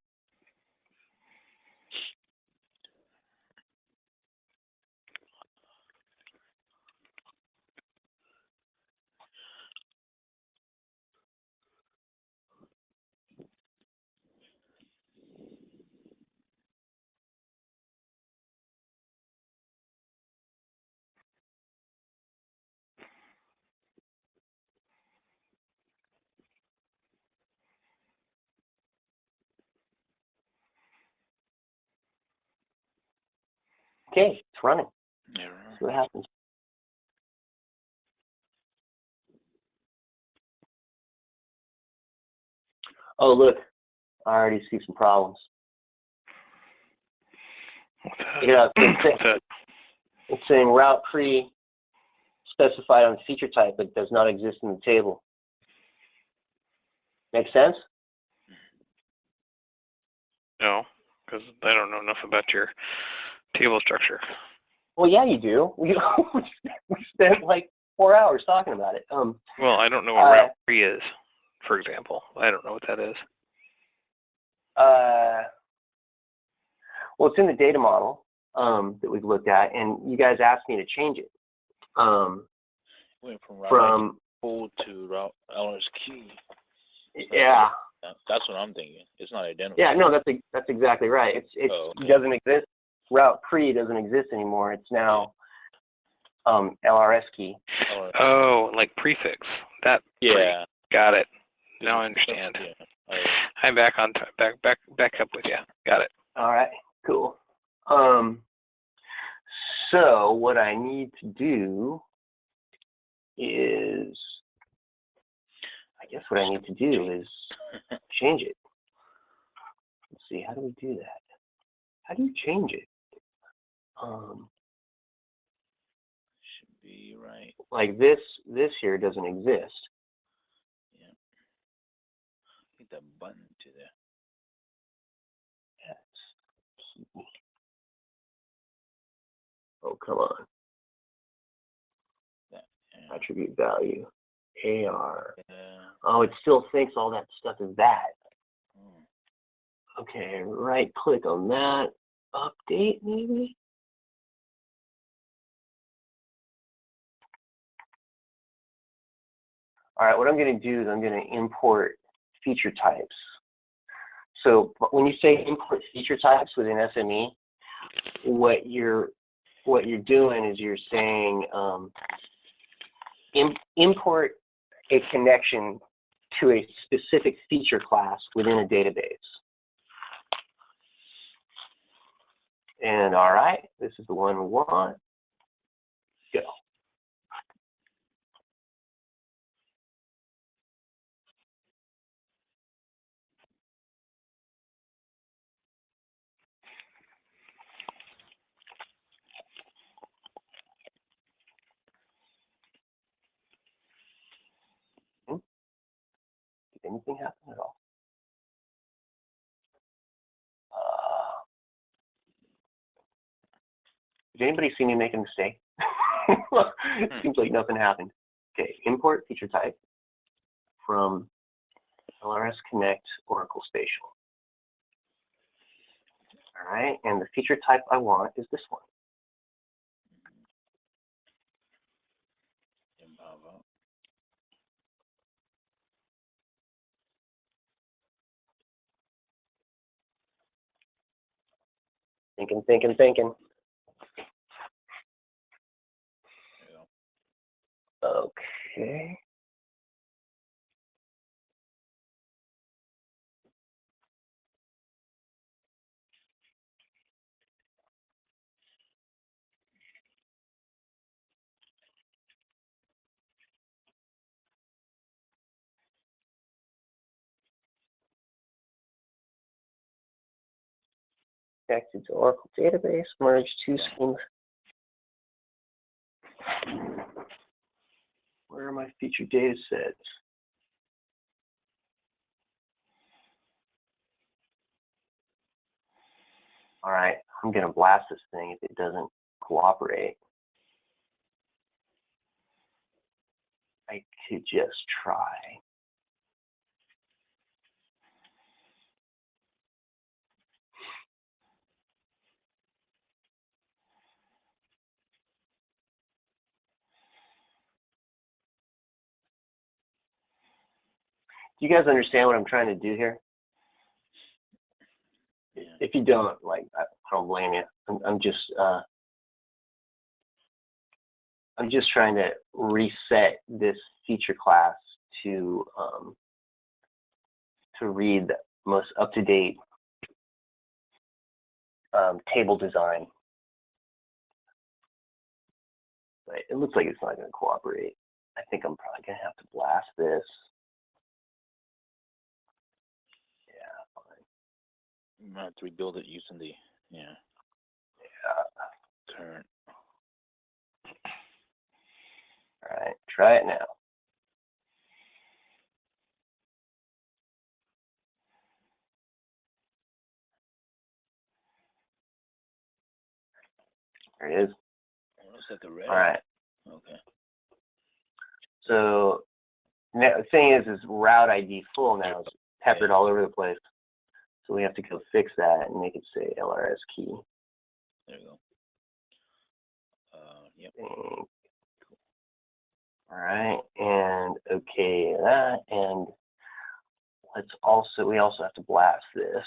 Okay, it's running. Yeah. See what happens. Oh, look, I already see some problems. Yeah, it's saying route pre specified on feature type, but does not exist in the table. Make sense? No, because I don't know enough about your table structure. Well, yeah, you do. We spent like 4 hours talking about it. Well, I don't know what route 3 is, for example. I don't know what that is. Well, it's in the data model that we've looked at, and you guys asked me to change it. Went from full to route LSQ. Yeah. That's what I'm thinking. It's not identical. Yeah, no, that's exactly right. It doesn't exist. Route pre doesn't exist anymore. It's now LRS key. Oh, like prefix. That. Yeah. Got it. Now I understand. Yeah. I'm back on back up with you. Got it. All right. Cool. So what I need to do is, I guess what I need to do is change it. Let's see, how do we do that? How do you change it? Should be right. Like this here doesn't exist. Yeah. Hit that button to there. Yes. Oh, come on. Yeah. Attribute value. AR. Yeah. Oh, it still thinks all that stuff is that. Okay, right click on that. Update maybe? All right, what I'm going to do is I'm going to import feature types. So when you say import feature types within SME, what you're doing is you're saying import a connection to a specific feature class within a database. And all right, this is the one we want. Go. Did anything happen at all? Did anybody see me make a mistake? Seems like nothing happened. Okay, import feature type from LRS Connect Oracle Spatial. All right, and the feature type I want is this one. Thinking. Okay. Connected to Oracle database, merge two schemes. Where are my featured data sets? All right, I'm going to blast this thing if it doesn't cooperate. I could just try. Do you guys understand what I'm trying to do here? Yeah. If you don't, like, I don't blame you. I'm just trying to reset this feature class to read the most up-to-date table design. But it looks like it's not going to cooperate. I think I'm probably going to have to blast this. Yeah, fine. You might have to rebuild it using the current. All right, try it now. There it is. What's that, the red? All right. Okay. So now, the thing is route ID full now is peppered all over the place. So we have to go fix that and make it say LRS key. There you go. Yep. All right, and okay that, and we also have to blast this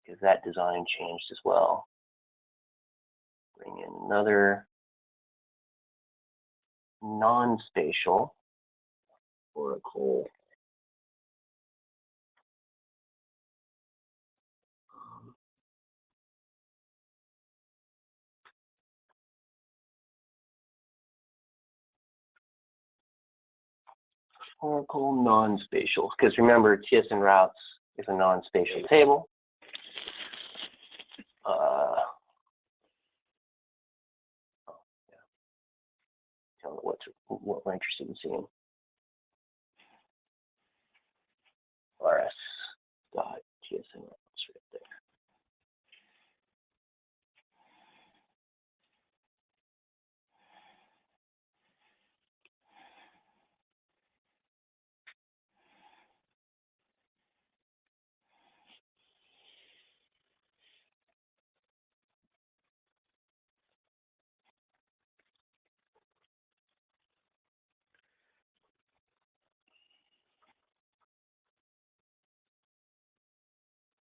because that design changed as well. Bring in another non-spatial Oracle. Oracle non-spatial, because remember TSN routes is a non-spatial table. Tell me what we're interested in seeing. RS.tsn routes right there.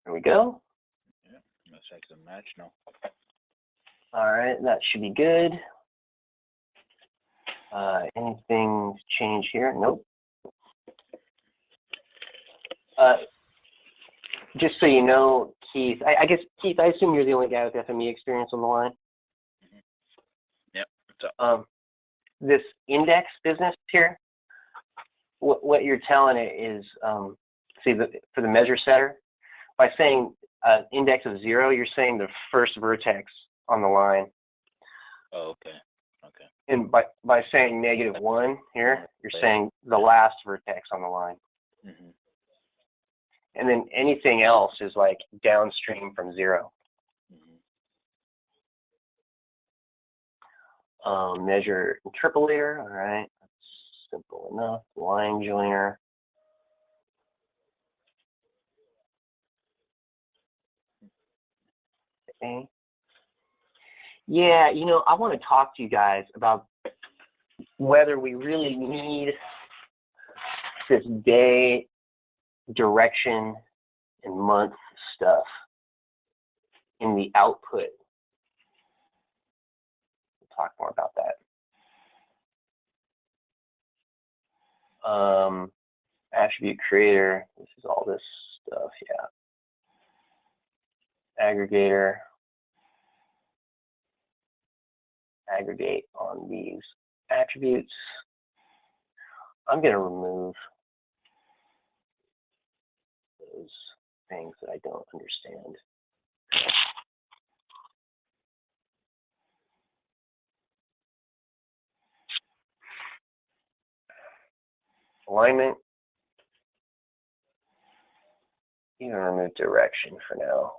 There we go. Yeah, looks like it's a match now. All right, that should be good. Anything change here? Nope. Just so you know, Keith, I guess, Keith, I assume you're the only guy with FME experience on the line. Yep, what's up? This index business here, what you're telling it is, see, for the measure setter, by saying index of 0, you're saying the first vertex on the line. Oh, okay. Okay. And by saying -1 here, you're saying the last vertex on the line. Mm-hmm. And then anything else is like downstream from 0. Mm-hmm. Measure interpolator, all right, that's simple enough. Line joiner. Okay. Yeah, you know, I want to talk to you guys about whether we really need this day, direction, and month stuff in the output. We'll talk more about that. Attribute creator, this is all this stuff, yeah. Aggregator, aggregate on these attributes. I'm going to remove those things that I don't understand. Alignment. You can remove direction for now.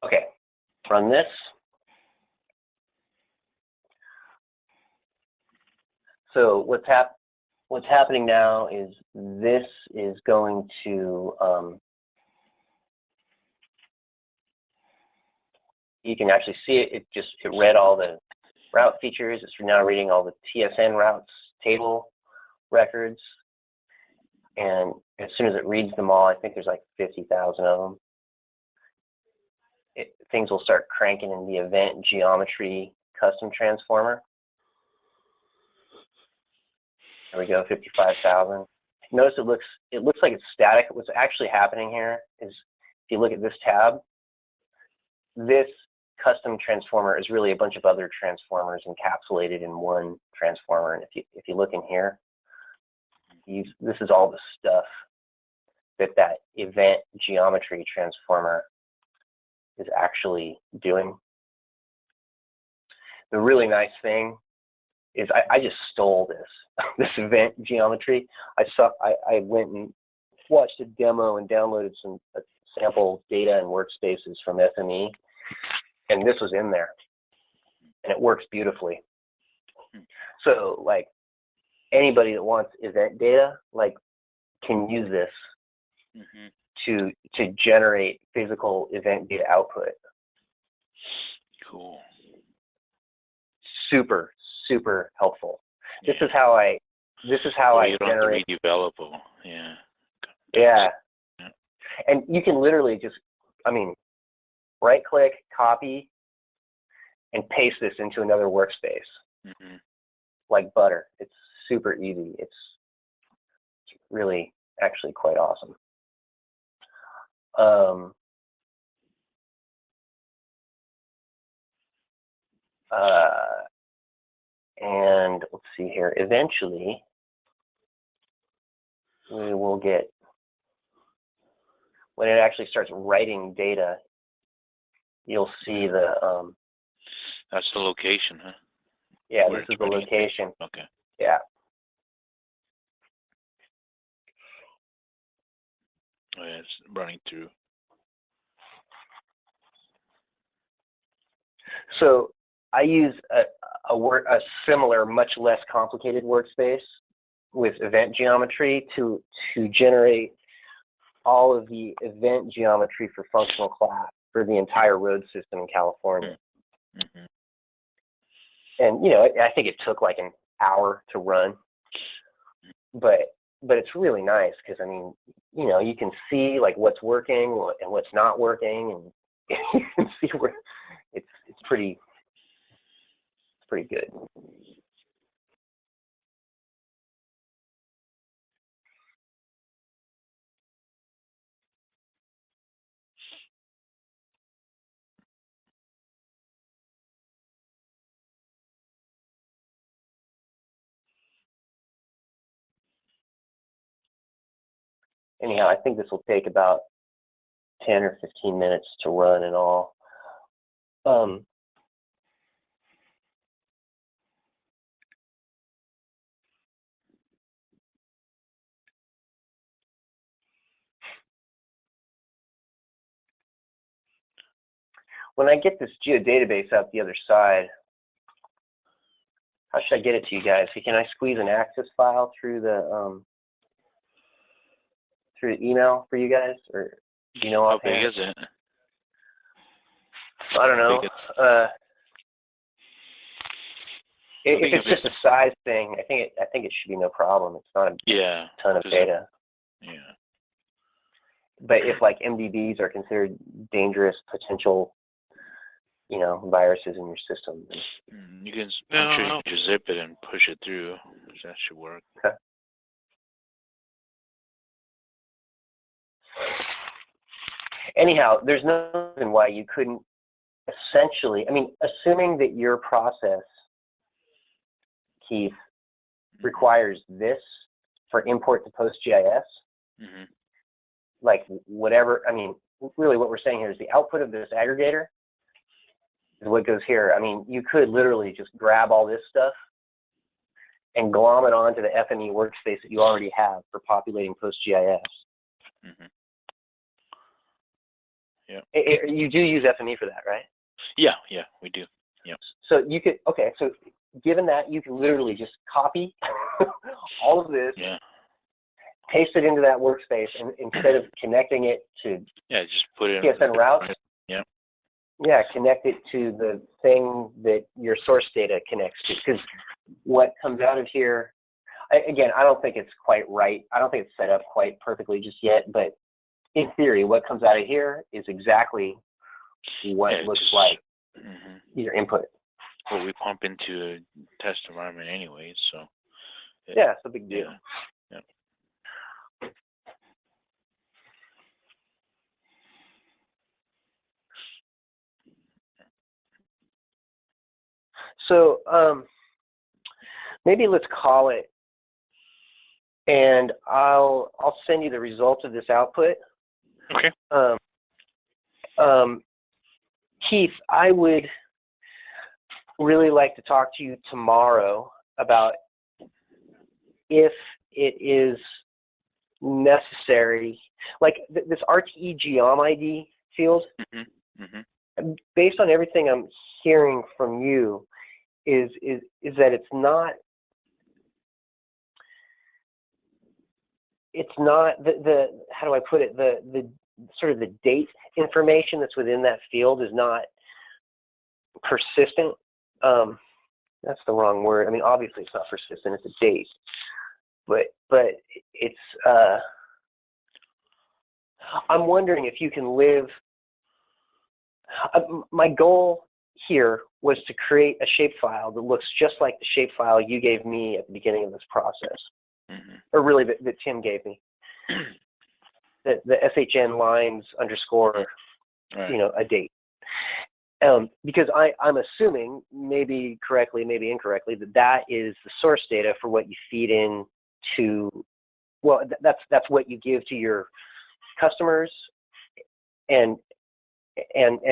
Okay, run this. So what's happening now is this is going to, you can actually see it. It read all the route features. It's now reading all the TSN routes table records. And as soon as it reads them all, I think there's like 50,000 of them. Things will start cranking in the event geometry custom transformer. There we go, 55,000. Notice it looks like it's static. What's actually happening here is, if you look at this tab, this custom transformer is really a bunch of other transformers encapsulated in one transformer. And if you look in here, this is all the stuff that event geometry transformer is actually doing. The really nice thing is I just stole this event geometry. I went and watched a demo and downloaded some sample data and workspaces from SME, and this was in there, and it works beautifully. So like anybody that wants event data can use this to generate physical event data output. Cool. Super helpful. Yeah. This is how I you don't generate. have to redevelopable. Yeah. Yeah. And you can literally just, right click, copy, and paste this into another workspace. Like butter. It's super easy. It's really actually quite awesome. And let's see here. Eventually, we will get, when it actually starts writing data, you'll see the. That's the location, huh? Yeah, this is the location. Okay. Yeah. Oh, yeah, it's running through. So I use a similar, much less complicated workspace with event geometry to generate all of the event geometry for functional class for the entire road system in California. And I think it took like an hour to run, but it's really nice because you can see like what's working and what's not working, and you can see where it's pretty good. Anyhow, I think this will take about 10 or 15 minutes to run and all. When I get this geodatabase out the other side, how should I get it to you guys? Can I squeeze an access file through the email for you guys, or do you know how offhand? big is it? I don't know. If it's just a size thing, I think it should be no problem. It's not a ton of data. Yeah. But if like MDBs are considered dangerous potential, viruses in your system, you can. I'm sure you can just zip it and push it through. That should work. Okay. Anyhow, there's no reason why you couldn't essentially, assuming that your process, Keith, requires this for import to PostGIS, like whatever, really what we're saying here is the output of this aggregator is what goes here. You could literally just grab all this stuff and glom it onto the FME workspace that you already have for populating PostGIS. Yeah. You do use FME for that, right? Yeah, we do. Yeah. So you could, so given that, you can literally just copy all of this, paste it into that workspace, and instead of connecting it to just put it TSN routes, connect it to the thing that your source data connects to. Because what comes out of here, again, I don't think it's quite right. I don't think it's set up quite perfectly just yet, but in theory, what comes out of here is exactly what it looks like your input. Well, we pump into a test environment anyways, so Yeah, it's a big deal. Yeah. So maybe let's call it, and I'll send you the results of this output. Okay. Keith, I would really like to talk to you tomorrow about if it is necessary, like this RTE geom ID field. Based on everything I'm hearing from you, is that it's not the how do I put it, the sort of the date information that's within that field is not persistent. That's the wrong word. I mean, obviously it's not persistent, it's a date. But it's I'm wondering if you can live, my goal here was to create a shapefile that looks just like the shapefile you gave me at the beginning of this process. Or really that Tim gave me. The SHN lines underscore, right. A date. Because I'm assuming, maybe correctly, maybe incorrectly, that is the source data for what you feed in to, well, that's what you give to your customers, and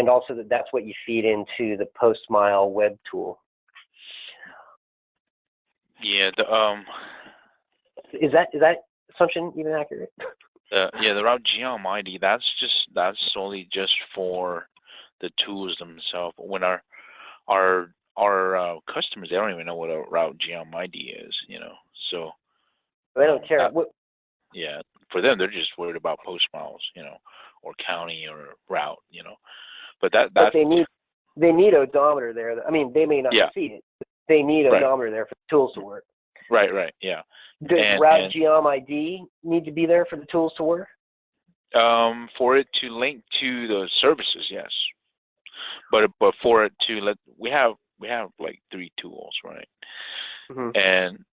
also that's what you feed into the post-mile web tool. Yeah. Is that assumption even accurate? The route geom ID, that's solely just for the tools themselves. When our customers, they don't even know what a route geom ID is, So they don't care. Yeah, for them, they're just worried about post miles, or county or route, But but they need odometer there. I mean, they may not see it. But they need odometer there for the tools to work. Right, yeah. Does route geom ID need to be there for the tools to work? For it to link to the services, yes. But for it to we have like 3 tools, right? And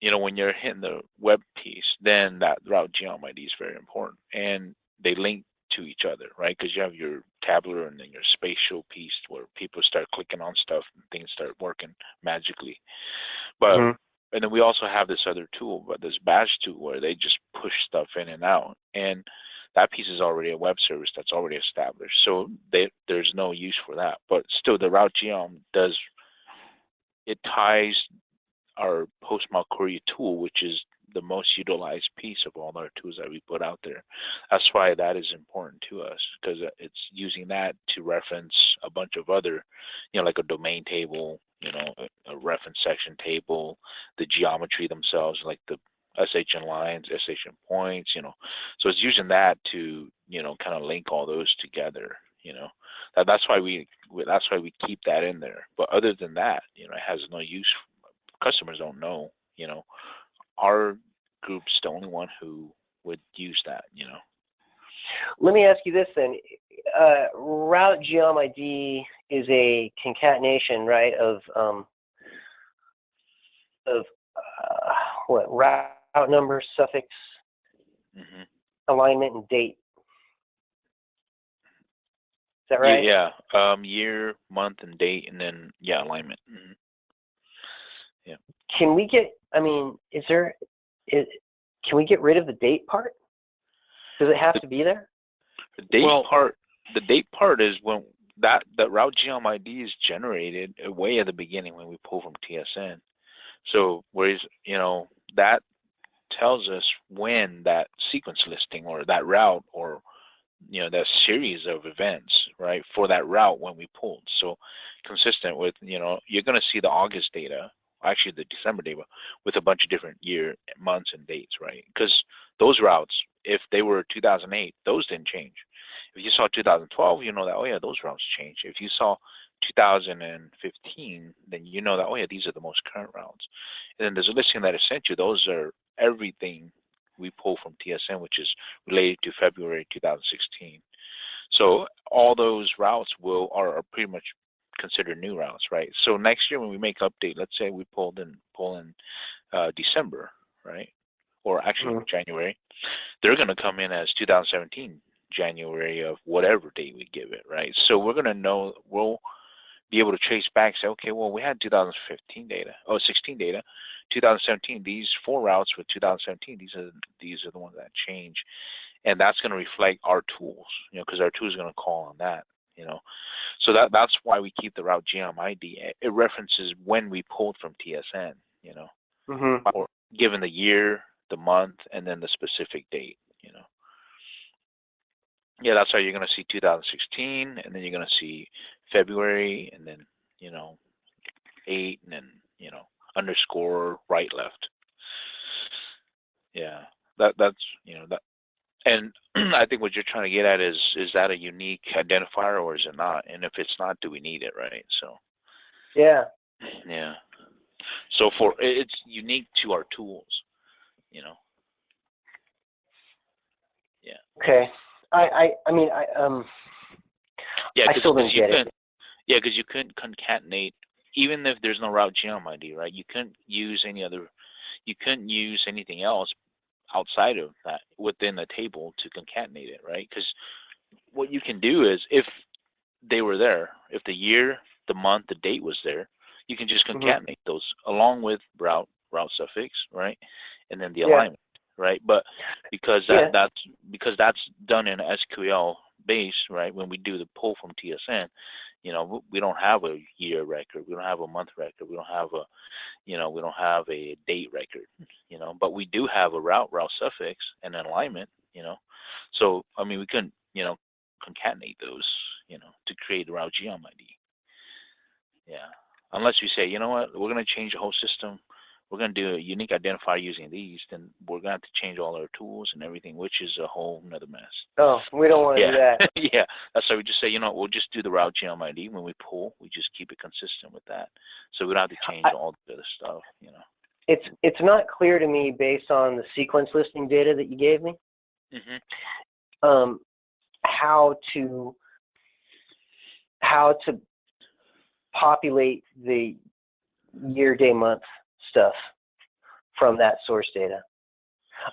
when you're hitting the web piece, then that route geom ID is very important, and they link to each other, right? Because you have your tabular and then your spatial piece where people start clicking on stuff and things start working magically. But and then we also have this other tool, but this badge tool where they just push stuff in and out, and that piece is already a web service that's already established, so there's no use for that. But still, the route geom ties our post-mile courier tool, which is the most utilized piece of all our tools that we put out there. That's why that is important to us, because it's using that to reference a bunch of other, like a domain table, a reference section table, the geometry themselves, like the SHN lines, SHN points, So it's using that to, kind of link all those together, That's why we keep that in there. But other than that, it has no use. Customers don't know, Our group's the only one who would use that, Let me ask you this then. Route geom ID is a concatenation, right, of what, route number, suffix, alignment, and date. Is that right? Yeah. Year, month, and date, and then alignment. Yeah. Can we get? I mean, can we get rid of the date part? Does it have to be there? The date part is when that route geom ID is generated way at the beginning when we pull from TSN. So whereas that tells us when that sequence listing or that route or that series of events, right, for that route when we pulled. So consistent with you're going to see the August data, actually the December data, with a bunch of different year, months, and dates, right? Because those routes, if they were 2008, those didn't change. If you saw 2012, that, those routes changed. If you saw 2015, then that, these are the most current routes. And then there's a listing that I sent you. Those are everything we pull from TSN, which is related to February 2016. So all those routes are pretty much considered new routes, right? So next year when we make update, let's say we pull in December, right? Or actually January, they're going to come in as 2017 January of whatever date we give it, right? So we're going to know, we'll be able to trace back, say, okay, well, we had 2015 data, 16 data, 2017, these 4 routes with 2017, these are the ones that change. And that's going to reflect our tools, because our tool is going to call on that, So that's why we keep the route GM ID. It references when we pulled from TSN, or given the year, the month, and then the specific date, Yeah, that's how you're going to see 2016, and then you're going to see February, and then, 8, and then, underscore, right, left. Yeah, that's, that. And I think what you're trying to get at is that a unique identifier or is it not? And if it's not, do we need it, right? So. Yeah. Yeah. So it's unique to our tools, Yeah. Okay. I still didn't get it. Yeah, because you couldn't concatenate, even if there's no route GM ID, right? You couldn't use anything else outside of that within the table to concatenate it, right? Because what you can do is, if they were there, if the year, the month, the date was there, you can just concatenate those along with route suffix, right? And then the alignment, right? But because that's done in SQL base, right? When we do the pull from TSN, we don't have a year record, we don't have a month record, we don't have a we don't have a date record, but we do have a route suffix and an alignment, So I mean, we couldn't, concatenate those, to create the route GM ID. Yeah, unless we say, you know what, we're going to change the whole system. We're going to do a unique identifier using these, then we're going to have to change all our tools and everything, which is a whole nother mess. Oh, we don't want to do that. Yeah, that's why we just say, we'll just do the route GM ID. When we pull, we just keep it consistent with that. So we don't have to change all the other stuff, It's not clear to me, based on the sequence listing data that you gave me, how to populate the year, day, month stuff from that source data.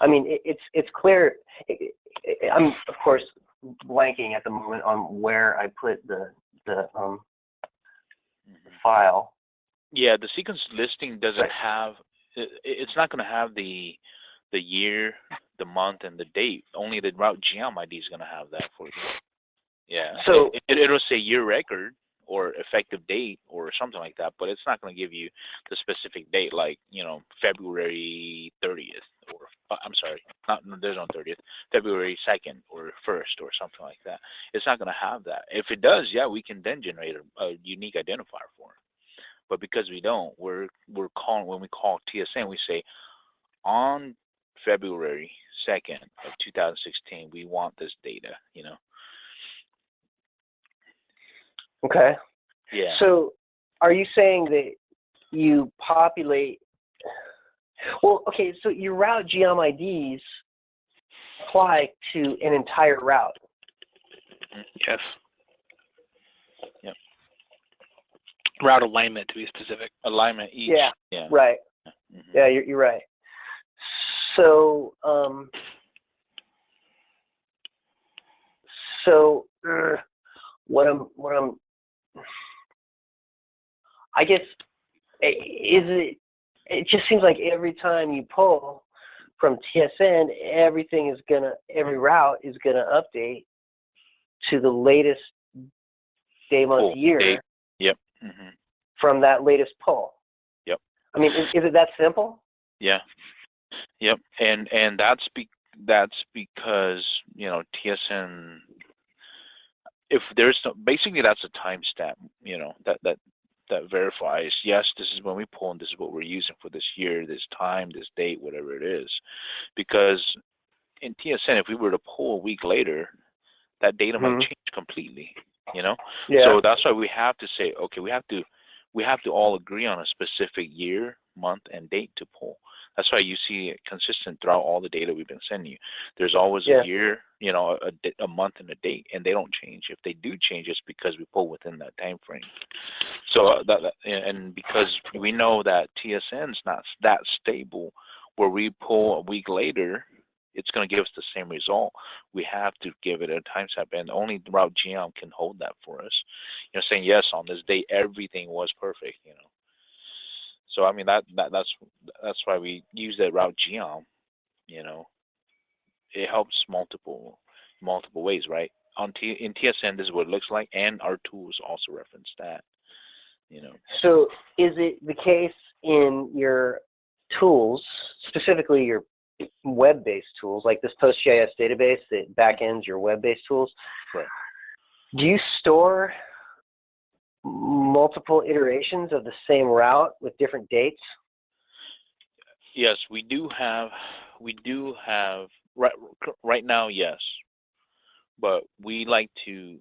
I mean, it's clear. I'm of course blanking at the moment on where I put the file. Yeah, the sequence listing doesn't have. It's not going to have the year, the month, and the date. Only the route GM ID is going to have that for you. Yeah. So it'll say year record or effective date or something like that, but it's not going to give you the specific date, like February 30th, or I'm sorry, there's no 30th, February 2nd or 1st or something like that. It's not going to have that. If it does, yeah, we can then generate a unique identifier for it. But because we don't, we're calling, when we call TSN, we say on February 2nd of 2016, we want this data, Okay. Yeah. So are you saying that you populate, well, okay, so your route GM IDs apply to an entire route? Yes. Yep. Route alignment, to be specific. Alignment each. Yeah. Right. Yeah, you're right. So, what I'm I guess, it just seems like every time you pull from TSN, every route is gonna update to the latest day, month, year. Date. Yep. From that latest pull. Yep. I mean, is it that simple? Yeah. Yep. And that's because TSN. If there's basically that's a timestamp, that verifies, yes, this is when we pull and this is what we're using for this year, this time, this date, whatever it is. Because in TSN, if we were to pull a week later, that data might change completely, Yeah. So that's why we have to say, okay, we have to all agree on a specific year, month, and date to pull. That's why you see it consistent throughout all the data we've been sending you. There's always a year, a month and a date, and they don't change. If they do change, it's because we pull within that time frame. So and because we know that TSN's not that stable, where we pull a week later, it's going to give us the same result. We have to give it a time step, and only Route GM can hold that for us. Saying yes, on this day everything was perfect. So I mean that's why we use that Route GM. It helps multiple ways, right? In TSN, this is what it looks like, and our tools also reference that. So is it the case in your tools, specifically your web-based tools, like this PostGIS database that backends your web-based tools? Right. Do you store multiple iterations of the same route with different dates? Yes, we do have right now, yes, but we like to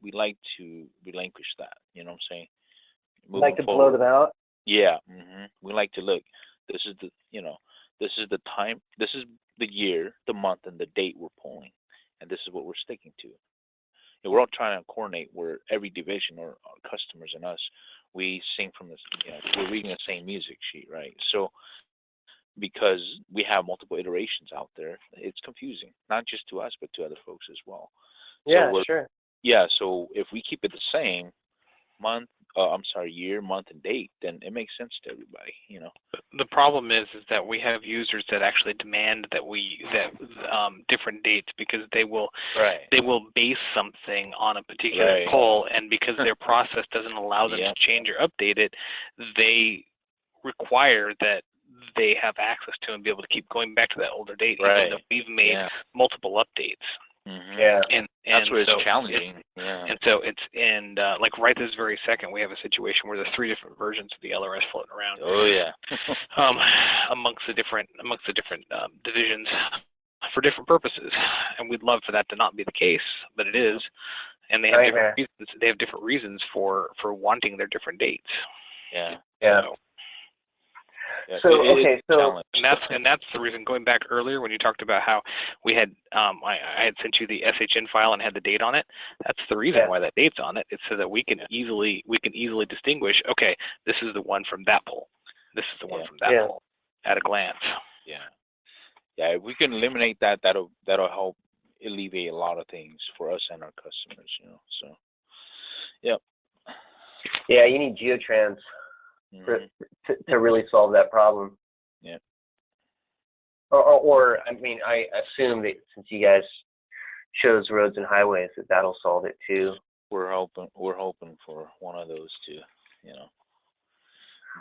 relinquish that. You know what I'm saying? Like to blow them out? Yeah. We like to look. This is the time. This is the year, the month, and the date we're pulling, and this is what we're sticking to. We're all trying to coordinate where every division or our customers and us, we sing from this. We're reading the same music sheet, right? So because we have multiple iterations out there, it's confusing, not just to us, but to other folks as well. Yeah, sure. Yeah, so if we keep it the same year, month, and date, then it makes sense to everybody, The problem is that we have users that actually demand that different dates, because they will base something on a particular poll, and because their process doesn't allow them to change or update it, they require that they have access to and be able to keep going back to that older date, even though we've made multiple updates. Yeah, and that's where it's so challenging. And so like right this very second, we have a situation where there's 3 different versions of the LRS floating around. Oh yeah. Amongst the different divisions for different purposes, and we'd love for that to not be the case, but it is, and they have different reasons. They have different reasons for wanting their different dates. Yeah. And that's the reason. Going back earlier when you talked about how we had, I had sent you the SHN file and had the date on it. That's the reason why that date's on it. It's so that we can easily distinguish. Okay, this is the one from that poll. This is the one from that poll at a glance. Yeah. If we can eliminate that, that'll help alleviate a lot of things for us and our customers. So. Yep. Yeah, you need geotrans. To really solve that problem. Yeah. Or I mean, I assume that since you guys chose roads and highways, that'll solve it too. We're hoping for one of those to,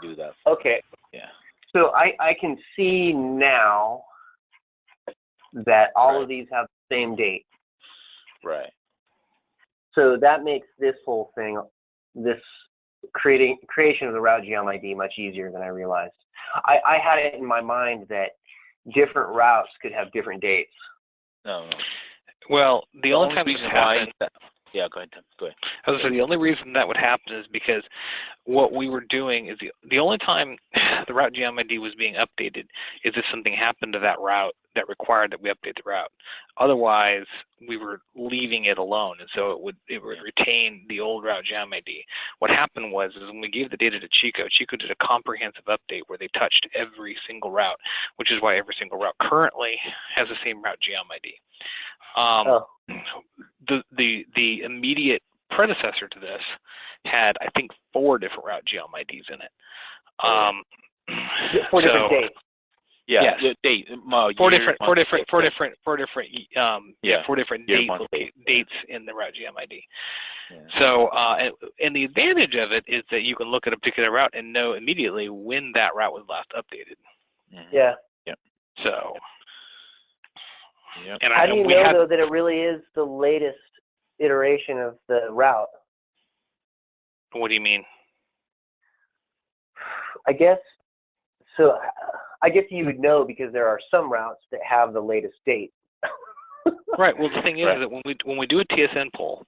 do that. Okay. Yeah. So I can see now that all of these have the same date. Right. So that makes this whole thing, this creation of the Route GM ID much easier than I realized. I had it in my mind that different routes could have different dates. No. Well, the only time this happens. Yeah, go ahead, Tim. Go ahead. I was going to say, the only reason that would happen is because what we were doing is the only time the Route GM ID was being updated is if something happened to that route that required that we update the route. Otherwise, we were leaving it alone, and so it would retain the old Route GM ID. What happened was when we gave the data to Chico did a comprehensive update where they touched every single route, which is why every single route currently has the same Route GM ID. The immediate predecessor to this had, I think, 4 different Route GM IDs in it. 4 different dates. Yeah, yes. Date. Four different dates in the Route GM ID. Yeah. So, and the advantage of it is that you can look at a particular route and know immediately when that route was last updated. Mm-hmm. Yeah. So. Yep. And how do you know, though, that it really is the latest iteration of the route? What do you mean? I guess you would know because there are some routes that have the latest date. Right. Well, the thing is that when we do a TSN poll,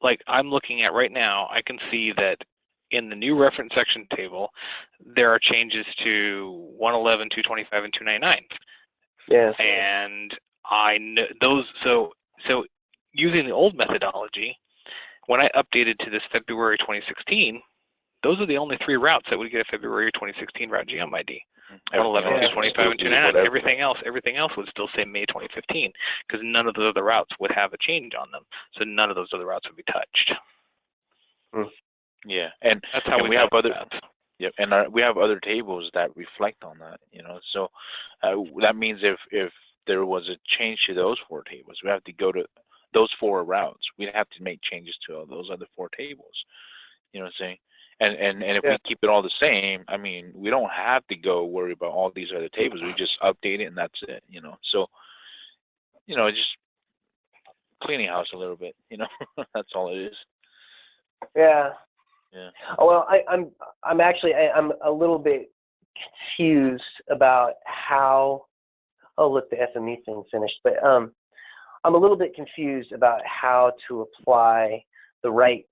like I'm looking at right now, I can see that in the new reference section table, there are changes to 111, 225, and 299. Yes. And I know those. So using the old methodology, when I updated to this February 2016, those are the only 3 routes that would get a February 2016 route GM ID. 111, 225, and 299. Everything else would still say May 2015 because none of the other routes would have a change on them. So none of those other routes would be touched. Yeah, and that's how we have other. Yep, and we have other tables that reflect on that. So that means if there was a change to those 4 tables, we have to go to those 4 routes. We'd have to make changes to all those other 4 tables. You know what I'm saying? And if we keep it all the same, I mean, we don't have to go worry about all these other tables. We just update it and that's it. So just cleaning house a little bit. That's all it is. Yeah. Yeah. Oh, well, I'm actually a little bit confused about how. Oh, look, the FME thing finished. But I'm a little bit confused about how to apply the right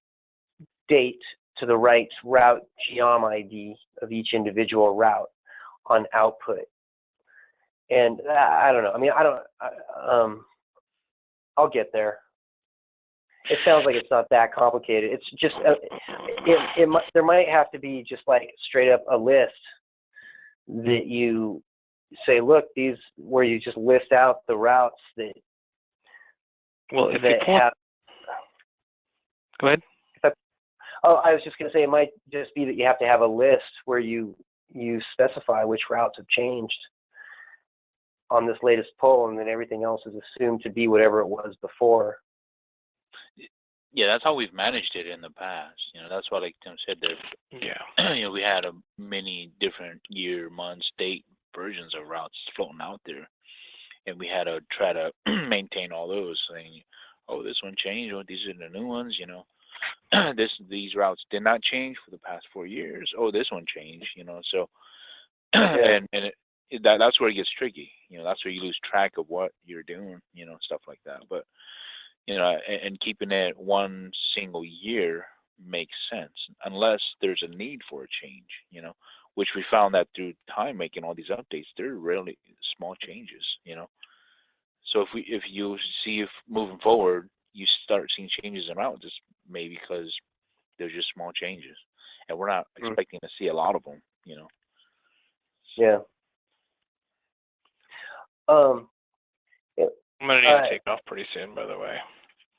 date to the right route geom ID of each individual route on output. And I don't know. I mean, I'll get there. It sounds like it's not that complicated. It's just there might have to be just like straight up a list that you say, look, these where you just list out the routes that. Well, if you have. Go ahead. Oh, I was just going to say it might just be that you have to have a list where you specify which routes have changed on this latest poll, and then everything else is assumed to be whatever it was before. Yeah, that's how we've managed it in the past. That's why, like Tim said, we had many different year, months, date versions of routes floating out there, and we had to try to maintain all those, saying, "Oh, this one changed. Oh, these are the new ones." These routes did not change for the past 4 years. Oh, this one changed. So and that's where it gets tricky. That's where you lose track of what you're doing. Stuff like that. But and keeping it one single year makes sense unless there's a need for a change. Which we found that through time making all these updates, they're really small changes. So if you see if moving forward you start seeing changes in routes, it's maybe because there's just small changes, and we're not expecting to see a lot of them. Yeah. I'm gonna need to take off pretty soon, by the way.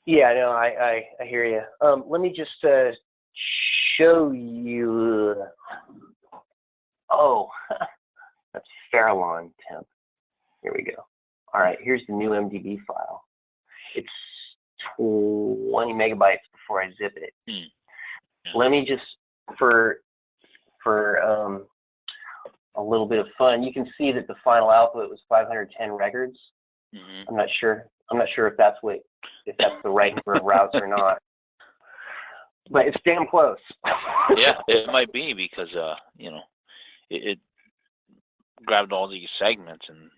Yeah, no, I hear you. Let me just show you. Oh, that's Farallon temp. Here we go. All right, here's the new MDB file. It's 20 megabytes before I zip it. Let me just, for a little bit of fun, you can see that the final output was 510 records. I'm not sure if that's the right number of routes or not, but it's damn close. Yeah, it might be because it grabbed all these segments and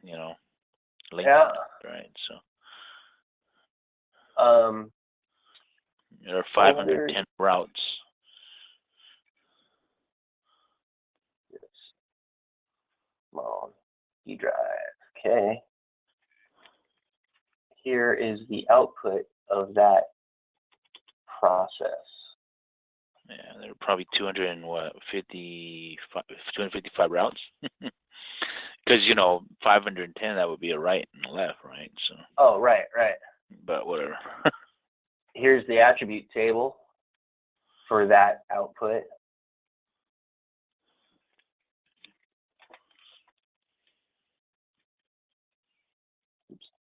linked them, right? So there are 510 routes. Yes. Come on, E drive. Okay. Here is the output of that process. Yeah, there are probably 255 routes. Because 510, that would be a right and a left, right? So. Oh, right. But whatever. Here's the attribute table for that output. Oops.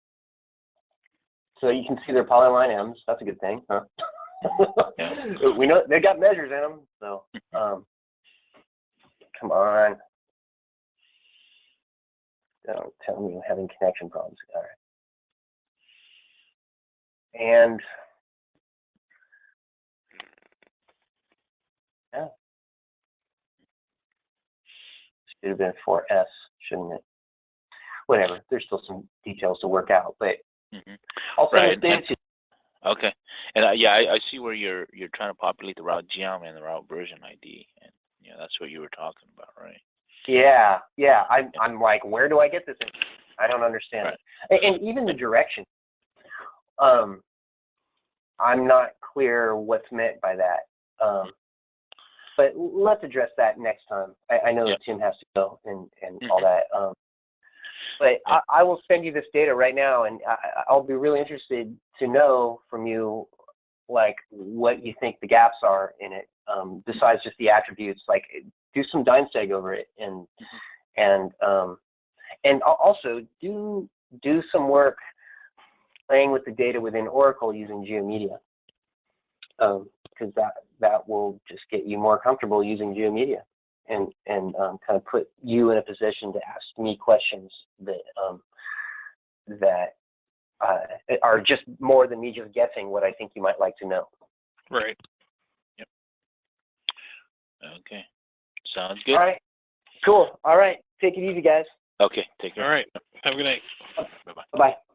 So you can see their polyline M's. That's a good thing, huh? Yeah. We know they got measures in them, so come on. Don't tell me you're having connection problems. All right. And yeah, should have been 4S, shouldn't it? Whatever. There's still some details to work out, but I'll send this to Okay. And yeah, I see where you're trying to populate the route geom and the route version ID, and yeah, that's what you were talking about, right? Yeah. I'm like, where do I get this in? I don't understand Right. it. And even the direction. I'm not clear what's meant by that. But let's address that next time. I know that Tim has to go and all that. But I will send you this data right now, and I'll be really interested to know from you, like, what you think the gaps are in it, besides just the attributes. Like, do some dynstag over it, and also do some work playing with the data within Oracle using GeoMedia, because that will just get you more comfortable using GeoMedia, and kind of put you in a position to ask me questions that are just more than me just guessing what I think you might like to know. Right. Yep. Okay. Sounds good. All right. Cool. All right. Take it easy, guys. Okay. Take care. All right. Have a good night. Bye-bye. Bye-bye.